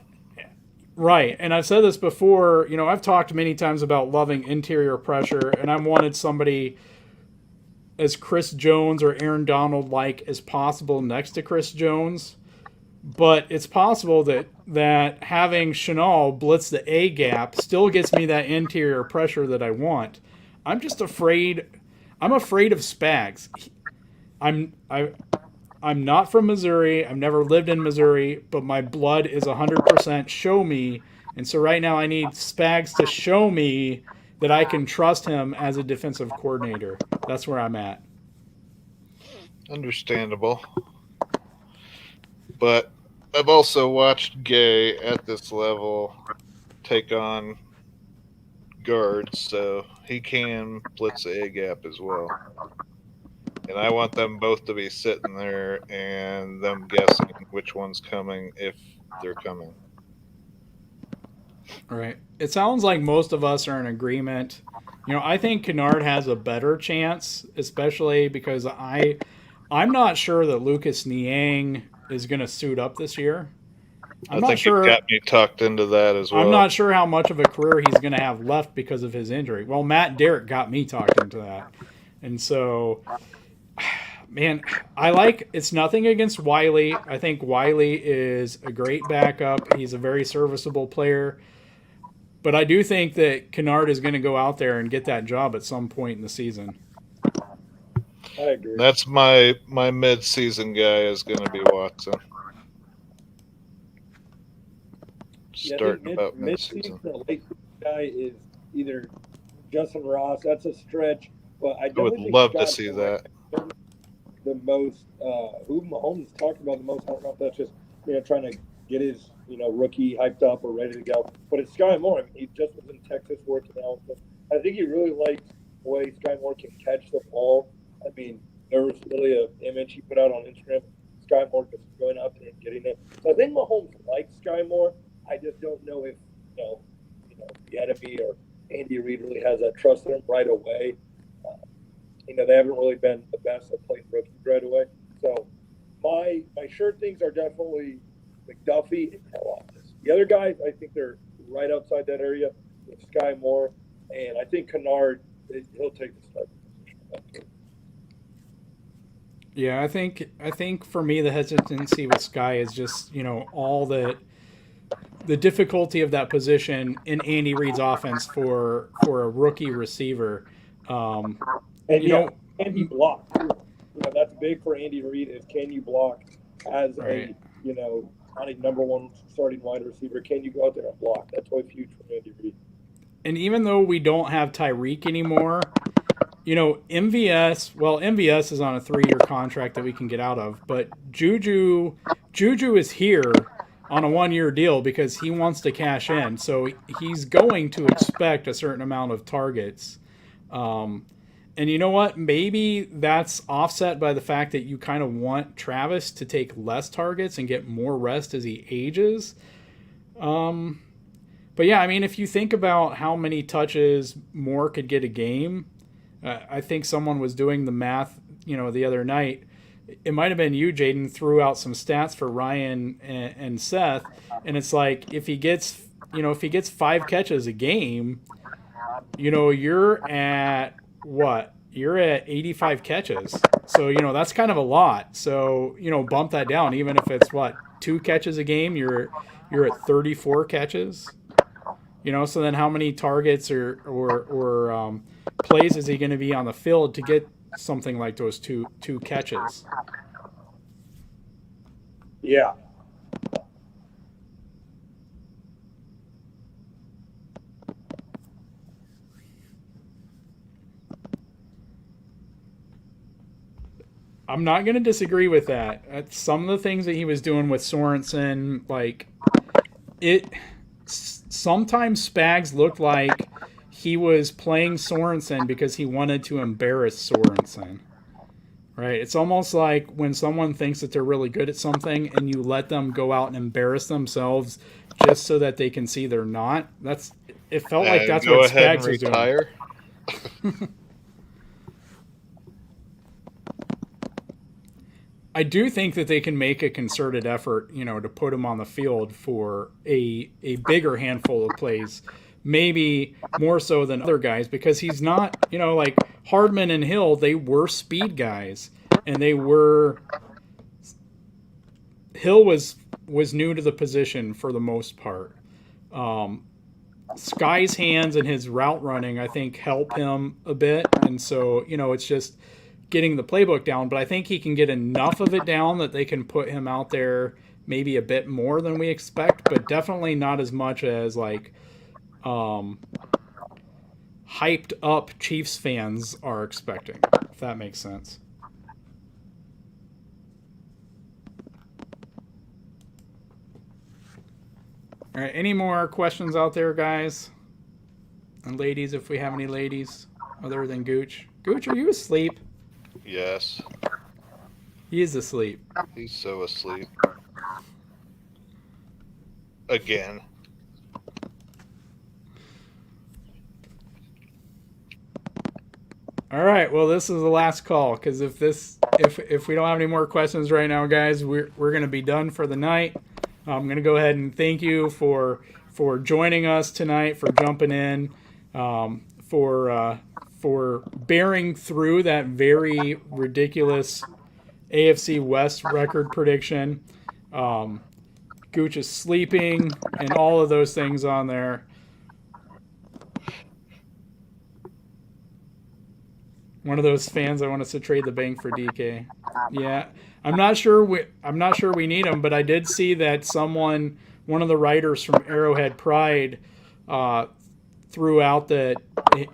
Speaker 1: Right. And I've said this before, I've talked many times about loving interior pressure, and I wanted somebody as Chris Jones or Aaron Donald-like as possible next to Chris Jones. But it's possible that having Chenal blitz the A gap still gets me that interior pressure that I want. I'm just afraid. I'm afraid of Spags. I'm not from Missouri. I've never lived in Missouri, but my blood is 100% show me. And so right now I need Spags to show me that I can trust him as a defensive coordinator. That's where I'm at.
Speaker 3: Understandable. But I've also watched Gay at this level take on guards, so he can blitz the A gap as well. And I want them both to be sitting there and them guessing which one's coming if they're coming.
Speaker 1: All right. It sounds like most of us are in agreement. I think Kennard has a better chance, especially because I'm not sure that Lucas Niang is going to suit up this year. I'm not sure.
Speaker 3: He got me talked into that as well.
Speaker 1: I'm not sure how much of a career he's going to have left because of his injury. Well, Matt Derrick got me talked into that. And so, man, it's nothing against Wiley. I think Wiley is a great backup. He's a very serviceable player. But I do think that Kennard is going to go out there and get that job at some point in the season.
Speaker 2: I agree.
Speaker 3: That's my mid-season guy is going to be Watson. Starting about mid-season.
Speaker 2: The late guy is either Justin Ross. That's a stretch, but I
Speaker 3: would love to see that.
Speaker 2: The most who Mahomes has talked about the most. I don't know if that's just trying to get his rookie hyped up or ready to go. But it's Sky Moore. I mean, he just was in Texas working out. But I think he really likes the way Sky Moore can catch the ball. I mean, there was really an image he put out on Instagram. Sky Moore just going out there and getting it. So I think Mahomes likes Sky Moore. I just don't know if the enemy or Andy Reid really has that trust in him right away. They haven't really been the best at playing rookies right away. So my sure things are definitely McDuffie and Karlaftis. The other guys, I think they're right outside that area with Sky Moore, and I think Kennard, he'll take the starting position.
Speaker 1: Yeah, I think for me the hesitancy with Sky is just all the difficulty of that position in Andy Reid's offense for a rookie receiver.
Speaker 2: And can you block? That's big for Andy Reid. Is can you block as a not a number one starting wide receiver? Can you go out there and block? That's what's huge for Andy Reid.
Speaker 1: And even though we don't have Tyreek anymore, MVS is on a 3-year contract that we can get out of, but Juju is here on a 1-year deal because he wants to cash in. So he's going to expect a certain amount of targets. And you know what? Maybe that's offset by the fact that you kind of want Travis to take less targets and get more rest as he ages. But yeah, I mean, if you think about how many touches Moore could get a game, I think someone was doing the math, the other night. It might have been you, Jayden, threw out some stats for Ryan and Seth, and it's like if he gets 5 catches a game, you're at what? You're at 85 catches. So, that's kind of a lot. So, bump that down. Even if it's 2 catches a game, you're at 34 catches. So then how many targets or plays is he going to be on the field to get something like those two catches?
Speaker 2: Yeah.
Speaker 1: I'm not going to disagree with that. Some of the things that he was doing with Sorensen, sometimes Spags looked like he was playing Sorensen because he wanted to embarrass Sorensen. Right? It's almost like when someone thinks that they're really good at something and you let them go out and embarrass themselves just so that they can see they're not. It felt like that's what Spags was doing. I do think that they can make a concerted effort, to put him on the field for a bigger handful of plays, maybe more so than other guys, because he's not, like Hardman and Hill, they were speed guys, and Hill was new to the position for the most part. Sky's hands and his route running, I think, help him a bit, and so, it's just getting the playbook down, but I think he can get enough of it down that they can put him out there maybe a bit more than we expect, but definitely not as much as hyped up Chiefs fans are expecting, if that makes sense. All right, any more questions out there, guys? And ladies, if we have any ladies other than Gooch. Gooch, are you asleep?
Speaker 3: Yes.
Speaker 1: He is asleep.
Speaker 3: He's so asleep. Again.
Speaker 1: All right. Well, this is the last call because if we don't have any more questions right now, guys, we're going to be done for the night. I'm going to go ahead and thank you for joining us tonight, for jumping in, for bearing through that very ridiculous AFC West record prediction. Gooch is sleeping and all of those things on there. One of those fans that want us to trade the bank for DK. Yeah, I'm not sure we need him, but I did see that one of the writers from Arrowhead Pride, threw out that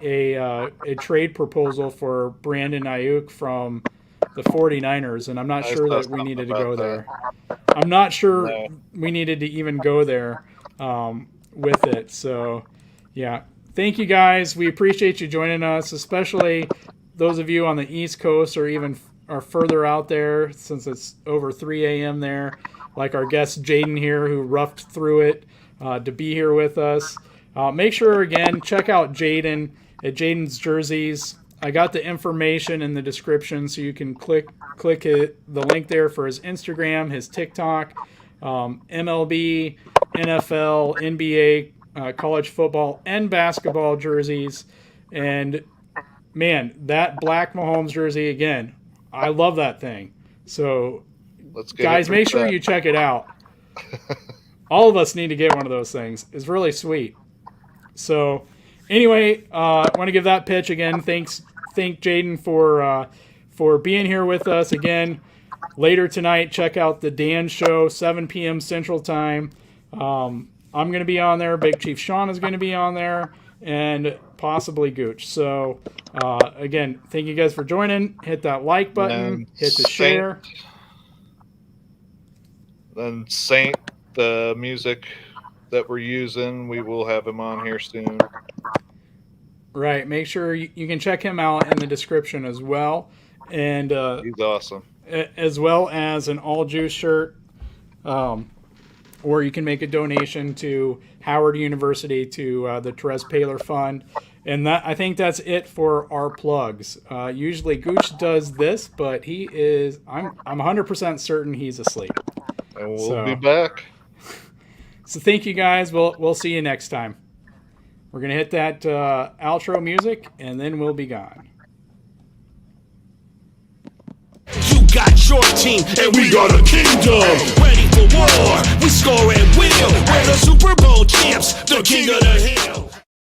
Speaker 1: a trade proposal for Brandon Ayuk from the 49ers, and I'm not sure that we needed to go there. I'm not sure we needed to even go there with it. So, yeah. Thank you, guys. We appreciate you joining us, especially those of you on the East Coast or further out there, since it's over 3 a.m. there, like our guest Jayden here, who roughed through it to be here with us. Make sure, again, check out Jayden at Jayden's Jerseys. I got the information in the description, so you can click the link there for his Instagram, his TikTok, MLB, NFL, NBA, college football, and basketball jerseys. And, man, that black Mahomes jersey, again, I love that thing. So, guys, make sure you check it out. All of us need to get one of those things. It's really sweet. So, anyway, I want to give that pitch again. Thank Jayden for being here with us again. Later tonight, check out the Dan Show, 7 p.m. Central Time. I'm going to be on there. Big Chief Sean is going to be on there, and possibly Gooch. So, again, thank you guys for joining. Hit that like button. Hit the share.
Speaker 3: Then Saint, the music that we're using, we will have him on here soon.
Speaker 1: Right. Make sure you can check him out in the description as well. And
Speaker 3: he's awesome.
Speaker 1: As well as an All Juice shirt. Or you can make a donation to Howard University to the Therese Paler Fund. And I think that's it for our plugs. Usually Gooch does this, but I'm 100% certain he's asleep.
Speaker 3: And we'll be back.
Speaker 1: So thank you, guys. We'll see you next time. We're going to hit that outro music, and then we'll be gone.
Speaker 4: You got your team, and we got a kingdom. Ready for war, we score at will. We're the Super Bowl champs, the king of the hill.